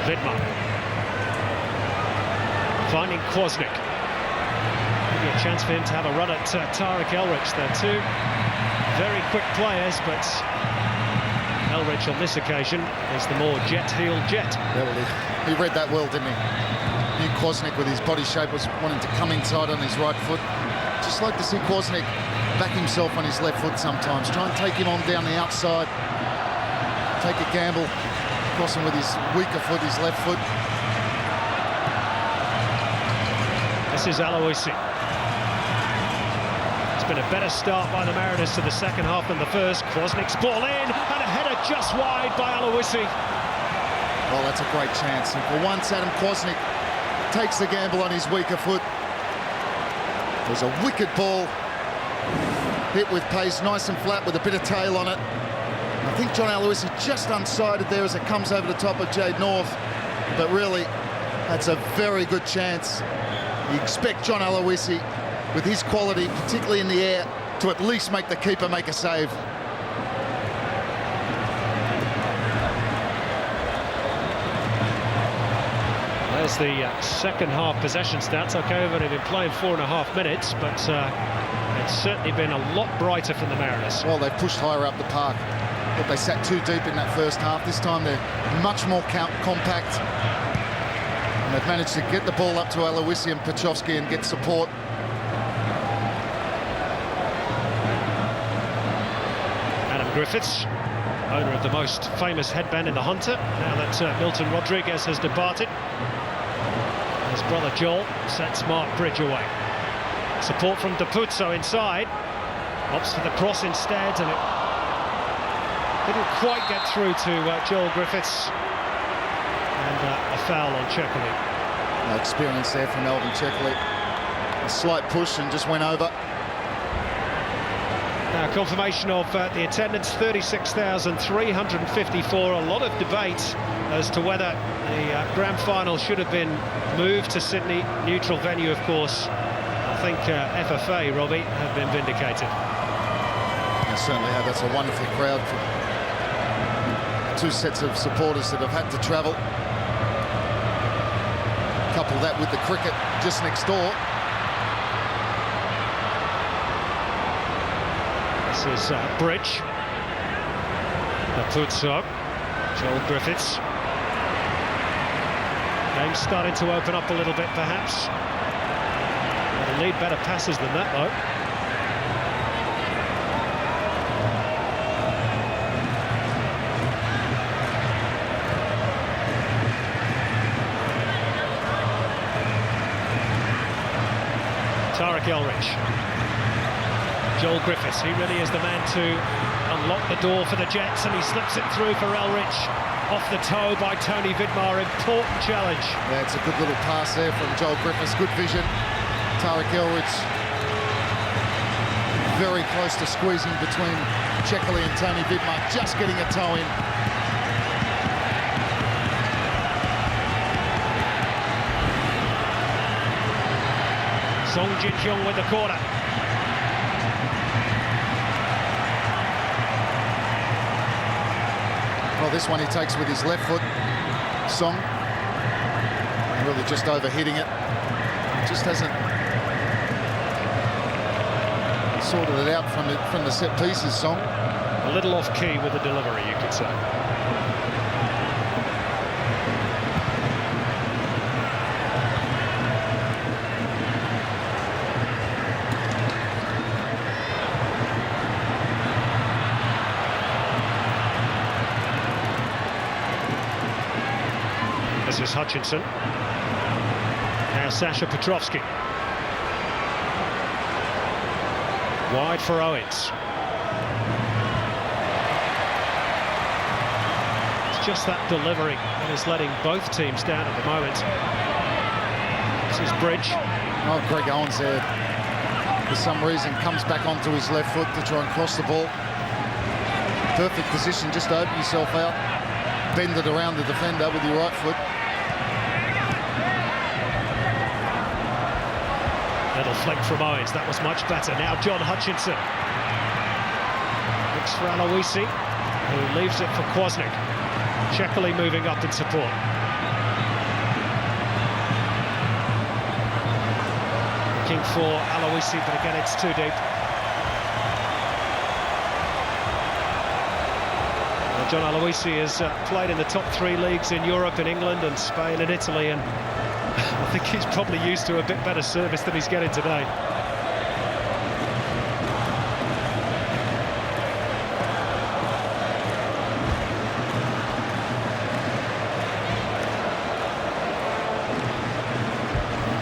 Vidmar. Finding Kwasnik. Maybe a chance for him to have a run at Tarek Elrich. They're two very quick players, but Elrich on this occasion is the more jet-heeled Jet. Yeah, well, he read that well, didn't he? Knew Kwasnik with his body shape was wanting to come inside on his right foot. Just like to see Kwasnik back himself on his left foot sometimes. Try and take him on down the outside. Take a gamble. Crossing with his weaker foot, his left foot. This is Aloisi. It's been a better start by the Mariners to the second half than the first. Kwasnik's ball in, and a header just wide by Aloisi. Well, that's a great chance. And for once, Adam Kwasnik takes the gamble on his weaker foot. There's a wicked ball. Hit with pace, nice and flat with a bit of tail on it. I think John Aloisi just unsighted there as it comes over the top of Jade North. But really, that's a very good chance. You expect John Aloisi, with his quality, particularly in the air, to at least make the keeper make a save. There's the second half possession stats. Okay, we've only been playing 4.5 minutes, but it's certainly been a lot brighter from the Mariners. Well, they've pushed higher up the park. But they sat too deep in that first half. This time they're much more compact. And they've managed to get the ball up to Aloisi and Petrovsky and get support. Adam Griffiths, owner of the most famous headband in the Hunter, now that Milton Rodriguez has departed. His brother Joel sets Mark Bridge away. Support from Depuzzo inside. Opts for the cross instead, and it didn't quite get through to Joel Griffiths. And a foul on Chekali. No experience there from Melvin Chekali. A slight push and just went over. Now, confirmation of the attendance, 36,354. A lot of debate as to whether the grand final should have been moved to Sydney. Neutral venue, of course. I think FFA, Robbie, have been vindicated. They certainly have. That's a wonderful crowd for two sets of supporters that have had to travel. Couple that with the cricket just next door. This is Bridge. Napuzzo. Joel Griffiths. Game's starting to open up a little bit, perhaps. They'll need better passes than that, though. Tarek Elrich. Joel Griffiths, he really is the man to unlock the door for the Jets, and he slips it through for Elrich. Off the toe by Tony Vidmar, important challenge. Yeah, it's a good little pass there from Joel Griffiths, good vision. Tarek Elrich very close to squeezing between Checkley and Tony Vidmar, just getting a toe in. Song Jin-hyung with the corner. Well, this one he takes with his left foot. Song really just overhitting it. Just hasn't sorted it out from the set pieces, Song. A little off key with the delivery, you could say. This is Hutchinson. Now Sasha Petrovsky. Wide for Owens. It's just that delivery that is letting both teams down at the moment. This is Bridge. Oh, Greg Owens there, for some reason, comes back onto his left foot to try and cross the ball. Perfect position, just to open yourself out. Bend it around the defender with your right foot. Little flick from Owens, that was much better. Now John Hutchinson. Looks for Aloisi, who leaves it for Kwasnik. Checkley moving up in support. Looking for Aloisi, but again it's too deep. Well, John Aloisi has played in the top 3 leagues in Europe, in England and Spain and Italy, and I think he's probably used to a bit better service than he's getting today.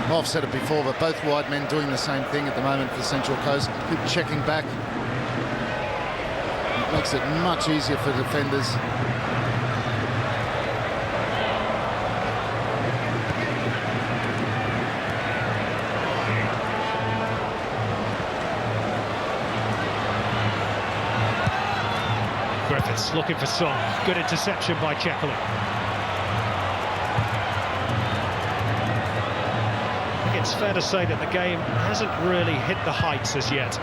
Well, I've said it before, but both wide men doing the same thing at the moment for Central Coast. Keep checking back. It makes it much easier for defenders. Griffiths looking for Song. Good interception by Checkley. I think it's fair to say that the game hasn't really hit the heights as yet.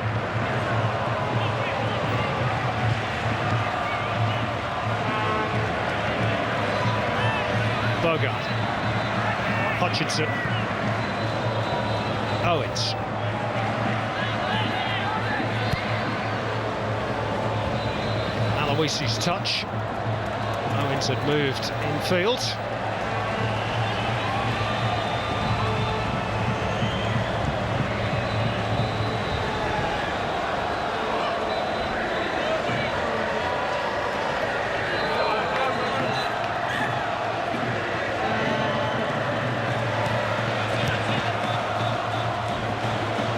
Bogart. Hutchinson. Owens. Aloisi's touch. Owens had moved infield.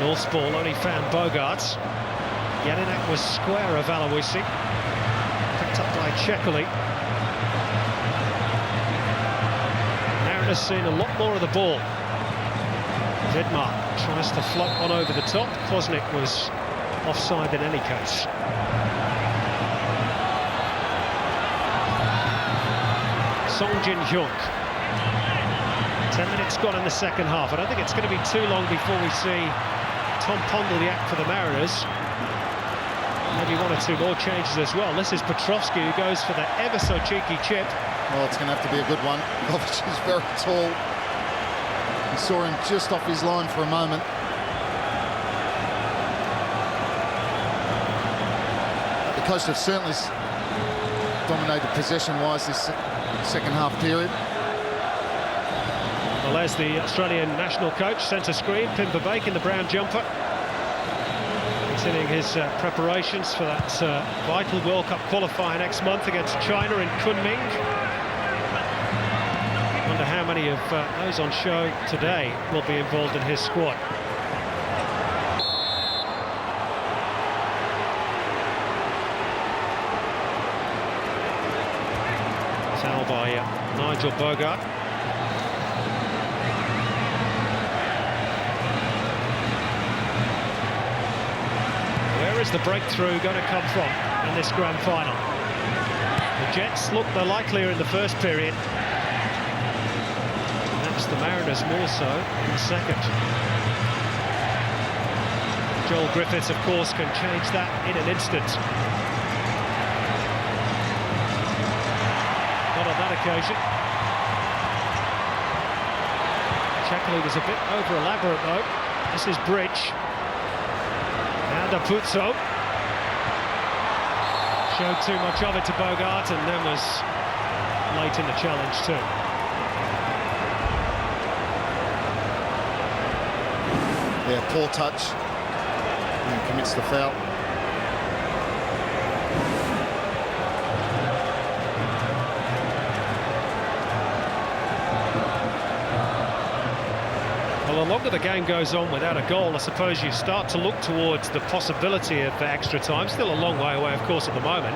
North's ball only found Bogarts. Jelinek was square of Aloisi. Picked up by Checkley. Mariners seen a lot more of the ball. Vidmar tries to float one over the top. Kwasnik was offside in any case. Song Jin-hyung. 10 minutes gone in the second half. I don't think it's going to be too long before we see Tom Pondle, the act for the Mariners. maybe one or two more changes as well. This is Petrovsky, who goes for the ever so cheeky chip. Well, it's going to have to be a good one. Govic is very tall. You saw him just off his line for a moment. The Coast have certainly dominated possession-wise this second half period. Well, there's the Australian national coach, centre screen, Pim Verbeek in the brown jumper. Continuing his preparations for that vital World Cup qualifier next month against China in Kunming. Wonder how many of those on show today will be involved in his squad. Foul by Nigel Bogart. Where is the breakthrough going to come from in this grand final? The Jets looked the likelier in the first period. Perhaps the Mariners more so in the second. Joel Griffiths, of course, can change that in an instant. Not on that occasion. Shackley was a bit over-elaborate, though. This is Bridge. And Apuzzo. Showed too much of it to Bogart and then was late in the challenge too. Yeah, poor touch. And commits the foul. Well, the longer the game goes on without a goal, I suppose you start to look towards the possibility of extra time. Still a long way away, of course, at the moment.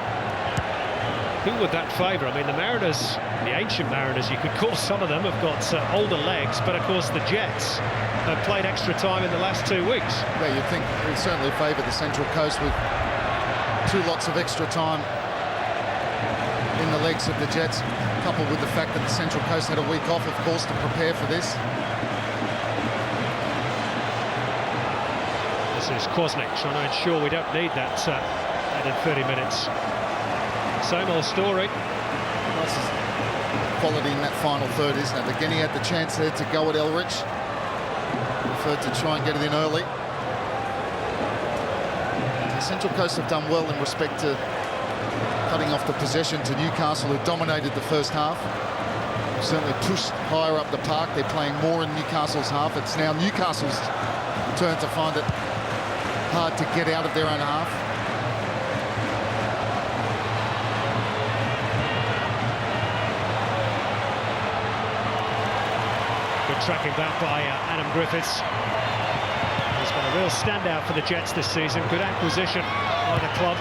Who would that favour? I mean, the Mariners, the ancient Mariners, you could call some of them, have got older legs, but of course the Jets have played extra time in the last 2 weeks. Yeah, you'd think it would certainly favour the Central Coast with 2 lots of extra time in the legs of the Jets, coupled with the fact that the Central Coast had a week off, of course, to prepare for this. This is Kwasnik trying to ensure we don't need that added 30 minutes. Same old story. Nice quality in that final third, isn't it? Again, he had the chance there to go at Elrich. Preferred to try and get it in early. The Central Coast have done well in respect to cutting off the possession to Newcastle, who dominated the first half. Certainly pushed higher up the park. They're playing more in Newcastle's half. It's now Newcastle's turn to find it hard to get out of their own half. Good tracking back by Adam Griffiths. He's been a real standout for the Jets this season. Good acquisition by the club.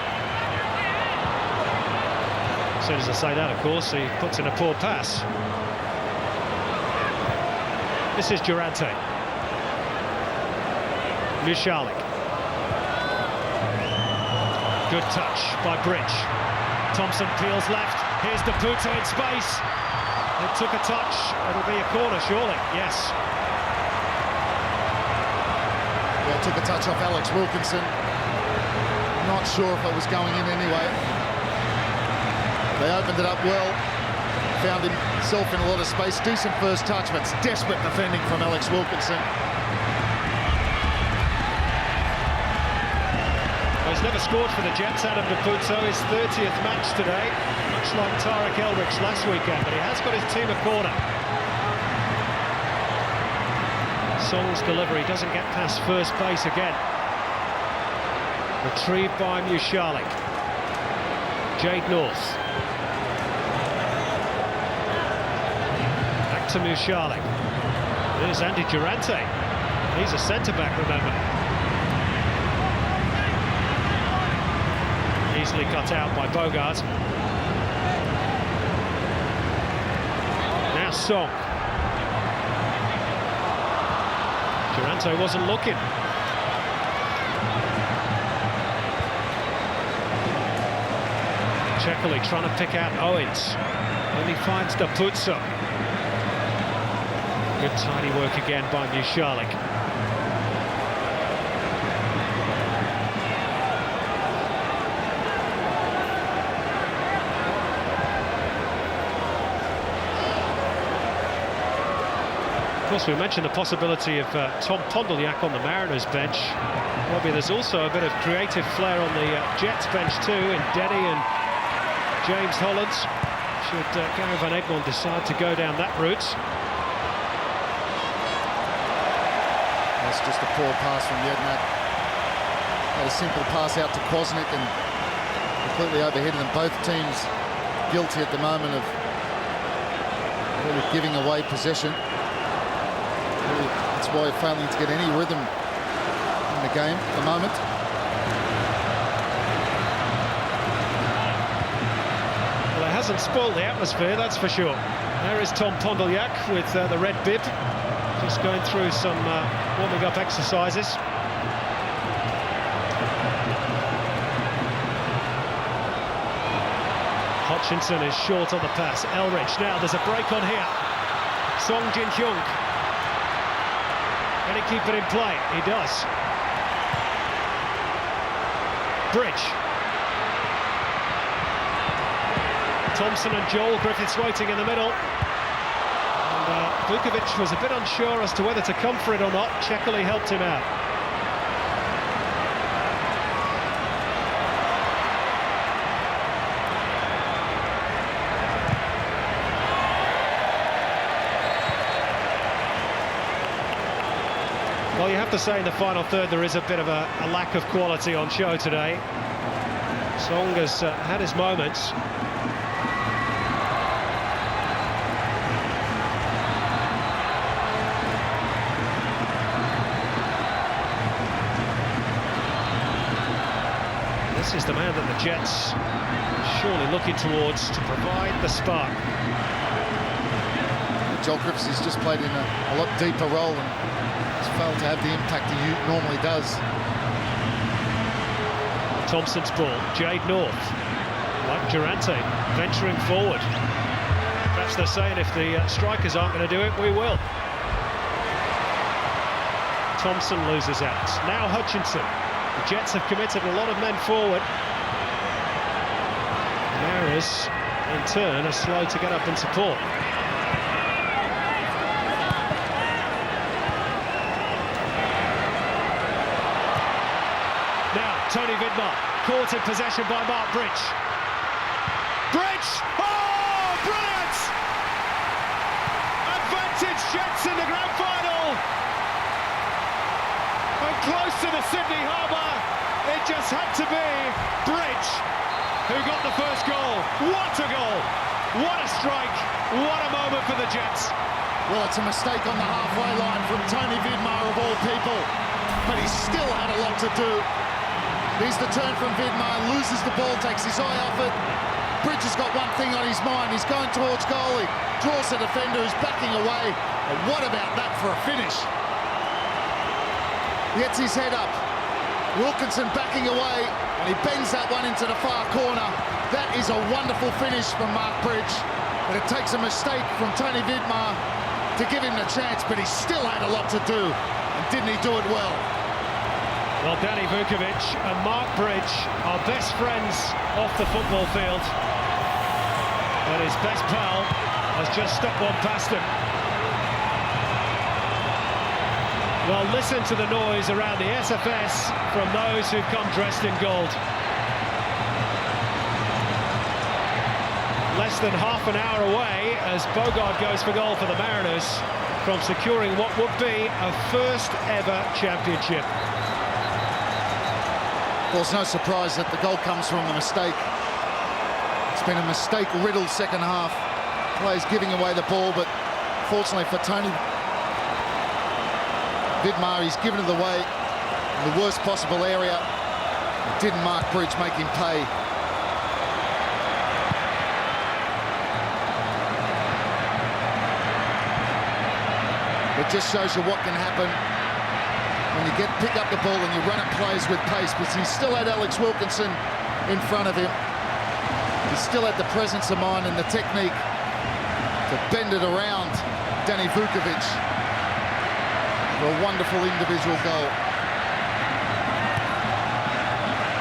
As soon as I say that, of course, he puts in a poor pass. This is Durante. Mishalik. Good touch by Bridge. Thompson peels left. Here's Deputo in space. It took a touch. It'll be a corner, surely. Yes. Yeah, took a touch off Alex Wilkinson. Not sure if it was going in anyway. They opened it up well. Found himself in a lot of space. Decent first touch, but it's desperate defending from Alex Wilkinson. He's never scored for the Jets, Adam Deputo, his 30th match today, much like Tarek Elrich last weekend, but he has got his team a corner. Song's delivery doesn't get past first base again. Retrieved by Mushalik. Jade North. Back to Mushalik. There's Andy Durante. He's a centre-back, remember. Easily cut out by Bogart. Now Song. Durante wasn't looking. Shackley trying to pick out Owens. Only finds Depuzo. Good tidy work again by Mushalik. course, we mentioned the possibility of Tom Pondyljack on the Mariners bench. Robbie, there's also a bit of creative flair on the Jets bench too, in Denny and James Hollands. Should Gary Van Egmond decide to go down that route. That's just a poor pass from Jednak. Had a simple pass out to Kwasnik and completely overheaded them. Both teams guilty at the moment of really giving away possession. Really, that's why you're failing to get any rhythm in the game at the moment. Well, it hasn't spoiled the atmosphere, that's for sure. There is Tom Pondyljack with the red bib, just going through some warming up exercises. Hutchinson is short on the pass. Elrich, now there's a break on here. Song Jin Hyung. Can he keep it in play? He does. Bridge. Thompson and Joel Griffiths waiting in the middle. And Vukovic was a bit unsure as to whether to come for it or not. Chekley helped him out. Well, you have to say in the final third there is a bit of a lack of quality on show today. Song has had his moments. This is the man that the Jets are surely looking towards to provide the spark. Joel Griffiths has just played in a lot deeper role and failed to have the impact he normally does. Thompson's ball, Jade North, like Durante, venturing forward. Perhaps they're saying if the strikers aren't going to do it, we will. Thompson loses out. Now Hutchinson. The Jets have committed a lot of men forward. The Mariners, in turn, are slow to get up and support. Tony Vidmar, caught in possession by Mark Bridge. Bridge! Oh, brilliant! Advantage Jets in the grand final. And close to the Sydney Harbour, it just had to be Bridge who got the first goal. What a goal! What a strike! What a moment for the Jets. Well, it's a mistake on the halfway line from Tony Vidmar of all people, but he still had a lot to do. Here's the turn from Vidmar, loses the ball, takes his eye off it. Bridge has got one thing on his mind, he's going towards goal, he draws the defender, who's backing away. And what about that for a finish? Gets his head up. Wilkinson backing away, and he bends that one into the far corner. That is a wonderful finish from Mark Bridge, but it takes a mistake from Tony Vidmar to give him the chance, but he still had a lot to do, and didn't he do it well? Well, Danny Vukovic and Mark Bridge are best friends off the football field. But his best pal has just stuck one past him. Well, listen to the noise around the SFS from those who've come dressed in gold. Less than half an hour away as Bogard goes for goal for the Mariners from securing what would be a first ever championship. Well, it's no surprise that the goal comes from a mistake. It's been a mistake-riddled second half. Players giving away the ball, but fortunately for Tony Vidmar, he's given it away in the worst possible area. Didn't Mark Bridge make him pay? It just shows you what can happen when you pick up the ball and you run at players with pace, because he still had Alex Wilkinson in front of him. He still had the presence of mind and the technique to bend it around Danny Vukovic for a wonderful individual goal.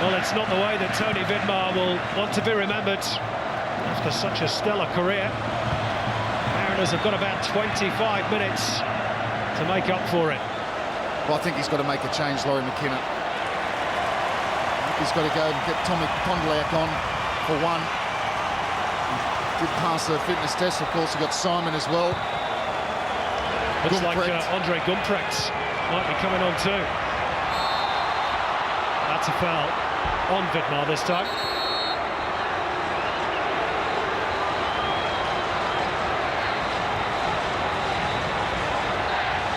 Well, it's not the way that Tony Vidmar will want to be remembered after such a stellar career. Mariners have got about 25 minutes to make up for it. Well, I think he's got to make a change, Laurie McKenna. He's got to go and get Tommy Pondliak on for one. He did pass the fitness test, of course. He got Simon as well. Looks like Andre Gumprecht might be coming on too. That's a foul on Vidmar this time.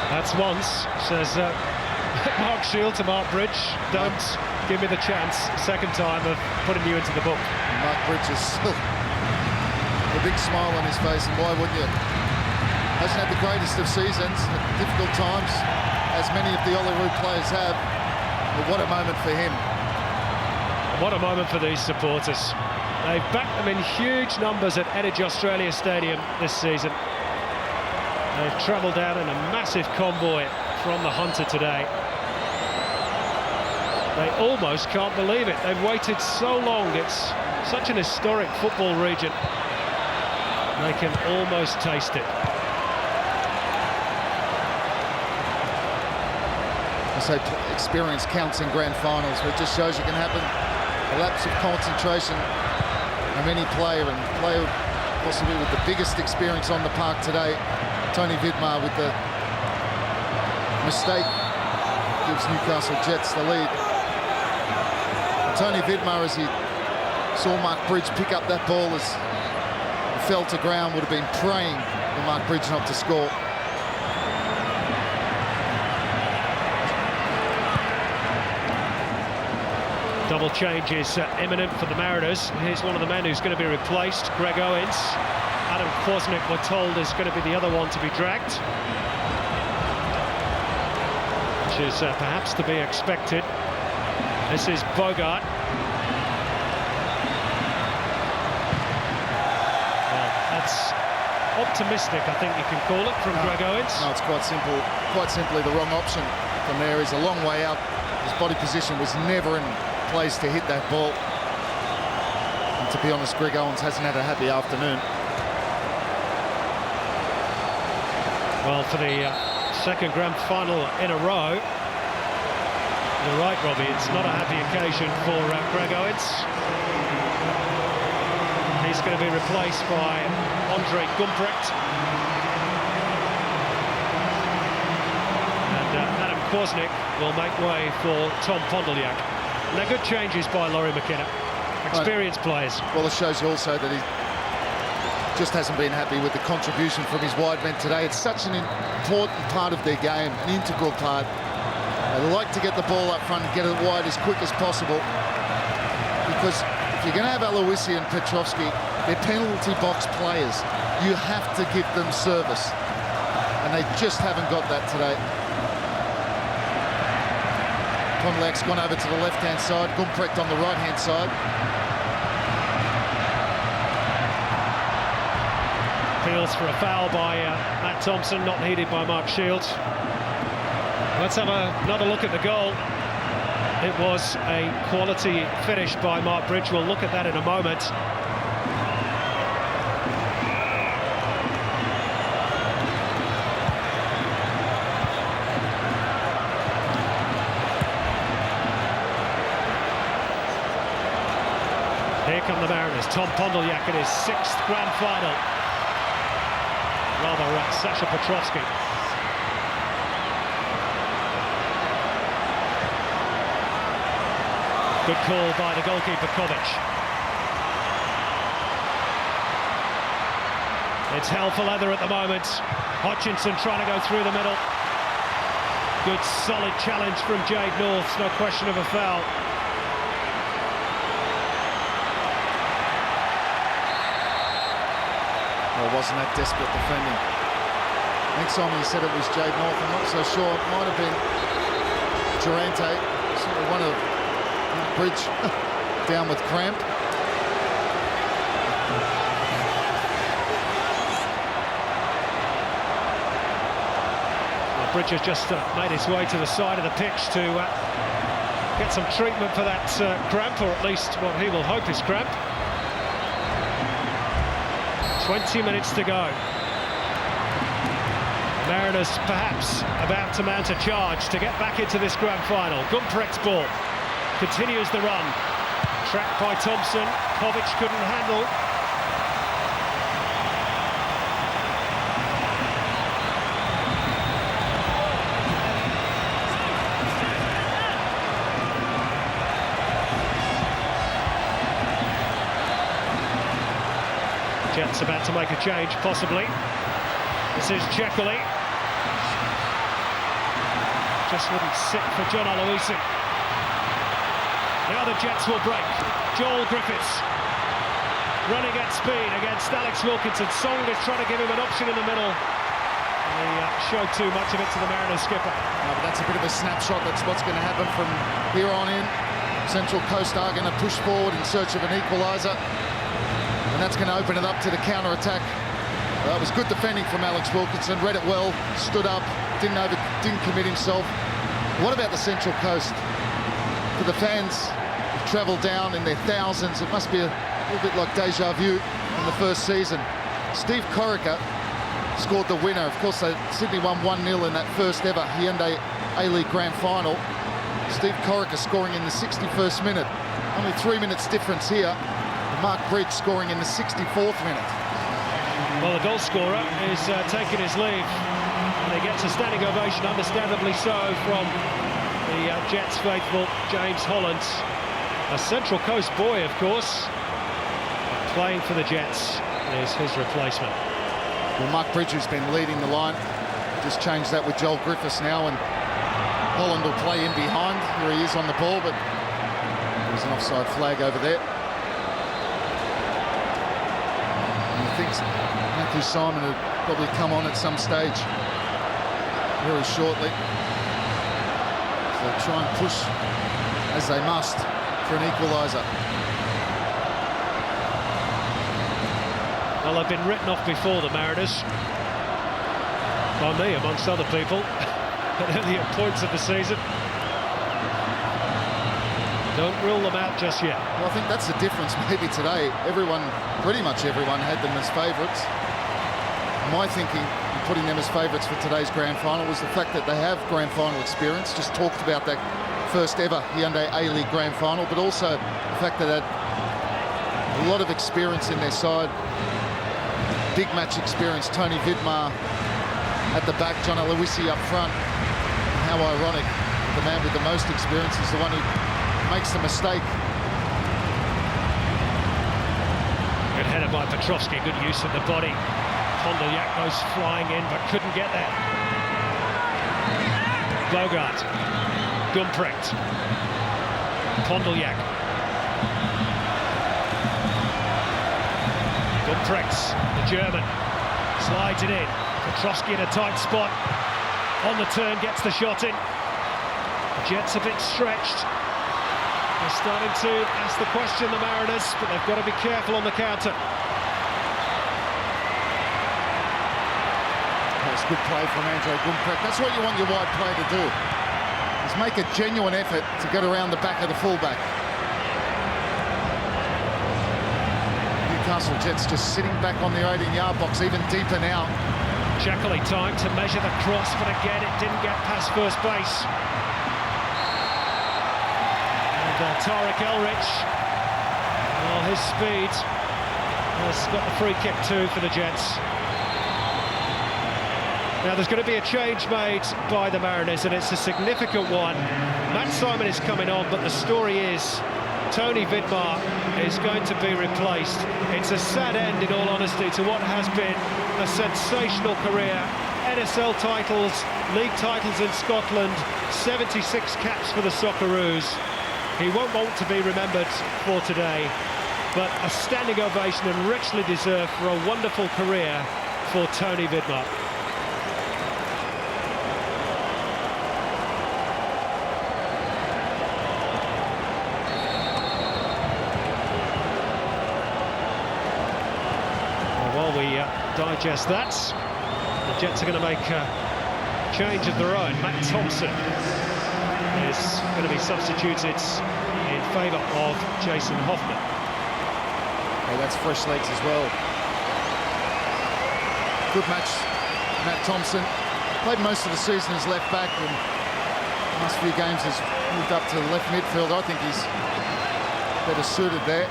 That's once, says Mark Shield to Mark Bridge. Don't give me the chance, second time of putting you into the book. Mark Bridge is still a big smile on his face, and why wouldn't you? Hasn't had the greatest of seasons, at difficult times, as many of the Olyrood players have. But what a moment for him. What a moment for these supporters. They've backed them in huge numbers at Energy Australia Stadium this season. They've travelled out in a massive convoy from the Hunter today. They almost can't believe it. They've waited so long. It's such an historic football region. They can almost taste it. I say experience counts in grand finals, but it just shows you can happen. A lapse of concentration of any player, and player possibly with the biggest experience on the park today, Tony Vidmar, with the mistake, gives Newcastle Jets the lead. And Tony Vidmar, as he saw Mark Bridge pick up that ball as it fell to ground, would have been praying for Mark Bridge not to score. Double change is imminent for the Mariners. Here's one of the men who's going to be replaced, Greg Owens. Adam Kwasnick, we're told, is going to be the other one to be dragged, which is perhaps to be expected. This is Bogart. Well, that's optimistic, I think you can call it, from Greg Owens. No, it's quite simple. Quite simply, the wrong option from there. He's a long way out. His body position was never in place to hit that ball. And to be honest, Greg Owens hasn't had a happy afternoon. Well, for the second grand final in a row, you're right, Robbie, it's not a happy occasion for Greg Owens. He's going to be replaced by Andre Gumprecht. And Adam Kwasnick will make way for Tom Pondliak. And they're good changes by Laurie McKenna. Experienced players. Well, it shows you also that he just hasn't been happy with the contribution from his wide men today. It's such an important part of their game, an integral part. They like to get the ball up front and get it wide as quick as possible, because if you're going to have Aloisi and Petrovski, they're penalty box players. You have to give them service, and they just haven't got that today. Pondliak's gone over to the left-hand side, Gumprecht on the right-hand side. Appeals for a foul by Matt Thompson, not heeded by Mark Shields. Let's have another look at the goal. It was a quality finish by Mark Bridge. We'll look at that in a moment. Here come the Mariners. Tom Pondliak in his 6th grand final. Rather, Sasha Petrovski. Good call by the goalkeeper, Kovic. It's hell for leather at the moment. Hutchinson trying to go through the middle. Good solid challenge from Jade North, no question of a foul. Well, wasn't that desperate defending? I think Simon said it was Jade North. I'm not so sure. It might have been Durante. One of Bridge down with cramp. Well, Bridge has just made his way to the side of the pitch to get some treatment for that cramp, or at least what he will hope is cramp. 20 minutes to go. Mariners perhaps about to mount a charge to get back into this grand final. Gumprecht's ball continues the run. Trapped by Thompson. Kovic couldn't handle. Jets about to make a change, possibly. This is Jekyll. Just wouldn't sit for John Aloisi. Now the Jets will break. Joel Griffiths running at speed against Alex Wilkinson. Song is trying to give him an option in the middle. He showed too much of it to the Mariners skipper. No, but that's a bit of a snapshot. That's what's going to happen from here on in. Central Coast are going to push forward in search of an equaliser. And that's going to open it up to the counter-attack. It was good defending from Alex Wilkinson. Read it well, stood up, didn't commit himself. What about the Central Coast? For the fans who've travelled down in their thousands, it must be a little bit like deja vu in the first season. Steve Corica scored the winner. Of course, Sydney won 1-0 in that first ever Hyundai A-League Grand Final. Steve Corica scoring in the 61st minute. Only 3 minutes difference here. Mark Bridge scoring in the 64th minute. Well, the goal scorer is taking his leave. And he gets a standing ovation, understandably so, from the Jets faithful, James Holland. A Central Coast boy, of course. Playing for the Jets is his replacement. Well, Mark Bridge, who's been leading the line, just changed that with Joel Griffiths now, and Holland will play in behind. Here he is on the ball, but there's an offside flag over there. Thinks Matthew Simon would probably come on at some stage very shortly. So try and push as they must for an equaliser. Well, they've been written off before, the Mariners. By me, amongst other people, at earlier points of the season. Don't rule them out just yet. Well, I think that's the difference maybe today. Pretty much everyone had them as favourites. My thinking in putting them as favourites for today's grand final was the fact that they have grand final experience. Just talked about that first ever Hyundai A-League grand final, but also the fact that they had a lot of experience in their side. Big match experience. Tony Vidmar at the back, John Aloisi up front. How ironic, the man with the most experience is the one who makes the mistake. Good header by Petrovsky, good use of the body. Pondolyak goes flying in, but couldn't get there. Bogart, Gumprecht, Pondolyak. Gumprecht, the German, slides it in. Petrovsky in a tight spot. On the turn, gets the shot in. The Jets a bit stretched. They're starting to ask the question, the Mariners, but they've got to be careful on the counter. That's good play from Andre Gumprecht. That's what you want your wide player to do, is make a genuine effort to get around the back of the fullback. Newcastle Jets just sitting back on their 18-yard box, even deeper now. Jekyll time to measure the cross, but again it didn't get past first base. Tarek Elrich, well, his speed has got the free kick too for the Jets. Now there's going to be a change made by the Mariners, and it's a significant one. Matt Simon is coming on, but the story is Tony Vidmar is going to be replaced. It's a sad end, in all honesty, to what has been a sensational career. NSL titles, league titles in Scotland, 76 caps for the Socceroos. He won't want to be remembered for today, but a standing ovation and richly deserved for a wonderful career for Tony Vidmar. While we digest that, the Jets are going to make a change of their own. Matt Thompson is going to be substituted in favour of Jason Hoffman. Oh, that's fresh legs as well. Good match, Matt Thompson. played most of the season as left back, and the last few games has moved up to left midfield. I think he's better suited there.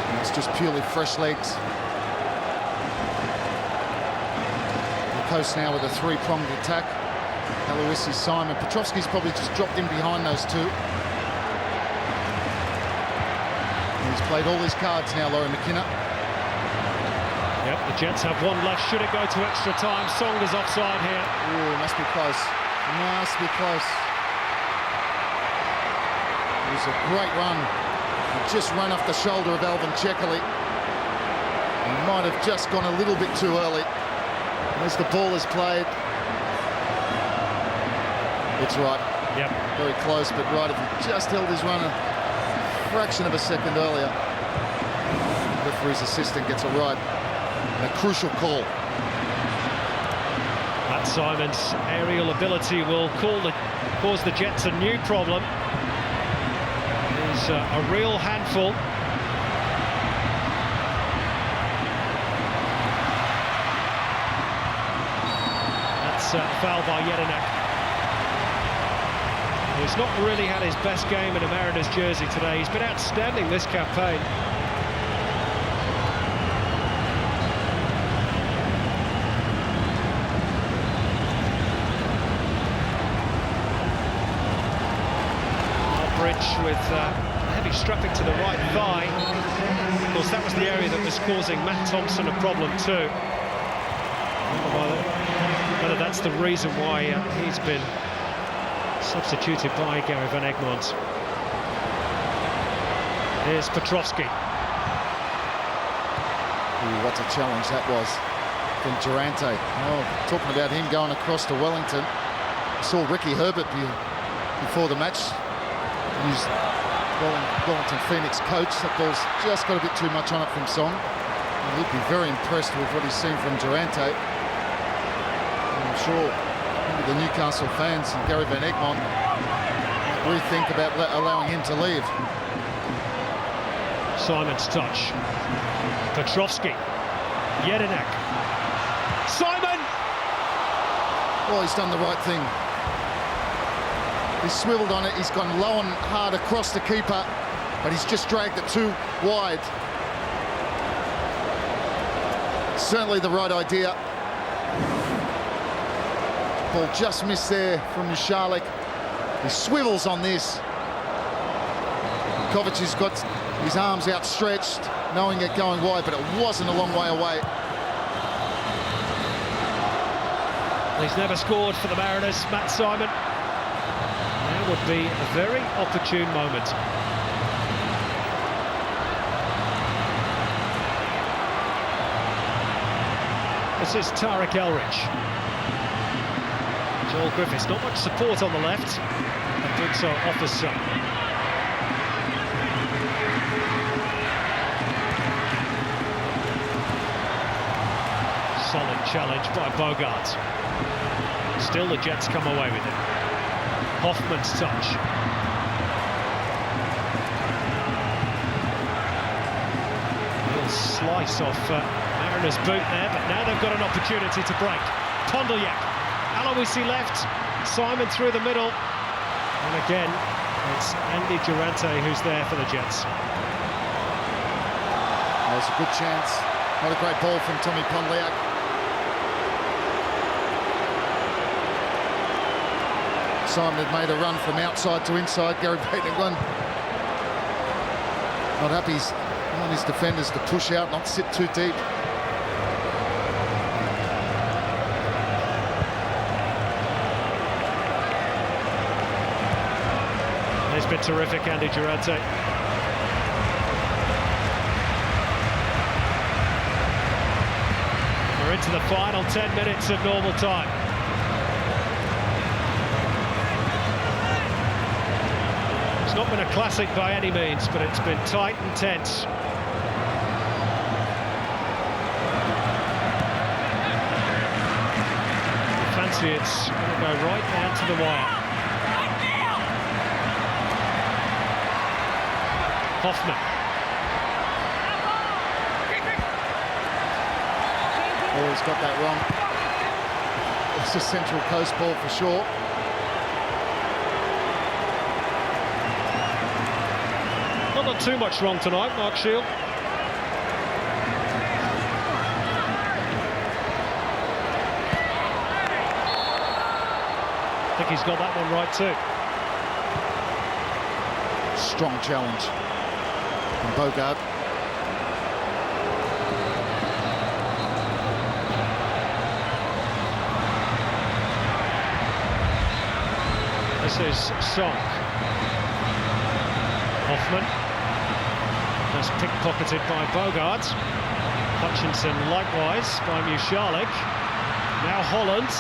And it's just purely fresh legs. The coast now with a three-pronged attack. Aloisi, Simon. Petrovski's probably just dropped in behind those two. He's played all his cards now, Laurie McKenna. Yep, the Jets have one left. Should it go to extra time? Song is offside here. Ooh, must be close. Must be close. It was a great run. It just ran off the shoulder of Alvin Chekali. He might have just gone a little bit too early. As the ball is played, it's right. Yep. Very close, but right. If he just held his run a fraction of a second earlier, the referee's assistant gets a right. And a crucial call. Matt Simon's aerial ability will cause the Jets a new problem. He's a real handful. That's a foul by Jedinak. He's not really had his best game in a Mariners jersey today. He's been outstanding this campaign. With heavy strapping to the right thigh. Of course, that was the area that was causing Matt Thompson a problem too. Whether that's the reason why he's been substituted by Gary Van Egmond. Here's Petrovski. Ooh, what a challenge that was from Durante. Oh, talking about him going across to Wellington. I saw Ricky Herbert before the match. He's Wellington Phoenix coach. That ball's just got a bit too much on it from Song. And he'd be very impressed with what he's seen from Durante. And I'm sure the Newcastle fans and Gary Van Egmond might rethink about allowing him to leave. Simon's touch. Petrovski. Jedinak. Simon! Well, he's done the right thing. He's swiveled on it, he's gone low and hard across the keeper, but he's just dragged it too wide. Certainly the right idea. Ball just missed there from Michalek. He swivels on this. Kovac has got his arms outstretched, knowing it going wide, but it wasn't a long way away. He's never scored for the Mariners, Matt Simon. Would be a very opportune moment. This is Tarek Elrich. Joel Griffiths, not much support on the left, and doing so offers some. Solid challenge by Bogart. Still the Jets come away with it. Hoffman's touch. Little slice off Mariners' boot there, but now they've got an opportunity to break. Pondylyak, Aloisi left, Simon through the middle, and again it's Andy Durante who's there for the Jets. There's a good chance. Not a great ball from Tommy Pondylyak. Simon had made a run from outside to inside. Gary Van Egmond not happy. He's on his defenders to push out, not sit too deep. He's been terrific, Andy Durante. We're into the final 10 minutes of normal time. It's not been a classic by any means, but it's been tight and tense. I fancy it's going to go right down to the wire. Hoffman. Oh, he's got that wrong. It's a Central Coast ball for sure. Not got too much wrong tonight, Mark Shield. I think he's got that one right too. Strong challenge from Bogart. This is Song. Hoffman. That's pickpocketed by Bogart. Hutchinson likewise by Mushalik. Now Holland.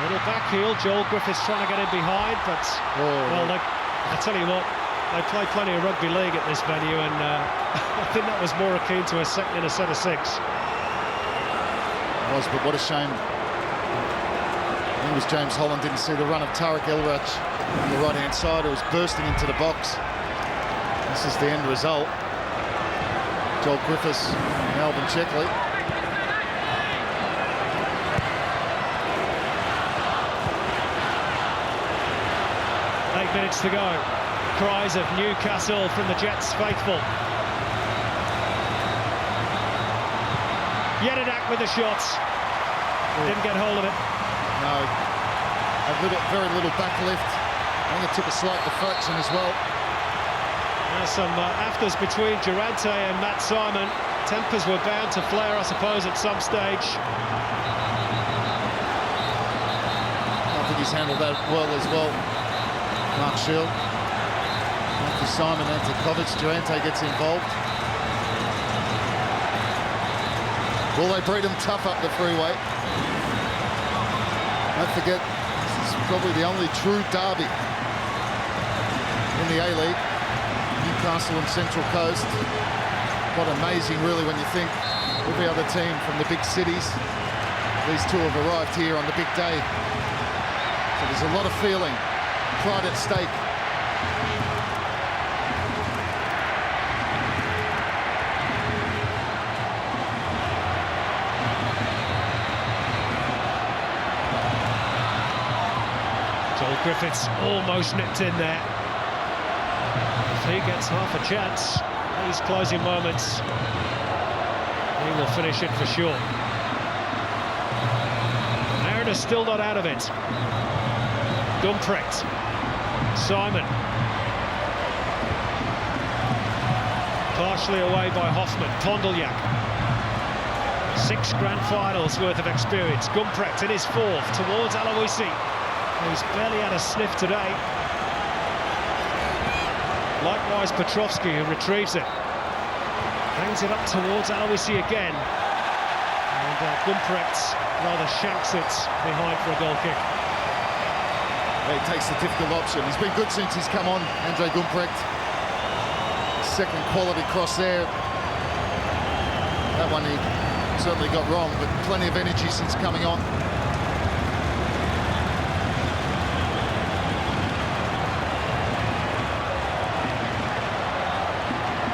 Little back heel. Joel Griffiths trying to get in behind, but well, I tell you what, they play plenty of rugby league at this venue, and I think that was more akin to a set of 6. It was, but what a shame. I think it was James Holland didn't see the run of Tarek Elrach on the right-hand side. It was bursting into the box. This is the end result. Joel Griffiths and Alvin Checkley. 8 minutes to go. Cries of Newcastle from the Jets faithful. Jedinak with the shots. Didn't get hold of it. No. Very little back lift. I think it took a slight deflection as well. There's some afters between Durante and Matt Simon. Tempers were bound to flare, I suppose, at some stage. I think he's handled that well as well. Mark Shield. After Simon and Kovic, Durante gets involved. Will they breed him tough up the freeway? Don't forget, this is probably the only true derby in the A-League. Newcastle and Central Coast. Quite amazing, really, when you think every other team from the big cities, these two have arrived here on the big day. So there's a lot of feeling, pride at stake. Joel Griffiths almost nipped in there. If he gets half a chance, these closing moments, he will finish it for sure. Mariners still not out of it. Gumprecht. Simon. Partially away by Hoffman. Pondylak. 6 grand finals worth of experience. Gumprecht in his 4th towards Aloisi, who's barely had a sniff today. Likewise Petrovsky, who retrieves it. Hangs it up towards Aloisi again. And Gumprecht rather shanks it behind for a goal kick. He takes the difficult option. He's been good since he's come on, Andre Gumprecht. Second quality cross there. That one he certainly got wrong, but plenty of energy since coming on.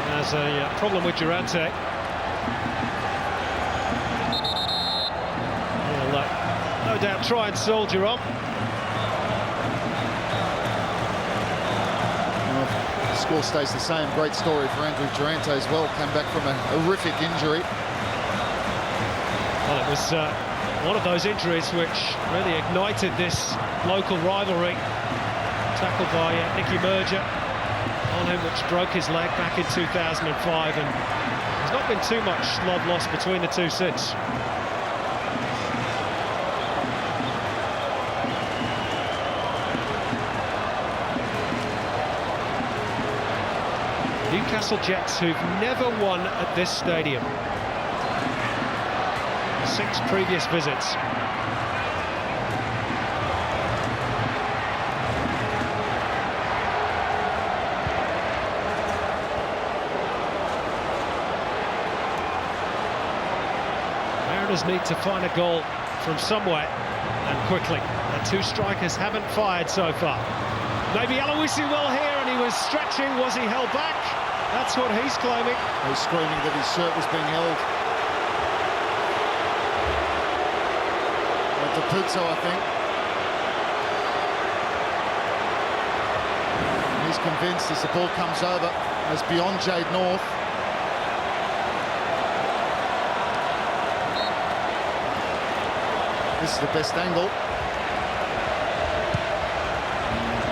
There's a problem with Durante. He'll no doubt try and soldier on. The score stays the same. Great story for Andrew Durante as well. Came back from a horrific injury. Well, it was one of those injuries which really ignited this local rivalry. Tackled by Nicky Merger on him, which broke his leg back in 2005, and there's not been too much love lost between the two since. Newcastle Jets, who've never won at this stadium. 6 previous visits. Mariners need to find a goal from somewhere, and quickly. The 2 strikers haven't fired so far. Maybe Aloisi will here, and he was stretching. Was he held back? That's what he's claiming. He's screaming that his shirt was being held. Puzo, I think. And he's convinced as the ball comes over, as beyond Jade North. This is the best angle.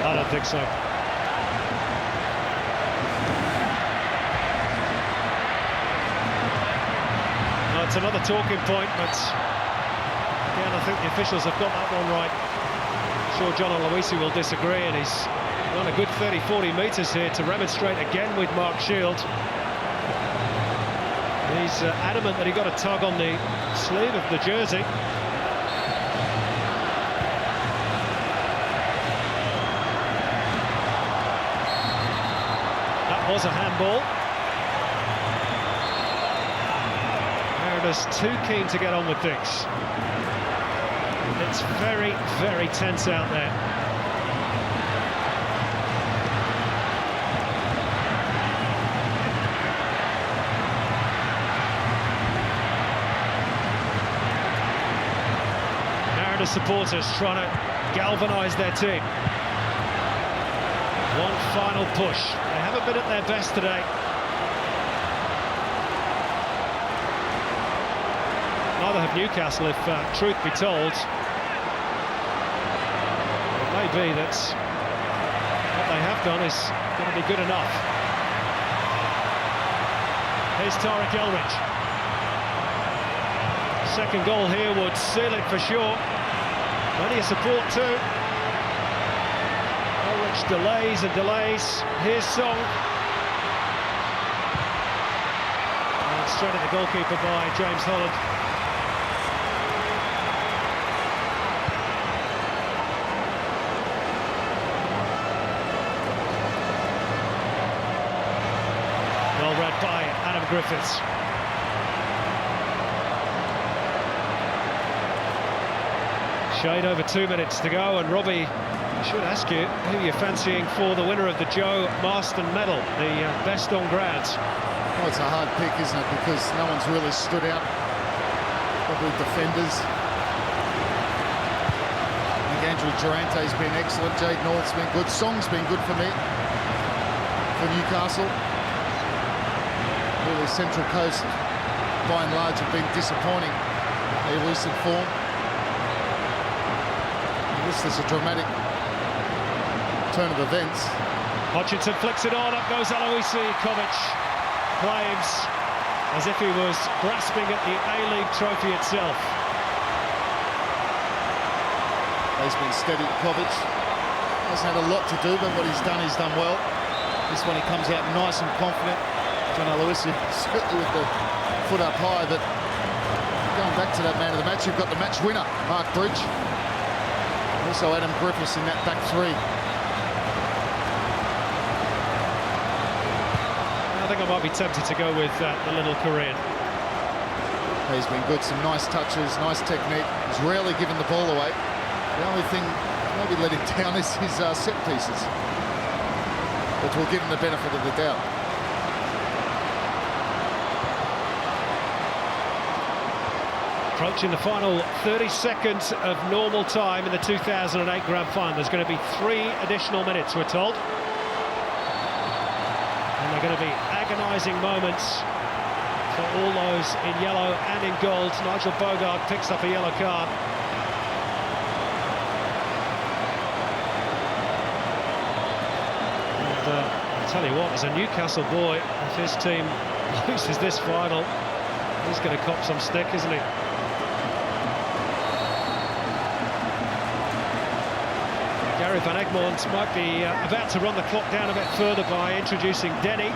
I don't think so. No, it's another talking point, but again, I think the officials have got that one right. I'm sure John Aloisi will disagree, and he's gone a good 30-40 metres here to remonstrate again with Mark Shield. He's adamant that he got a tug on the sleeve of the jersey. Was a handball. Mariners too keen to get on with things. It's very, very tense out there. Mariners supporters trying to galvanise their team. One final push. They haven't been at their best today. Neither have Newcastle, if truth be told. It may be that what they have done is going to be good enough. Here's Tarek Elridge. Second goal here would seal it for sure. Plenty of support too. Delays and delays. Here's Song. And straight at the goalkeeper by James Holland. Well read by Adam Griffiths. Shade over 2 minutes to go, and Robbie, I should ask you who you're fancying for the winner of the Joe Marston Medal, the best on ground. Oh, it's a hard pick, isn't it? Because no one's really stood out. Probably defenders. I think Andrew Durante's been excellent. Jade North's been good. Song's been good for me. For Newcastle. Really, Central Coast, by and large, have been disappointing. Their recent form. This is a dramatic turn of events. Hutchinson flicks it on, up goes Aloisi. Kovic claims as if he was grasping at the A-League trophy itself. He's been steady, Kovic. Hasn't had a lot to do, but what he's done well. This one he comes out nice and confident. John Aloisi certainly with the foot up high, but going back to that man of the match, you've got the match winner, Mark Bridge. Also Adam Griffiths in that back three. I think I might be tempted to go with the little Korean. He's been good, some nice touches, nice technique. He's rarely given the ball away. The only thing maybe let him down is his set pieces. But we'll give him the benefit of the doubt. Approaching the final 30 seconds of normal time in the 2008 Grand Final. There's going to be 3 additional minutes, we're told. And they're going to be agonising moments for all those in yellow and in gold. Nigel Bogard picks up a yellow card. And I'll tell you what, as a Newcastle boy, if his team loses this final, he's going to cop some stick, isn't he? Gary Van Egmond might be about to run the clock down a bit further by introducing Denny.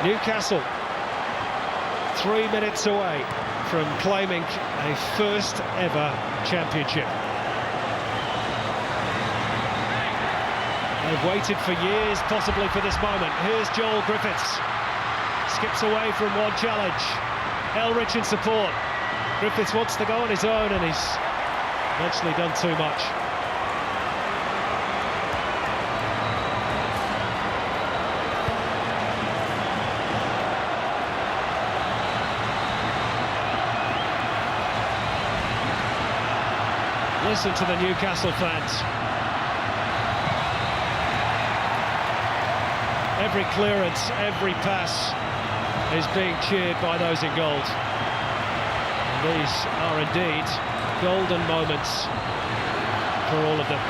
Newcastle 3 minutes away from claiming a first ever championship. They've waited for years possibly for this moment. Here's Joel Griffiths. Skips away from one challenge. Elrich in support. Griffiths wants to go on his own, and he's eventually done too much. Listen to the Newcastle fans. Every clearance, every pass is being cheered by those in gold. And these are indeed golden moments for all of them.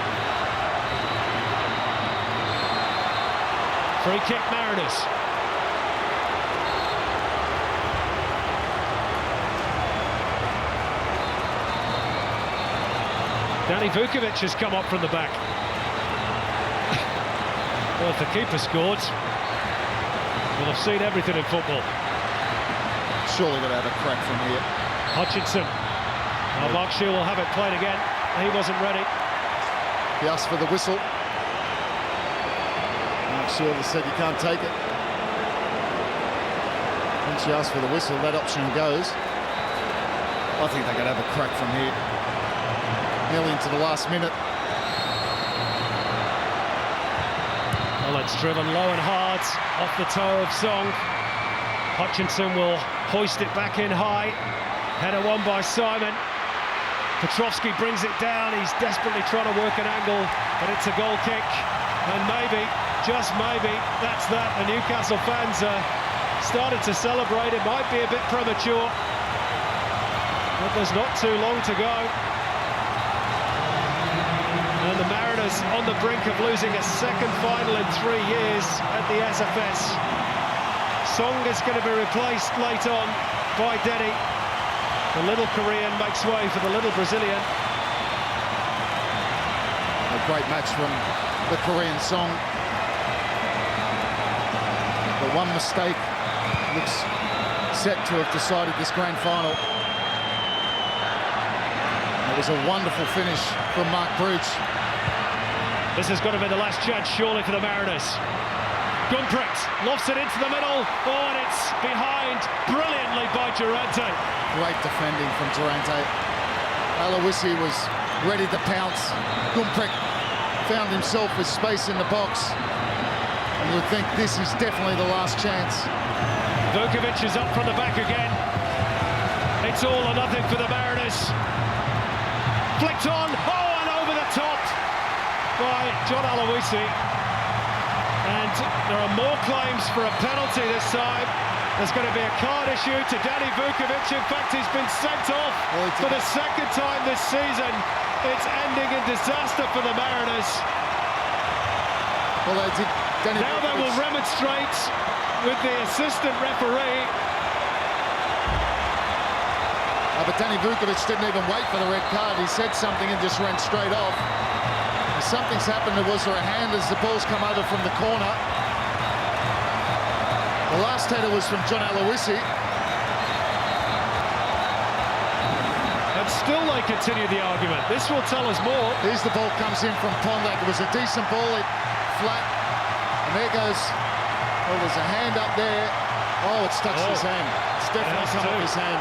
Free kick, Mariners. Danny Vukovic has come up from the back. Well, if the keeper scored, we'll have seen everything in football. Surely going to have a crack from here. Hutchinson. Now Mark Shield will have it played again. He wasn't ready. He asked for the whistle. Mark Shield has said you can't take it. Once you ask for the whistle, that option goes. I think they're going to have a crack from here. Nearly into the last minute. Well, it's driven low and hard off the toe of Song. Hutchinson will hoist it back in high. Header won by Simon. Petrovsky brings it down. He's desperately trying to work an angle, but it's a goal kick. And maybe, just maybe, that's that. The Newcastle fans started to celebrate. It might be a bit premature, but there's not too long to go. And the Mariners on the brink of losing a second final in 3 years at the SFS. Song is going to be replaced late on by Denny. The little Korean makes way for the little Brazilian. A great match from the Korean Song. The one mistake looks set to have decided this grand final. It was a wonderful finish from Mark Bruce. This has got to be the last chance, surely, for the Mariners. Gumprecht lofts it into the middle. Oh, and it's behind brilliantly by Durante. Great defending from Durante. Aloisi was ready to pounce. Gumprecht found himself with space in the box. And you would think this is definitely the last chance. Vukovic is up from the back again. It's all or nothing for the Mariners. Flicked on, oh, and over the top by John Aloisi. And there are more claims for a penalty this time. There's going to be a card issued to Danny Vukovic. In fact, he's been sent off for the second time this season. It's ending in disaster for the Mariners. Well, they did. Now they will remonstrate with the assistant referee. But Danny Vukovic didn't even wait for the red card. He said something and just ran straight off. Something's happened. Was there a hand as the ball's come over from the corner? The last header was from John Aloisi. And still they continue the argument. This will tell us more. Here's the ball comes in from Pondak. It was a decent ball. It flat. And there goes. Oh, there's a hand up there. Oh, it's touched his hand. It's definitely come off his hand.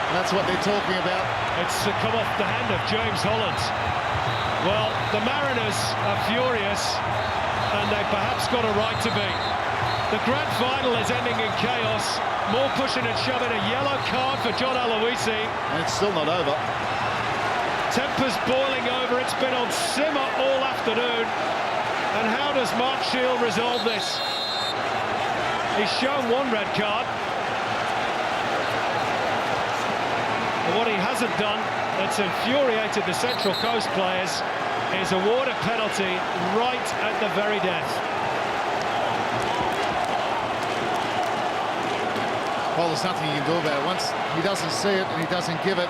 And that's what they're talking about. It's come off the hand of James Holland. Well, the Mariners are furious, and they've perhaps got a right to be. The grand final is ending in chaos. More pushing and shoving, a yellow card for John Aloisi. And it's still not over. Tempers boiling over. It's been on simmer all afternoon. And how does Mark Shield resolve this? He's shown one red card. But what he hasn't done, that's infuriated the Central Coast players, is award a penalty right at the very death. Well, there's nothing you can do about it. Once he doesn't see it and he doesn't give it,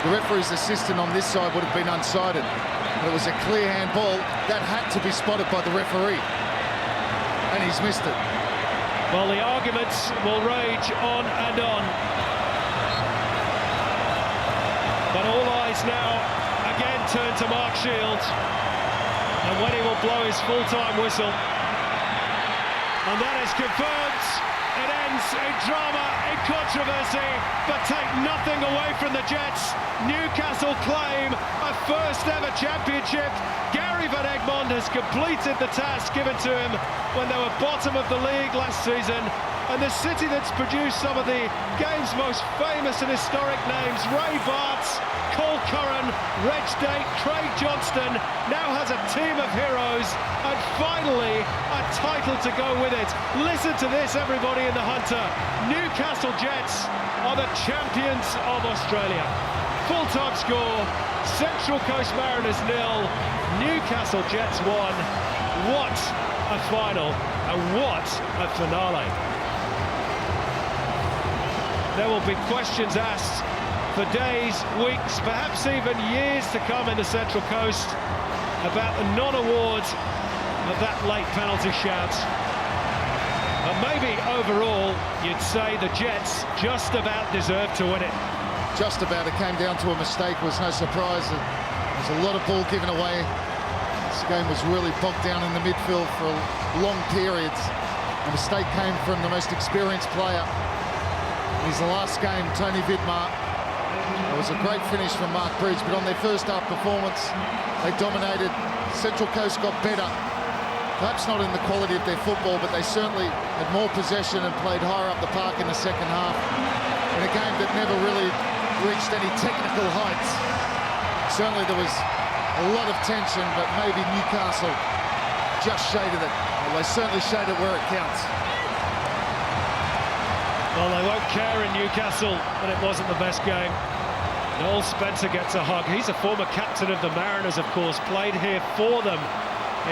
the referee's assistant on this side would have been unsighted. But it was a clear handball that had to be spotted by the referee. And he's missed it. Well, the arguments will rage on and on. But all eyes now again turn to Mark Shield, and when he will blow his full-time whistle. And that is confirmed. It ends in drama, in controversy, but take nothing away from the Jets. Newcastle claim a first-ever championship. Gary Van Egmond has completed the task given to him when they were bottom of the league last season. and the city that's produced some of the game's most famous and historic names, Ray Bartz, Cole Curran, Reg Date, Craig Johnston, now has a team of heroes, and finally a title to go with it. Listen to this, everybody in the Hunter. Newcastle Jets are the champions of Australia. Full-time score, Central Coast Mariners 0, Newcastle Jets 1. What a final, and what a finale. There will be questions asked for days, weeks, perhaps even years to come in the Central Coast about the non-award of that late penalty shout. And maybe overall, you'd say the Jets just about deserved to win it. Just about. It came down to a mistake. Was no surprise. There's a lot of ball given away. This game was really bogged down in the midfield for long periods. The mistake came from the most experienced player. In his last game, Tony Vidmar. It was a great finish from Mark Bridge, but on their first half performance, they dominated. Central Coast got better. Perhaps not in the quality of their football, but they certainly had more possession and played higher up the park in the second half. In a game that never really reached any technical heights. Certainly there was a lot of tension, but maybe Newcastle just shaded it. Well, they certainly shaded it where it counts. Well, they won't care in Newcastle that it wasn't the best game. Noel Spencer gets a hug. He's a former captain of the Mariners, of course, played here for them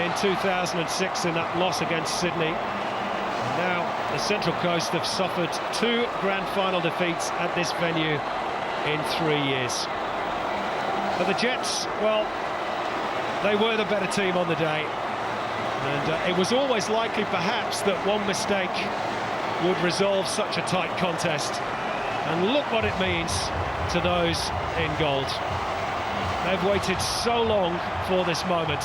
in 2006 in that loss against Sydney. Now, the Central Coast have suffered 2 grand final defeats at this venue in 3 years. But the Jets, well, they were the better team on the day. And it was always likely, perhaps, that one mistake would resolve such a tight contest. And look what it means to those in gold. They've waited so long for this moment.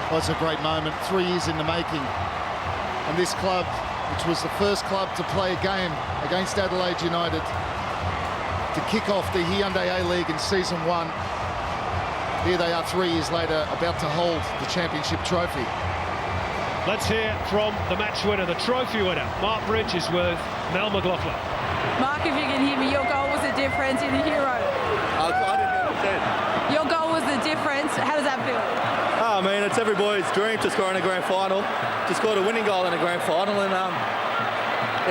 Well, it's a great moment, 3 years in the making. And this club, which was the first club to play a game against Adelaide United, to kick off the Hyundai A-League in season 1. Here they are 3 years later, about to hold the championship trophy. Let's hear from the match winner, the trophy winner. Mark Bridge is with Mel McLaughlin. Mark, if you can hear me, your goal was the difference in the hero. I didn't hear what you said. Your goal was the difference. How does that feel? I mean, it's every boy's dream to score in a grand final. To score a winning goal in a grand final, and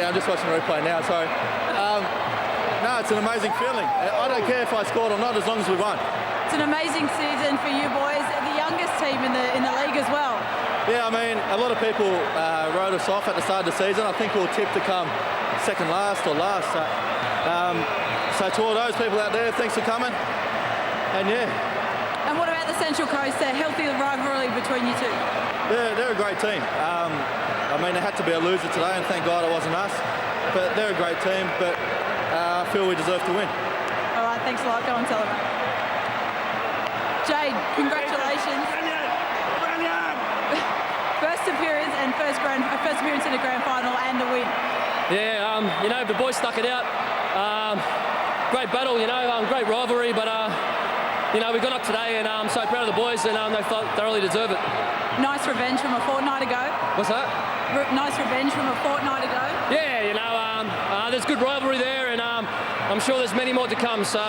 yeah, I'm just watching the replay now. Sorry. No, it's an amazing feeling. I don't care if I scored or not, as long as we won. It's an amazing season for you boys, the youngest team in the league as well. Yeah, I mean, a lot of people wrote us off at the start of the season. I think we were tipped to come second last or last. So to all those people out there, thanks for coming. And yeah. And what about the Central Coast, a healthy rivalry between you two? They're a great team. I mean, they had to be a loser today, and thank God it wasn't us. But they're a great team, but I feel we deserve to win. All right, thanks a lot. Go and celebrate. Jade, congratulations. First appearance in a grand final and a win. Yeah, you know, the boys stuck it out. Great battle, you know, great rivalry, but you know, we got up today, and I'm so proud of the boys, and they thoroughly deserve it. Nice revenge from a fortnight ago. What's that? Nice revenge from a fortnight ago. Yeah, you know, there's good rivalry there, and I'm sure there's many more to come. So,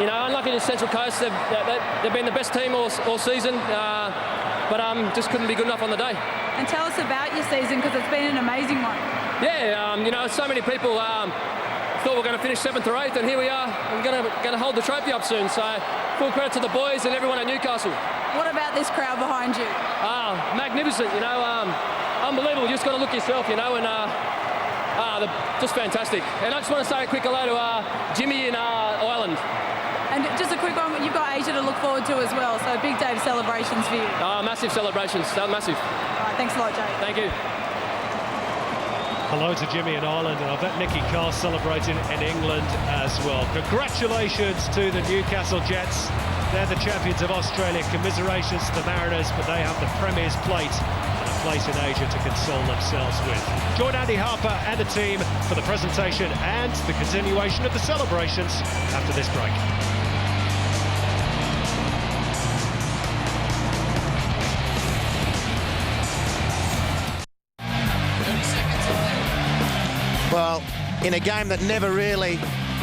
you know, unlucky in Central Coast, they've been the best team all season, but just couldn't be good enough on the day. And tell us about your season, because it's been an amazing one. Yeah, you know, so many people thought we were going to finish 7th or 8th, and here we are. We're going to hold the trophy up soon. So, full credit to the boys and everyone at Newcastle. What about this crowd behind you? Magnificent, you know, unbelievable. You just got to look yourself, you know, and they're just fantastic. And I just want to say a quick hello to Jimmy in Ireland. And just a quick one, you've got Asia to look forward to as well, so big day of celebrations for you. Massive celebrations, massive. All right, thanks a lot, Jay. Thank you. Hello to Jimmy in Ireland, and I bet Nicky Carl's celebrating in England as well. Congratulations to the Newcastle Jets. They're the champions of Australia. Commiserations to the Mariners, but they have the Premier's plate and a place in Asia to console themselves with. Join Andy Harper and the team for the presentation and the continuation of the celebrations after this break. in a game that never really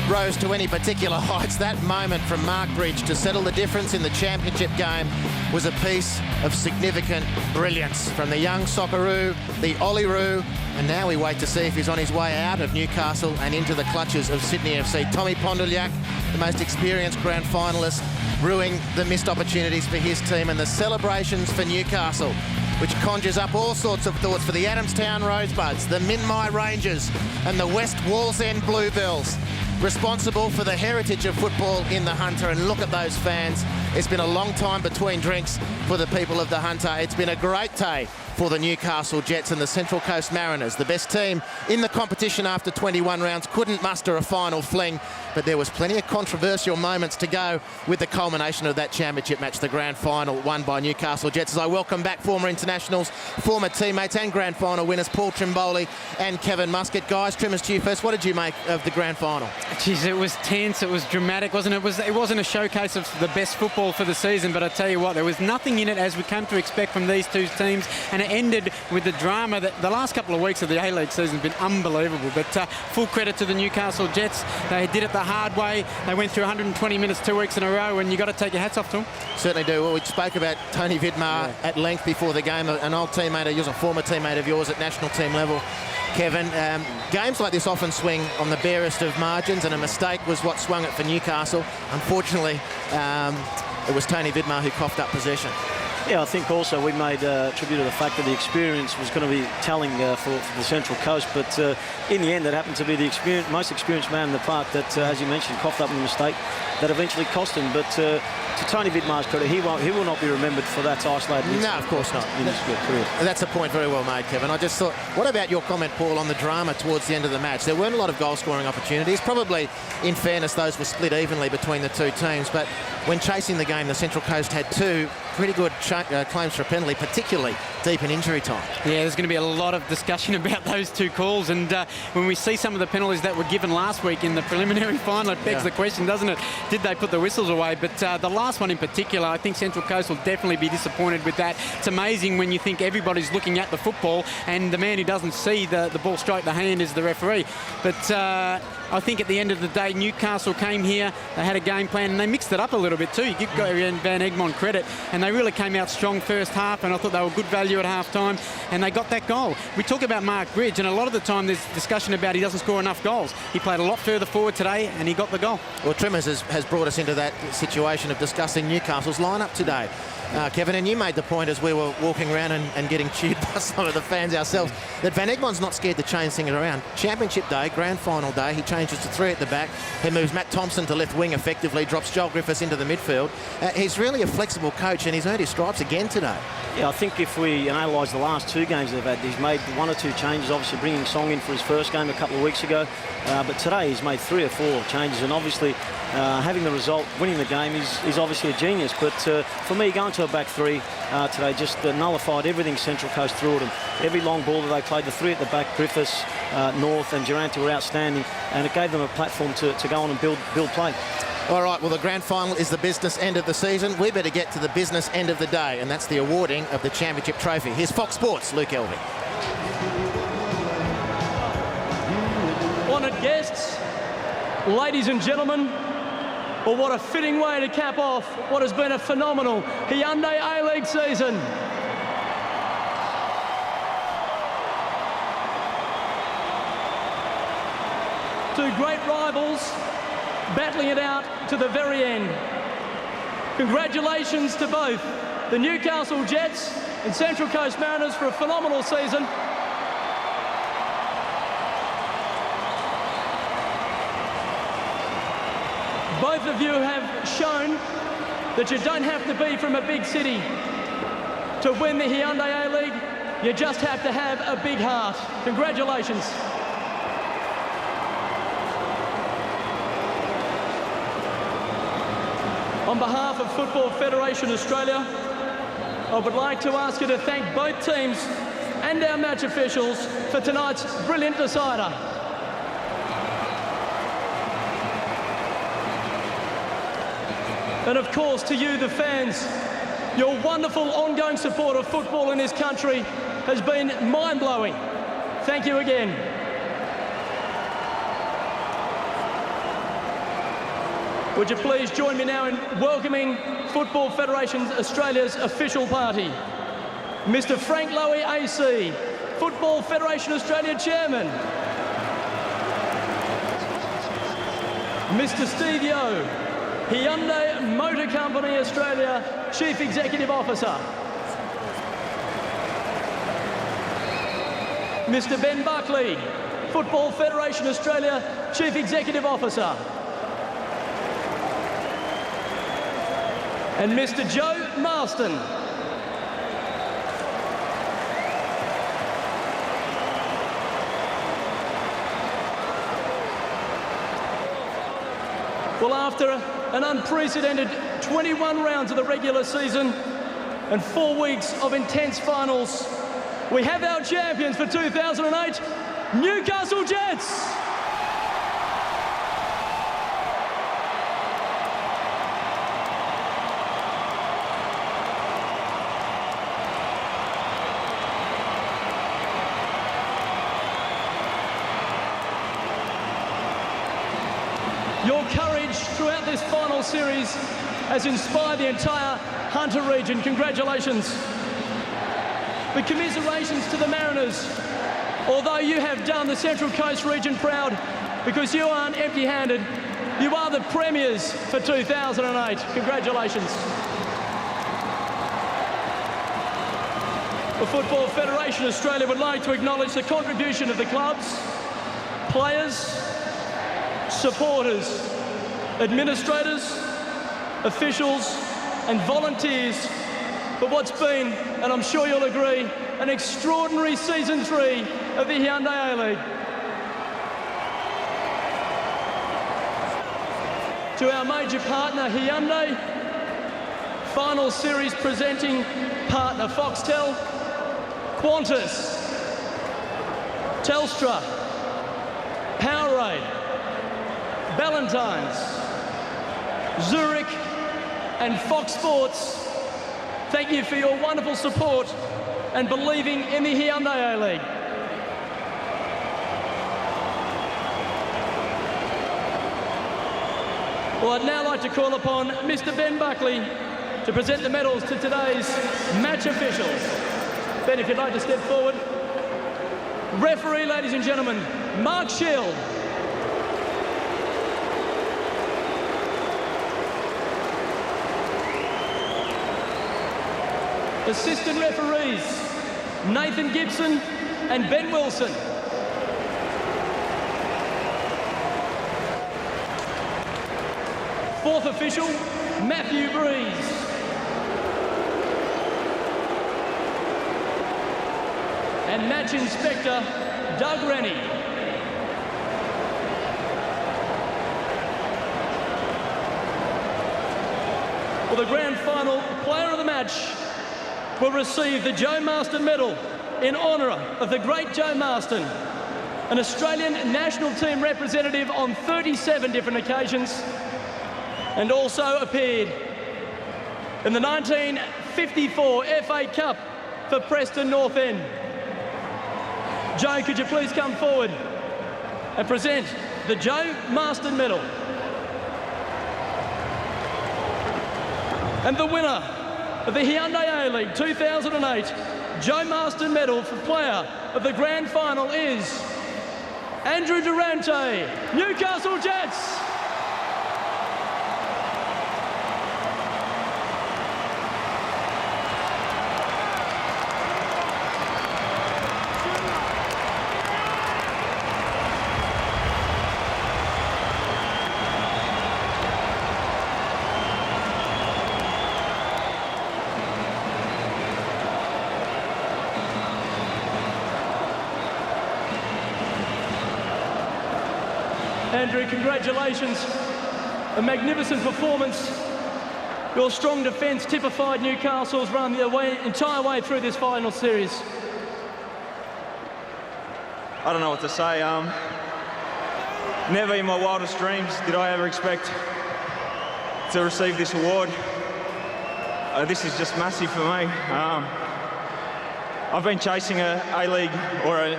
rose to any particular heights. That moment from Mark Bridge to settle the difference in the championship game was a piece of significant brilliance from the young Socceroo, the Olyroos, and now we wait to see if he's on his way out of Newcastle and into the clutches of Sydney FC. Tommy Pondeljac, the most experienced grand finalist, brewing the missed opportunities for his team, and the celebrations for Newcastle, which conjures up all sorts of thoughts for the Adamstown Rosebuds, the Minmi Rangers and the West Wallsend Bluebells, responsible for the heritage of football in the Hunter. And look at those fans. It's been a long time between drinks for the people of the Hunter. It's been a great day for the Newcastle Jets and the Central Coast Mariners. The best team in the competition after 21 rounds couldn't muster a final fling, but there was plenty of controversial moments to go with the culmination of that championship match, the grand final won by Newcastle Jets. As I welcome back former internationals, former teammates and grand final winners, Paul Trimboli and Kevin Muscat. Guys, Trimmers, to you first. What did you make of the grand final? Jeez, it was tense, it was dramatic, wasn't it? It wasn't a showcase of the best football for the season, but I tell you what, there was nothing in it as we come to expect from these two teams, and it ended with the drama that the last couple of weeks of the A-League season have been unbelievable. But full credit to the Newcastle Jets. They did it the hard way. They went through 120 minutes 2 weeks in a row, and you've got to take your hats off to them. Certainly do. Well, we spoke about Tony Vidmar at length before the game, an old teammate of yours, a former teammate of yours at national team level. Kevin, games like this often swing on the barest of margins, and a mistake was what swung it for Newcastle. Unfortunately, it was Tony Vidmar who coughed up possession. Yeah, I think also we made tribute to the fact that the experience was going to be telling for the Central Coast, but in the end, it happened to be the most experienced man in the park that, as you mentioned, coughed up a mistake that eventually cost him. But to Tony Vidmar's credit, he will not be remembered for that isolated incident. No, of course not. In his career. That's a point very well made, Kevin. I just thought, what about your comment, Paul, on the drama towards the end of the match? There weren't a lot of goal-scoring opportunities. Probably, in fairness, those were split evenly between the two teams. But when chasing the game, the Central Coast had two pretty good claims for a penalty, particularly deep in injury time. Yeah, there's going to be a lot of discussion about those two calls, and when we see some of the penalties that were given last week in the preliminary final, it begs the question, doesn't it? Did they put the whistles away? But the last one in particular, I think Central Coast will definitely be disappointed with that. It's amazing when you think everybody's looking at the football and the man who doesn't see the ball strike the hand is the referee. But I think at the end of the day, Newcastle came here, they had a game plan, and they mixed it up a little bit too. You give Van Egmond credit, and they really came out strong first half, and I thought they were good value at half-time, and they got that goal. We talk about Mark Bridge, and a lot of the time there's discussion about he doesn't score enough goals. He played a lot further forward today, and he got the goal. Well, Trimmers has brought us into that situation of discussing Newcastle's lineup today. Kevin, and you made the point as we were walking around and getting cheered by some of the fans ourselves, that Van Egmond's not scared to change things around. Championship day, grand final day, he changes to three at the back. He moves Matt Thompson to left wing effectively, drops Joel Griffiths into the midfield. He's really a flexible coach, and he's earned his stripes again today. Yeah, I think if we analyse the last two games they've had, he's made one or two changes, obviously bringing Song in for his first game a couple of weeks ago. But today he's made 3 or 4 changes, and obviously having the result, winning the game, is obviously a genius. But for me, going to a back three today just nullified everything Central Coast threw at him. Every long ball that they played, the 3 at the back, Griffiths, North and Durante were outstanding, and it gave them a platform to go on and build play. All right, well, the grand final is the business end of the season. We better get to the business end of the day, and that's the awarding of the championship trophy. Here's Fox Sports' Luke Elvey. Honoured guests, ladies and gentlemen, well, what a fitting way to cap off what has been a phenomenal Hyundai A-League season. Two great rivals battling it out to the very end. Congratulations to both the Newcastle Jets and Central Coast Mariners for a phenomenal season. Both of you have shown that you don't have to be from a big city to win the Hyundai A-League. You just have to have a big heart. Congratulations. On behalf of Football Federation Australia, I would like to ask you to thank both teams and our match officials for tonight's brilliant decider. And of course, to you, the fans, your wonderful ongoing support of football in this country has been mind-blowing. Thank you again. Would you please join me now in welcoming Football Federation Australia's official party, Mr. Frank Lowy AC, Football Federation Australia Chairman, Mr. Steve Yeo, Hyundai Motor Company Australia Chief Executive Officer, Mr. Ben Buckley, Football Federation Australia Chief Executive Officer, and Mr. Joe Marston. Well, after an unprecedented 21 rounds of the regular season and 4 weeks of intense finals, we have our champions for 2008, Newcastle Jets. Your courage throughout this final series has inspired the entire Hunter region. Congratulations. But commiserations to the Mariners, although you have done the Central Coast region proud because you aren't empty-handed. You are the premiers for 2008. Congratulations. The Football Federation Australia would like to acknowledge the contribution of the clubs, players, supporters, administrators, officials and volunteers for what's been, and I'm sure you'll agree, an extraordinary season 3 of the Hyundai A-League. To our major partner Hyundai, final series presenting partner Foxtel, Qantas, Telstra, Powerade, Ballantynes, Zurich and Fox Sports, thank you for your wonderful support and believing in the Hyundai A-League. Well, I'd now like to call upon Mr. Ben Buckley to present the medals to today's match officials. Ben, if you'd like to step forward. Referee, ladies and gentlemen, Mark Schill. Assistant referees, Nathan Gibson and Ben Wilson. Fourth official, Matthew Breeze. And match inspector, Doug Rennie. Well, the grand final player of the match will receive the Joe Marston Medal in honour of the great Joe Marston, an Australian national team representative on 37 different occasions and also appeared in the 1954 FA Cup for Preston North End. Joe, could you please come forward and present the Joe Marston Medal? And the winner of the Hyundai A-League 2008 Joe Marston Medal for Player of the Grand Final is Andrew Durante, Newcastle Jets. Andrew, congratulations. A magnificent performance. Your strong defence typified Newcastle's run the entire way through this final series. I don't know what to say. Never in my wildest dreams did I ever expect to receive this award. This is just massive for me. I've been chasing a A-League or a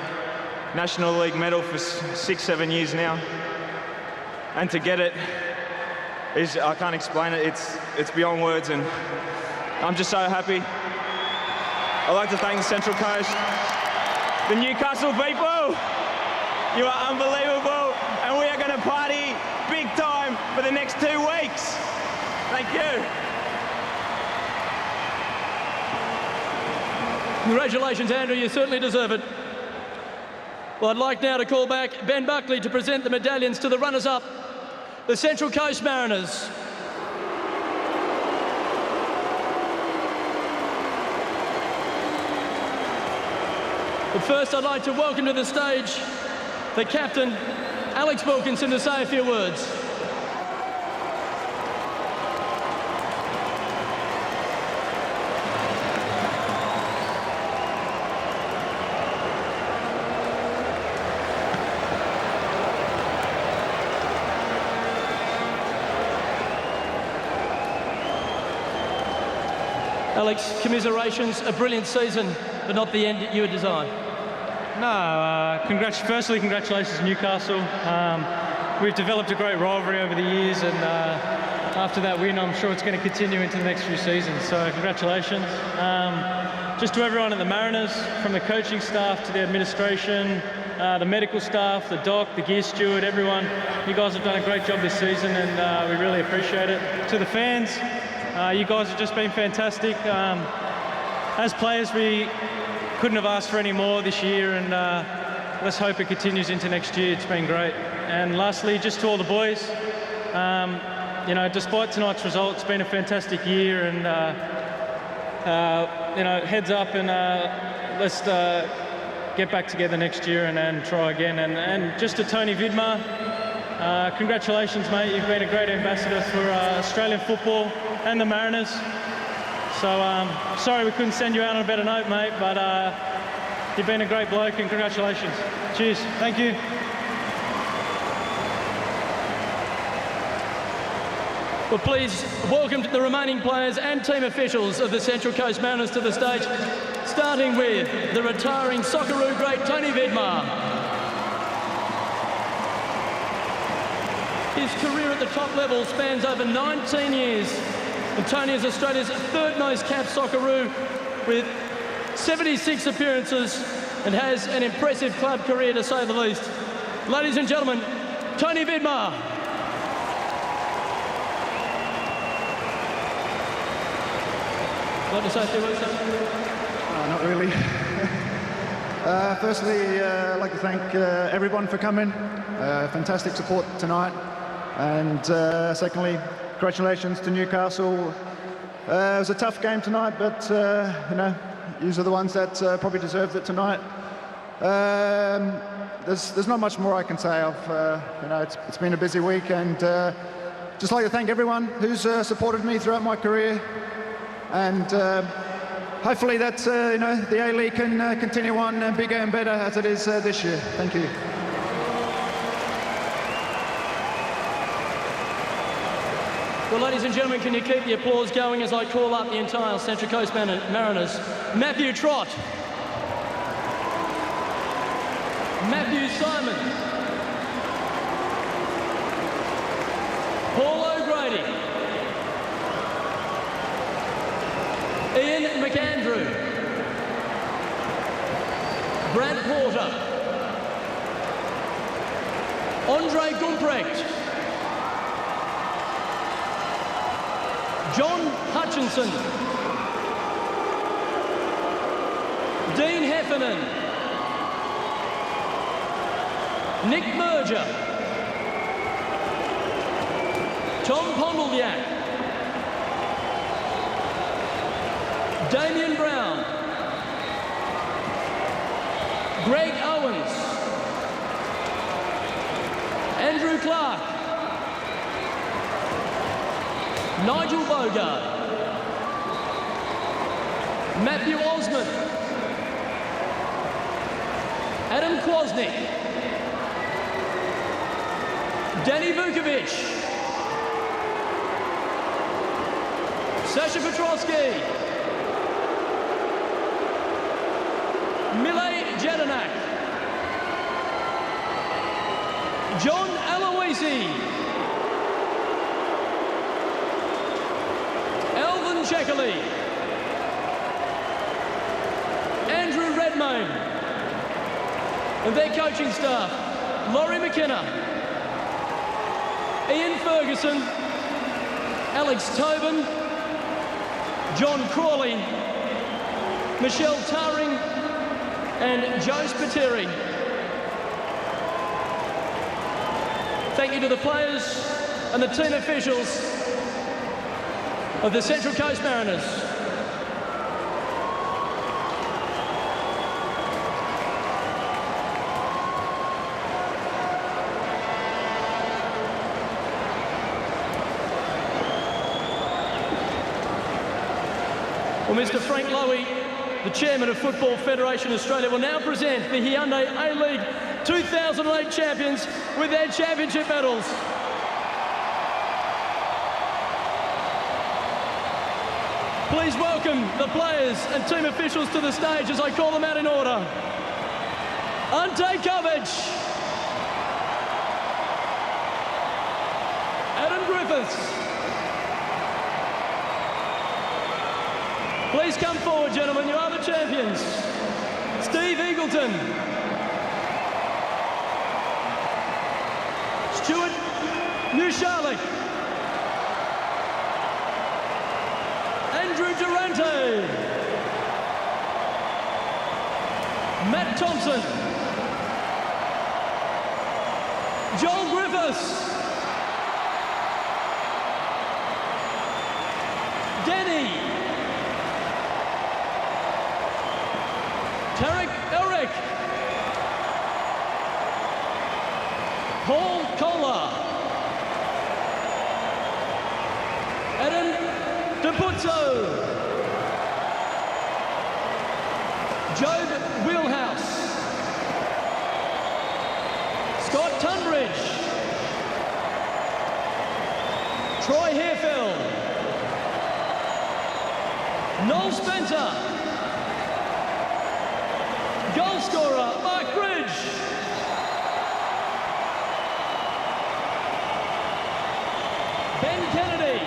National League medal for 6-7 years now. And to get it I can't explain it. It's beyond words, and I'm just so happy. I'd like to thank the Central Coast, the Newcastle people. You are unbelievable, and we are going to party big time for the next 2 weeks. Thank you. Congratulations, Andrew. You certainly deserve it. Well, I'd like now to call back Ben Buckley to present the medallions to the runners-up, the Central Coast Mariners. But first, I'd like to welcome to the stage the captain, Alex Wilkinson, to say a few words. Alex, commiserations, a brilliant season, but not the end that you had designed. No, firstly, congratulations to Newcastle. We've developed a great rivalry over the years, and after that win, I'm sure it's going to continue into the next few seasons. So congratulations. Just to everyone at the Mariners, from the coaching staff to the administration, the medical staff, the doc, the gear steward, everyone, you guys have done a great job this season, and we really appreciate it. To the fans, you guys have just been fantastic. As players, we couldn't have asked for any more this year, and let's hope it continues into next year. It's been great. And lastly, just to all the boys, you know, despite tonight's result, it's been a fantastic year, and you know, heads up, and let's get back together next year and try again. And just to Tony Vidmar, congratulations, mate. You've been a great ambassador for Australian football and the Mariners. So sorry we couldn't send you out on a better note, mate, but you've been a great bloke, and congratulations. Cheers. Thank you. Well, please welcome the remaining players and team officials of the Central Coast Mariners to the stage, starting with the retiring Socceroo great Tony Vidmar. His career at the top level spans over 19 years, and Tony is Australia's third most capped Socceroo with 76 appearances and has an impressive club career, to say the least. Ladies and gentlemen, Tony Vidmar. Like to say a few words? Not really. Firstly, I'd like to thank everyone for coming. Fantastic support tonight. And secondly, congratulations to Newcastle. It was a tough game tonight, but you know, these are the ones that probably deserved it tonight. There's not much more I can say. You know, it's been a busy week, and just like to thank everyone who's supported me throughout my career. And hopefully that you know, the A-League can continue on bigger and better as it is this year. Thank you. Well, ladies and gentlemen, can you keep the applause going as I call up the entire Central Coast Mariners? Matthew Trott. Matthew Simon. Paul O'Grady. Ian McAndrew. Brad Porter. Andre Gumprecht. John Hutchinson. Dean Heffernan. Nick Merger. Tom Pondlediak. Damien Brown. Greg Owens. Andrew Clark. Nigel Bogard. Matthew Osmond. Adam Kwasnik. Danny Vukovic. Sasha Petrosky. Milay Jedinak. John Aloisi. Shackley, Andrew Redmayne, and their coaching staff, Laurie McKenna, Ian Ferguson, Alex Tobin, John Crawley, Michelle Tarring, and Joe Spiteri. Thank you to the players and the team officials of the Central Coast Mariners. Well, Mr. Frank Lowy, the Chairman of Football Federation Australia, will now present the Hyundai A-League 2008 champions with their championship medals. Please welcome the players and team officials to the stage as I call them out in order. Ante Kovic, Adam Griffiths. Please come forward, gentlemen, you are the champions. Steve Eagleton. Stuart Nushalik. Andrew Durante. Matt Thompson. Joel Griffiths. Denny. Tarek Elric. Paul Kohler. Adam DePuzzo. Job Wheelhouse. Scott Tunbridge. Troy Hairfield. Noel Spencer. Goal scorer, Mark Bridge. Ben Kennedy.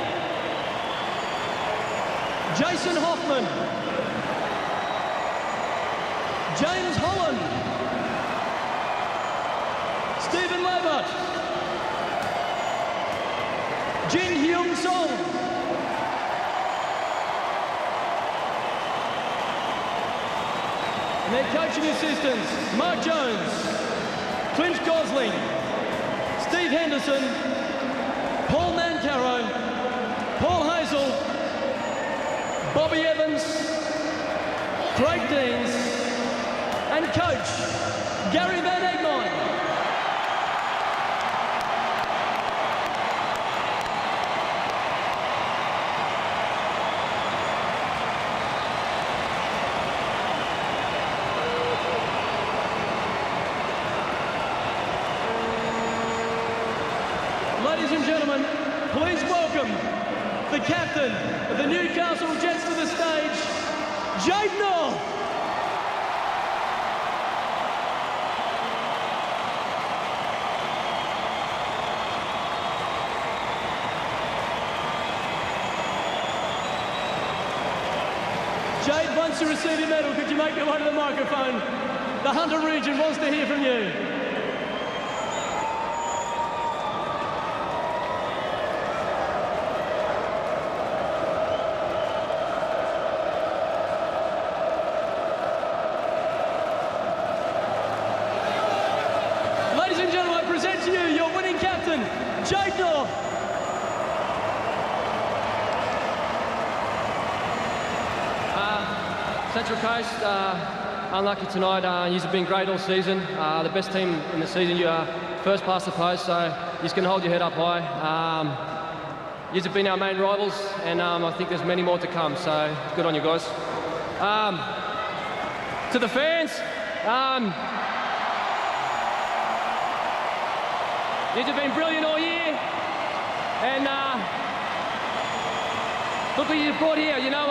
Jason Hoffman. James Holland. Stephen Lambert. Jin Hyung Song. And their coaching assistants, Mark Jones, Clint Gosling, Steve Henderson, Paul Nancaro, Paul Hazel, Bobby Evans, Craig Deans, and coach, Gary Van Egmond. Ladies and gentlemen, please welcome the captain of the Newcastle Jets to the stage, Jade North. Jade, once you receive your medal, could you make your way to the microphone? The Hunter region wants to hear from you. Ladies and gentlemen, I present to you your winning captain, Jade North. Central Coast, unlucky tonight. You've been great all season. The best team in the season. You are first past the post, so you just can hold your head up high. You've been our main rivals, and I think there's many more to come, so good on you guys. To the fans, you've been brilliant all year, and look what you've brought here. You know,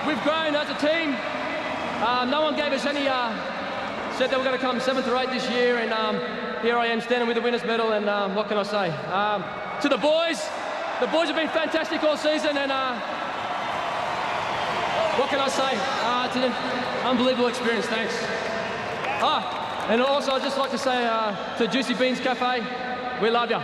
we've grown as a team. No one gave us any, said they were going to come 7th or 8th this year, and here I am standing with the winner's medal, and what can I say? To the boys have been fantastic all season, and what can I say? It's an unbelievable experience, thanks. And also I'd just like to say to Juicy Beans Cafe, we love you.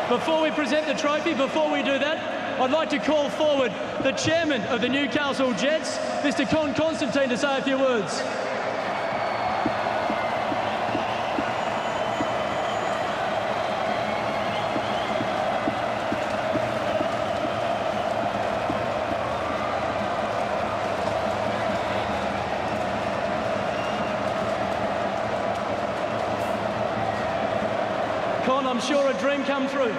Before we present the trophy, before we do that, I'd like to call forward the chairman of the Newcastle Jets, Mr. Con Constantine, to say a few words. Con, I'm sure a dream come true.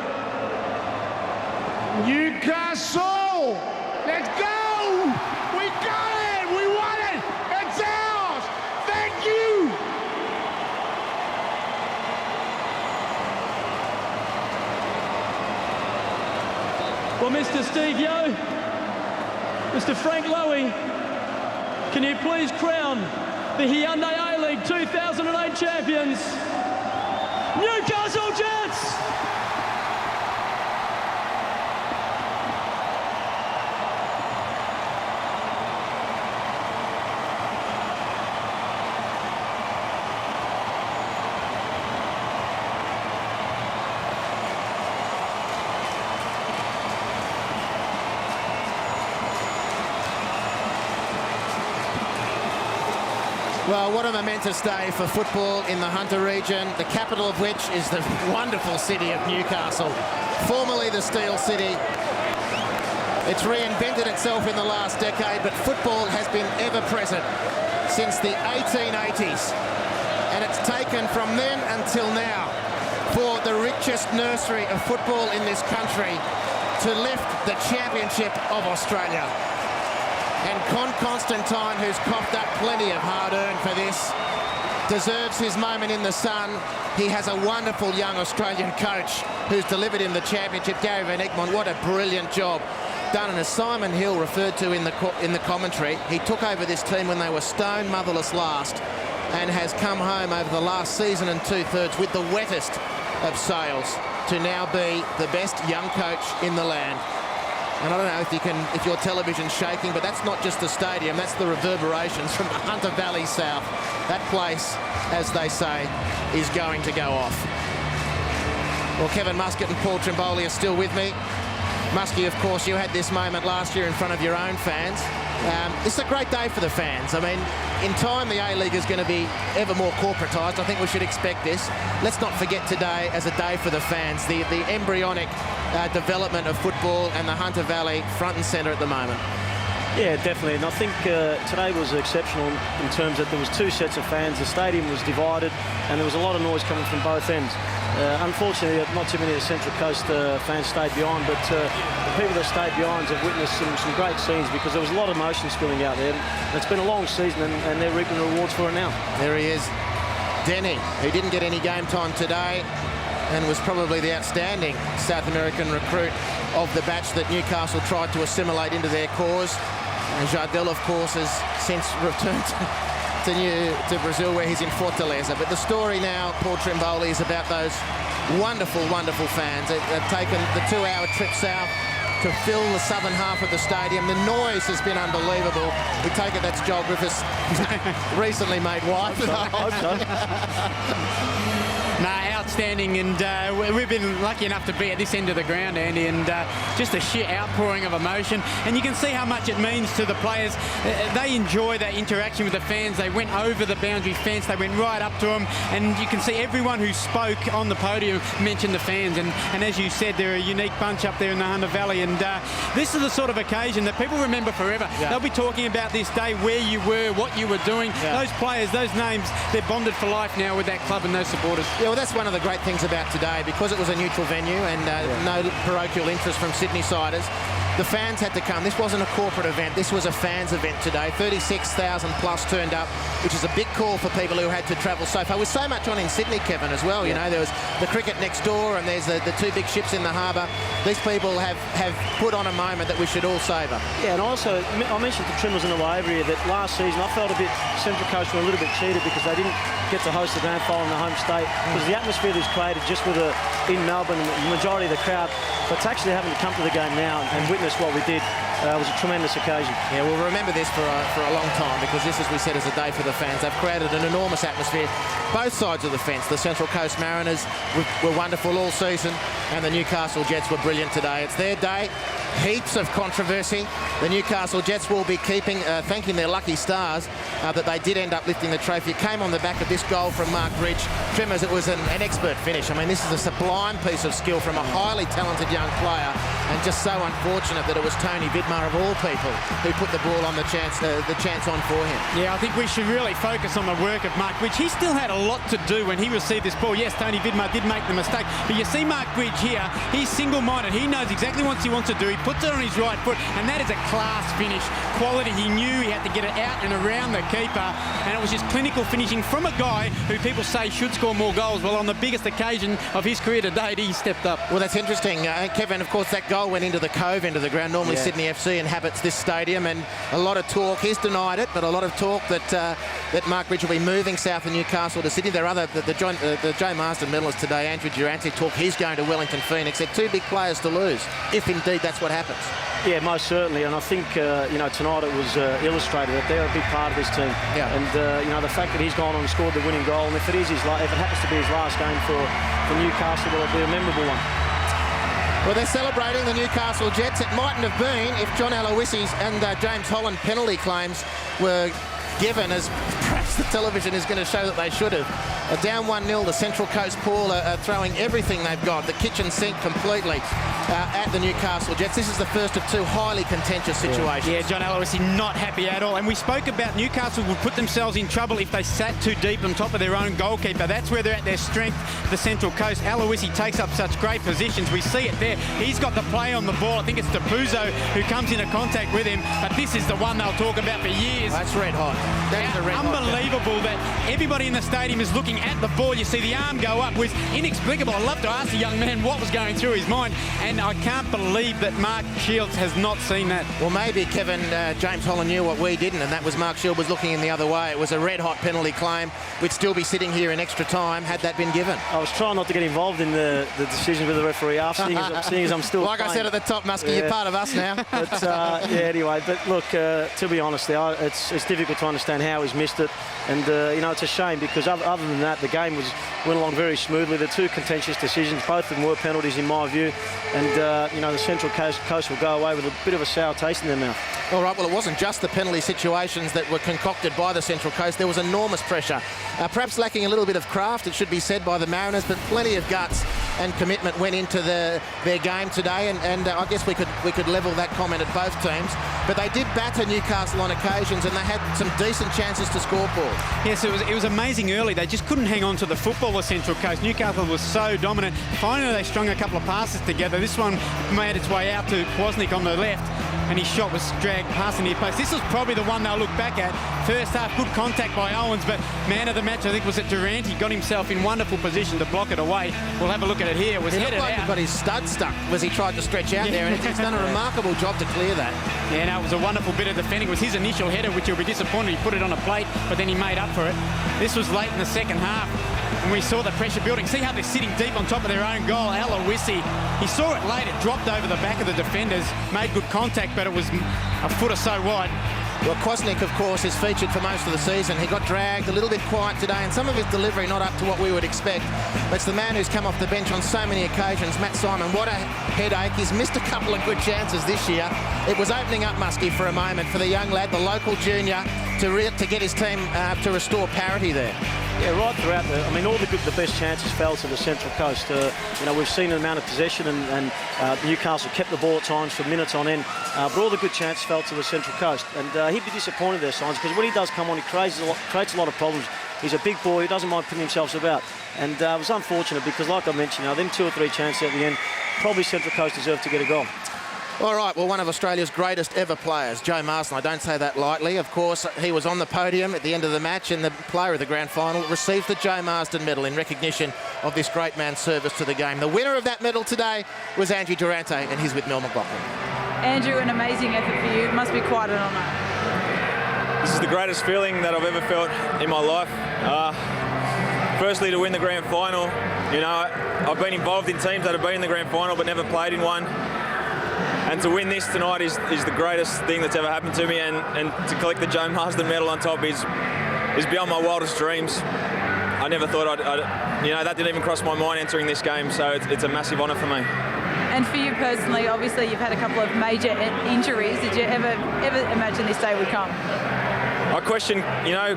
Newcastle! Let's go! We got it! We won it! It's ours! Thank you! Well, Mr. Steve Yo, Mr. Frank Lowy, can you please crown the Hyundai A-League 2008 champions, Newcastle Jets! Well, what a momentous day for football in the Hunter region, the capital of which is the wonderful city of Newcastle, formerly the Steel City. It's reinvented itself in the last decade, but football has been ever present since the 1880s. And it's taken from then until now for the richest nursery of football in this country to lift the championship of Australia. And Con Constantine, who's coughed up plenty of hard-earned for this, deserves his moment in the sun. He has a wonderful young Australian coach who's delivered him the championship, Gary Van Egmond. What a brilliant job done. And as Simon Hill referred to in the commentary, he took over this team when they were stone motherless last and has come home over the last season and two-thirds with the wettest of sails to now be the best young coach in the land. And I don't know if your television's shaking, but that's not just the stadium, that's the reverberations from the Hunter Valley South. That place, as they say, is going to go off. Well, Kevin Muscat and Paul Trimboli are still with me. Muskie, of course, you had this moment last year in front of your own fans. This is a great day for the fans. I mean, in time, the A-League is going to be ever more corporatised. I think we should expect this. Let's not forget today as a day for the fans, the embryonic development of football and the Hunter Valley front and centre at the moment. Yeah, definitely. And I think today was exceptional in terms that there was two sets of fans. The stadium was divided and there was a lot of noise coming from both ends. Unfortunately, not too many of the Central Coast fans stayed behind, but the people that stayed behind have witnessed some great scenes because there was a lot of emotion spilling out there. And it's been a long season and they're reaping the rewards for it now. There he is, Denny, who didn't get any game time today and was probably the outstanding South American recruit of the batch that Newcastle tried to assimilate into their cause. And Jardel, of course, has since returned to Brazil, where he's in Fortaleza. But the story now, Paul Trimboli, is about those wonderful, wonderful fans. They've taken the 2-hour trip south to fill the southern half of the stadium. The noise has been unbelievable. We take it that's Joel Griffiths, recently made wife. I hope so. No, outstanding, and we've been lucky enough to be at this end of the ground, Andy, and just a sheer outpouring of emotion, and you can see how much it means to the players. They enjoy that interaction with the fans. They went over the boundary fence, they went right up to them, and you can see everyone who spoke on the podium mentioned the fans, and as you said, they're a unique bunch up there in the Hunter Valley, and this is the sort of occasion that people remember forever. Yeah. They'll be talking about this day, where you were, what you were doing. Yeah. Those players, those names, they're bonded for life now with that club and those supporters. Yeah, well, that's one of the great things about today, because it was a neutral venue and no parochial interest from Sydney-siders. The fans had to come. This wasn't a corporate event. This was a fans event today. 36,000 plus turned up, which is a big call for people who had to travel so far. With so much on in Sydney, Kevin, as well. You know, there was the cricket next door and there's the two big ships in the harbour. These people have put on a moment that we should all savour. Yeah, and also, I mentioned to Trimmers in the way over here that last season I felt a bit, Central Coast were a little bit cheated because they didn't get to host the grand final in the home state. Because the atmosphere that's created just with in Melbourne, the majority of the crowd, but to actually having to come to the game now and witness witness what we did. It was a tremendous occasion. Yeah, we'll remember this for a long time, because this, as we said, is a day for the fans. They've created an enormous atmosphere. Both sides of the fence. The Central Coast Mariners were wonderful all season, and the Newcastle Jets were brilliant today. It's their day. Heaps of controversy. The Newcastle Jets will be thanking their lucky stars that they did end up lifting the trophy. It came on the back of this goal from Mark Bridge. Trimmers, it was an expert finish. I mean, this is a sublime piece of skill from a highly talented young player, and just so unfortunate that it was Tony Vidmar, of all people, who put the ball on the chance on for him. Yeah, I think we should really focus on the work of Mark Bridge. He still had a lot to do when he received this ball. Yes, Tony Vidmar did make the mistake, but you see Mark Bridge here, he's single-minded. He knows exactly what he wants to do. He puts it on his right foot, and that is a class finish. Quality. He knew he had to get it out and around the keeper, and it was just clinical finishing from a guy who people say should score more goals. Well, on the biggest occasion of his career to date, he stepped up. Well, that's interesting, Kevin. Of course, that goal went into the cove end of the ground. Normally, Sydney FC inhabits this stadium, and a lot of talk. He's denied it, but a lot of talk that Mark Bridge will be moving south of Newcastle to Sydney. There are the Joe Marsden medalist today, Andrew Durante, talk he's going to Wellington Phoenix. They're two big players to lose, if indeed that's what happens. Yeah, most certainly, and I think tonight it was illustrated that they're a big part of this team. Yeah. And the fact that he's gone on and scored the winning goal, and if it happens to be his last game for Newcastle, it'll be a memorable one. Well, they're celebrating the Newcastle Jets. It mightn't have been if John Aloisi's and James Holland penalty claims were given, as perhaps the television is going to show that they should have. Down 1-0, the Central Coast Paul are throwing everything they've got, the kitchen sink completely, at the Newcastle Jets. This is the first of two highly contentious situations. Yeah, John Aloisi not happy at all. And we spoke about Newcastle would put themselves in trouble if they sat too deep on top of their own goalkeeper. That's where they're at their strength, the Central Coast. Aloisi takes up such great positions. We see it there. He's got the play on the ball. I think it's Depuzo who comes into contact with him. But this is the one they'll talk about for years. That's red hot. That is a red hot. Unbelievable that everybody in the stadium is looking at the ball. You see the arm go up was inexplicable. I'd love to ask the young man what was going through his mind, and I can't believe that Mark Shields has not seen that. Well, maybe Kevin, James Holland knew what we didn't, and that was Mark Shield was looking in the other way. It was a red hot penalty claim. We'd still be sitting here in extra time had that been given. I was trying not to get involved in the decision with the referee after, seeing as I'm still like playing. I said at the top, Muskie, you're part of us now. But anyway, but look, to be honest, it's difficult to understand how he's missed it, and it's a shame, because other than that, the game went along very smoothly. The two contentious decisions, both of them were penalties in my view, and the Central Coast will go away with a bit of a sour taste in their mouth. All right, well, it wasn't just the penalty situations that were concocted by the Central Coast. There was enormous pressure, perhaps lacking a little bit of craft, it should be said, by the Mariners, but plenty of guts and commitment went into their game today, and I guess we could level that comment at both teams. But they did batter Newcastle on occasions, and they had some decent chances to score, Paul. Yes, it was amazing early. They just couldn't hang on to the football, the Central Coast. Newcastle was so dominant. Finally, they strung a couple of passes together. This one made its way out to Kwasnik on the left, and his shot was dragged past the near post. This was probably the one they'll look back at. First half, good contact by Owens, but man of the match, I think, was it Durant. He got himself in wonderful position to block it away. We'll have a look at it here. It was headed out. He got his stud stuck as he tried to stretch out there, and he's done a remarkable job to clear that. Yeah, no, it was a wonderful bit of defending. It was his initial header, which you'll be disappointed. He put it on a plate, but then he made up for it. This was late in the second half, and we saw the pressure building. See how they're sitting deep on top of their own goal. Aloisi, he saw it late. It dropped over the back of the defenders, made good contact, but it was a foot or so wide. Well, Kwasnik, of course, is featured for most of the season. He got dragged, a little bit quiet today, and some of his delivery not up to what we would expect. But it's the man who's come off the bench on so many occasions, Matt Simon. What a headache. He's missed a couple of good chances this year. It was opening up, Muskie, for a moment for the young lad, the local junior, to get his team to restore parity there. Yeah, right throughout all the best chances fell to the Central Coast. We've seen the amount of possession, and Newcastle kept the ball at times for minutes on end, but all the good chances fell to the Central Coast, and he'd be disappointed there, Signs, because when he does come on, he creates a lot of problems. He's a big boy, he doesn't mind putting himself about, and it was unfortunate because, like I mentioned, them 2 or 3 chances at the end, probably Central Coast deserved to get a goal. All right, well, one of Australia's greatest ever players, Joe Marsden, I don't say that lightly. Of course, he was on the podium at the end of the match, and the player of the grand final received the Joe Marsden medal in recognition of this great man's service to the game. The winner of that medal today was Andrew Durante, and he's with Mel McLaughlin. Andrew, an amazing effort for you. It must be quite an honour. This is the greatest feeling that I've ever felt in my life. Firstly, to win the grand final. I've been involved in teams that have been in the grand final but never played in one. And to win this tonight is the greatest thing that's ever happened to me, and to collect the Joe Marsden medal on top is beyond my wildest dreams. I never thought that didn't even cross my mind entering this game, so it's a massive honour for me. And for you personally, obviously you've had a couple of major injuries. Did you ever imagine this day would come? I question,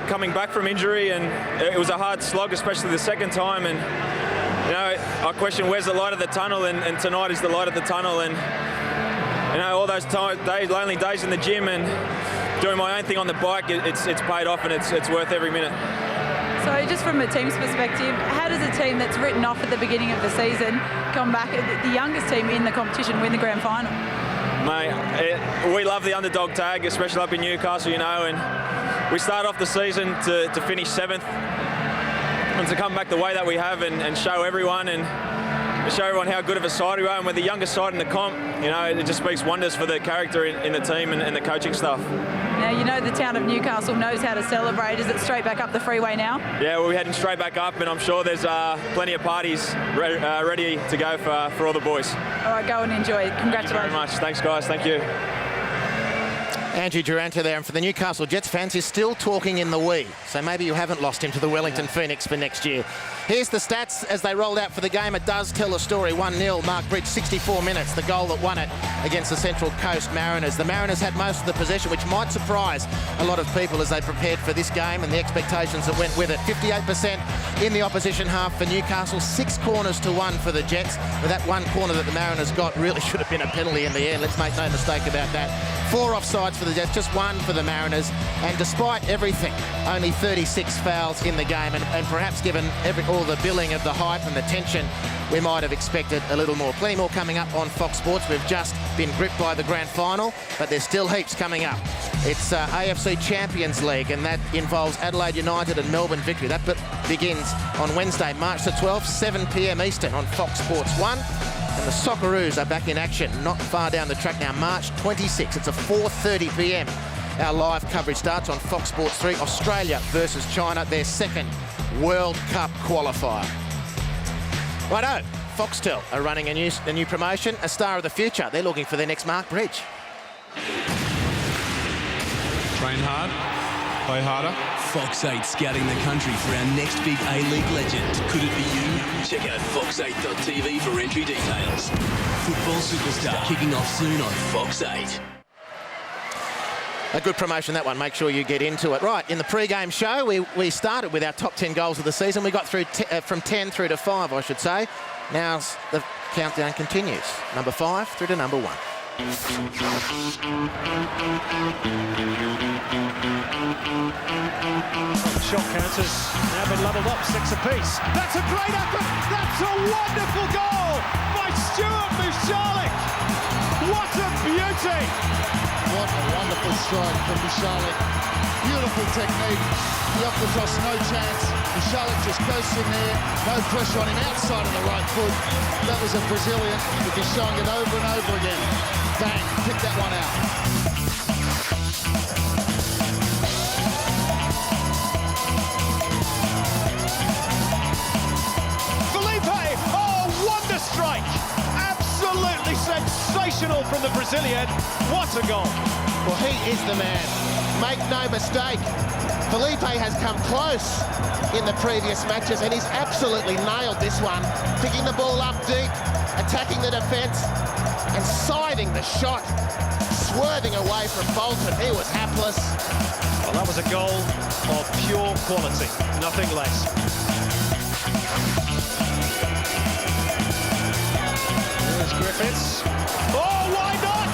coming back from injury, and it was a hard slog, especially the second time, and I question where's the light of the tunnel, and tonight is the light of the tunnel, and all those lonely days in the gym and doing my own thing on the bike, it's paid off, and it's worth every minute. So just from a team's perspective, how does a team that's written off at the beginning of the season come back, the youngest team in the competition, win the grand final? Mate, we love the underdog tag, especially up in Newcastle, and we start off the season to finish 7th, and to come back the way that we have and show everyone how good of a side we are, and we're the youngest side in the comp. It just speaks wonders for the character in the team and the coaching staff. Now, the town of Newcastle knows how to celebrate. Is it straight back up the freeway now? Yeah, we're heading straight back up, and I'm sure there's plenty of parties ready to go for all the boys. All right, go and enjoy. Congratulations. Thank you very much. Thanks, guys. Thank you. Andrew Duranta there, and for the Newcastle Jets fans, he's still talking in the wee, so maybe you haven't lost him to the Wellington Phoenix for next year. Here's the stats as they rolled out for the game. It does tell a story. 1-0, Mark Bridge, 64 minutes, the goal that won it against the Central Coast Mariners. The Mariners had most of the possession, which might surprise a lot of people as they prepared for this game and the expectations that went with it. 58% in the opposition half for Newcastle, 6 corners to 1 for the Jets. But that one corner that the Mariners got really should have been a penalty in the end. Let's make no mistake about that. 4 offsides for the Jets, just 1 for the Mariners, and despite everything, only 36 fouls in the game, and perhaps given all the billing of the hype and the tension, we might have expected a little more. Plenty more coming up on Fox Sports. We've just been gripped by the grand final, but there's still heaps coming up. It's AFC Champions League, and that involves Adelaide United and Melbourne Victory. That begins on Wednesday, March the 12th, 7 p.m. Eastern on Fox Sports 1. And the Socceroos are back in action, not far down the track now, March 26. It's a 4:30 p.m. Our live coverage starts on Fox Sports 3, Australia versus China, their second World Cup qualifier. Righto, Foxtel are running a new promotion, a star of the future. They're looking for their next Mark Bridge. Train hard, play harder. Fox 8 scouting the country for our next big A-League legend. Could it be you? Check out fox8.tv for entry details. Football Superstar kicking off soon on Fox 8. A good promotion, that one. Make sure you get into it. Right, in the pre-game show, we started with our top 10 goals of the season. We got through from 10 through to 5, I should say. Now the countdown continues. Number 5 through to number 1. Shot counters now been levelled up, 6 apiece. That's a great effort. That's a wonderful goal by Stuart Mushalik. What a beauty! What a wonderful strike from Mushalik. Beautiful technique. The off the toss, no chance. Mushalik just goes in there. No pressure on him outside of the right foot. That was a Brazilian. We'll be showing it over and over again. Bang, pick that one out. Strike, absolutely sensational from the Brazilian. What a goal. Well, he is the man. Make no mistake. Felipe has come close in the previous matches, and he's absolutely nailed this one. Picking the ball up deep, attacking the defence, and siding the shot, swerving away from Bolton. He was hapless. Well, that was a goal of pure quality, nothing less. Griffiths. Oh, why not?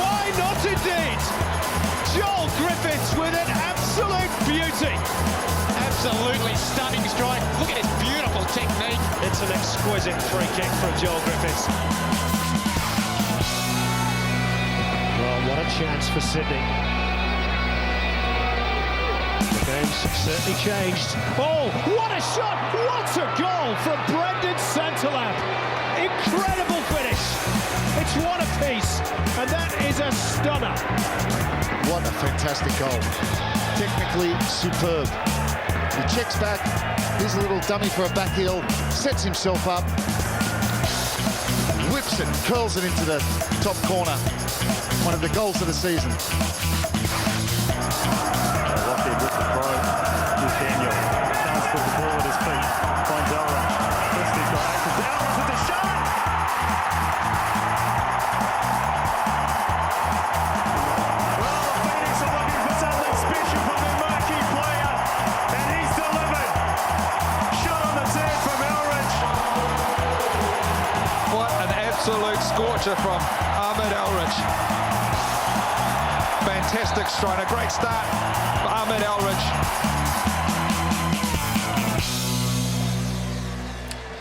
Why not indeed? Joel Griffiths with an absolute beauty. Absolutely stunning strike. Look at his beautiful technique. It's an exquisite free kick from Joel Griffiths. Well, what a chance for Sydney. The game's certainly changed. Oh, what a shot! What a goal from Brendan Santalab. Incredible finish. It's one apiece, and that is a stunner. What a fantastic goal. Technically superb. He checks back, he's a little dummy for a back heel, sets himself up, whips it, curls it into the top corner. One of the goals of the season. Locked in with the throw. Here's Daniel. Can't put the ball at his feet. Finds Elra. First he's got access. Elra's with the shot! Well, the Phoenix are looking for something special from their marquee player. And he's delivered. Shot on the turn from Elridge. What an absolute scorcher from Ahmed Elridge. Fantastic strike, a great start for Ahmed Elridge.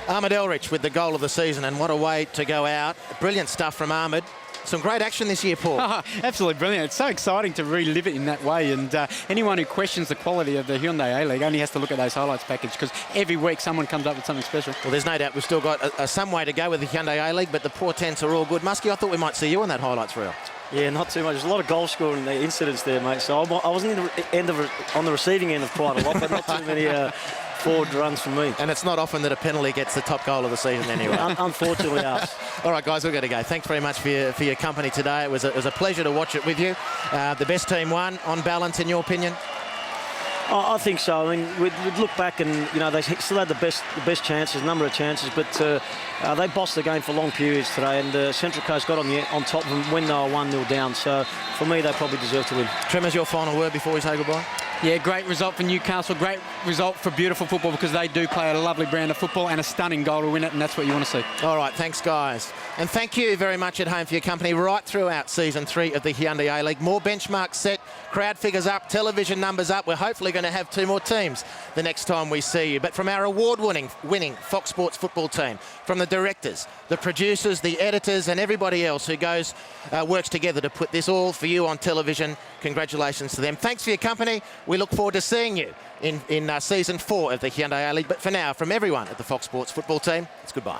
Ahmed Elridge with the goal of the season, and what a way to go out. Brilliant stuff from Ahmed. Some great action this year, Paul. Absolutely brilliant. It's so exciting to relive it in that way, and anyone who questions the quality of the Hyundai A-League only has to look at those highlights package, because every week someone comes up with something special. Well, there's no doubt we've still got some way to go with the Hyundai A-League, but the portents are all good. Muskie, I thought we might see you on that highlights reel. Yeah, not too much. There's a lot of goal scoring incidents there, mate. So I wasn't on the receiving end of quite a lot, but not too many forward runs from me. And it's not often that a penalty gets the top goal of the season anyway. Unfortunately, us. All right, guys, we've got to go. Thanks very much for your company today. It was a pleasure to watch it with you. The best team won, on balance, in your opinion? I think so. I mean, we'd look back and, you know, they still had the best chances, number of chances, but they bossed the game for long periods today, and Central Coast got on top of them when they were 1-0 down. So, for me, they probably deserve to win. Tremors, your final word before we say goodbye? Yeah, great result for Newcastle. Great result for beautiful football, because they do play a lovely brand of football, and a stunning goal to win it, and that's what you want to see. All right, thanks, guys. And thank you very much at home for your company right throughout Season 3 of the Hyundai A-League. More benchmarks set, crowd figures up, television numbers up. We're hopefully going to have 2 more teams the next time we see you. But from our award-winning Fox Sports football team, from the directors, the producers, the editors, and everybody else who works together to put this all for you on television, congratulations to them. Thanks for your company. We look forward to seeing you in Season 4 of the Hyundai A-League. But for now, from everyone at the Fox Sports football team, it's goodbye.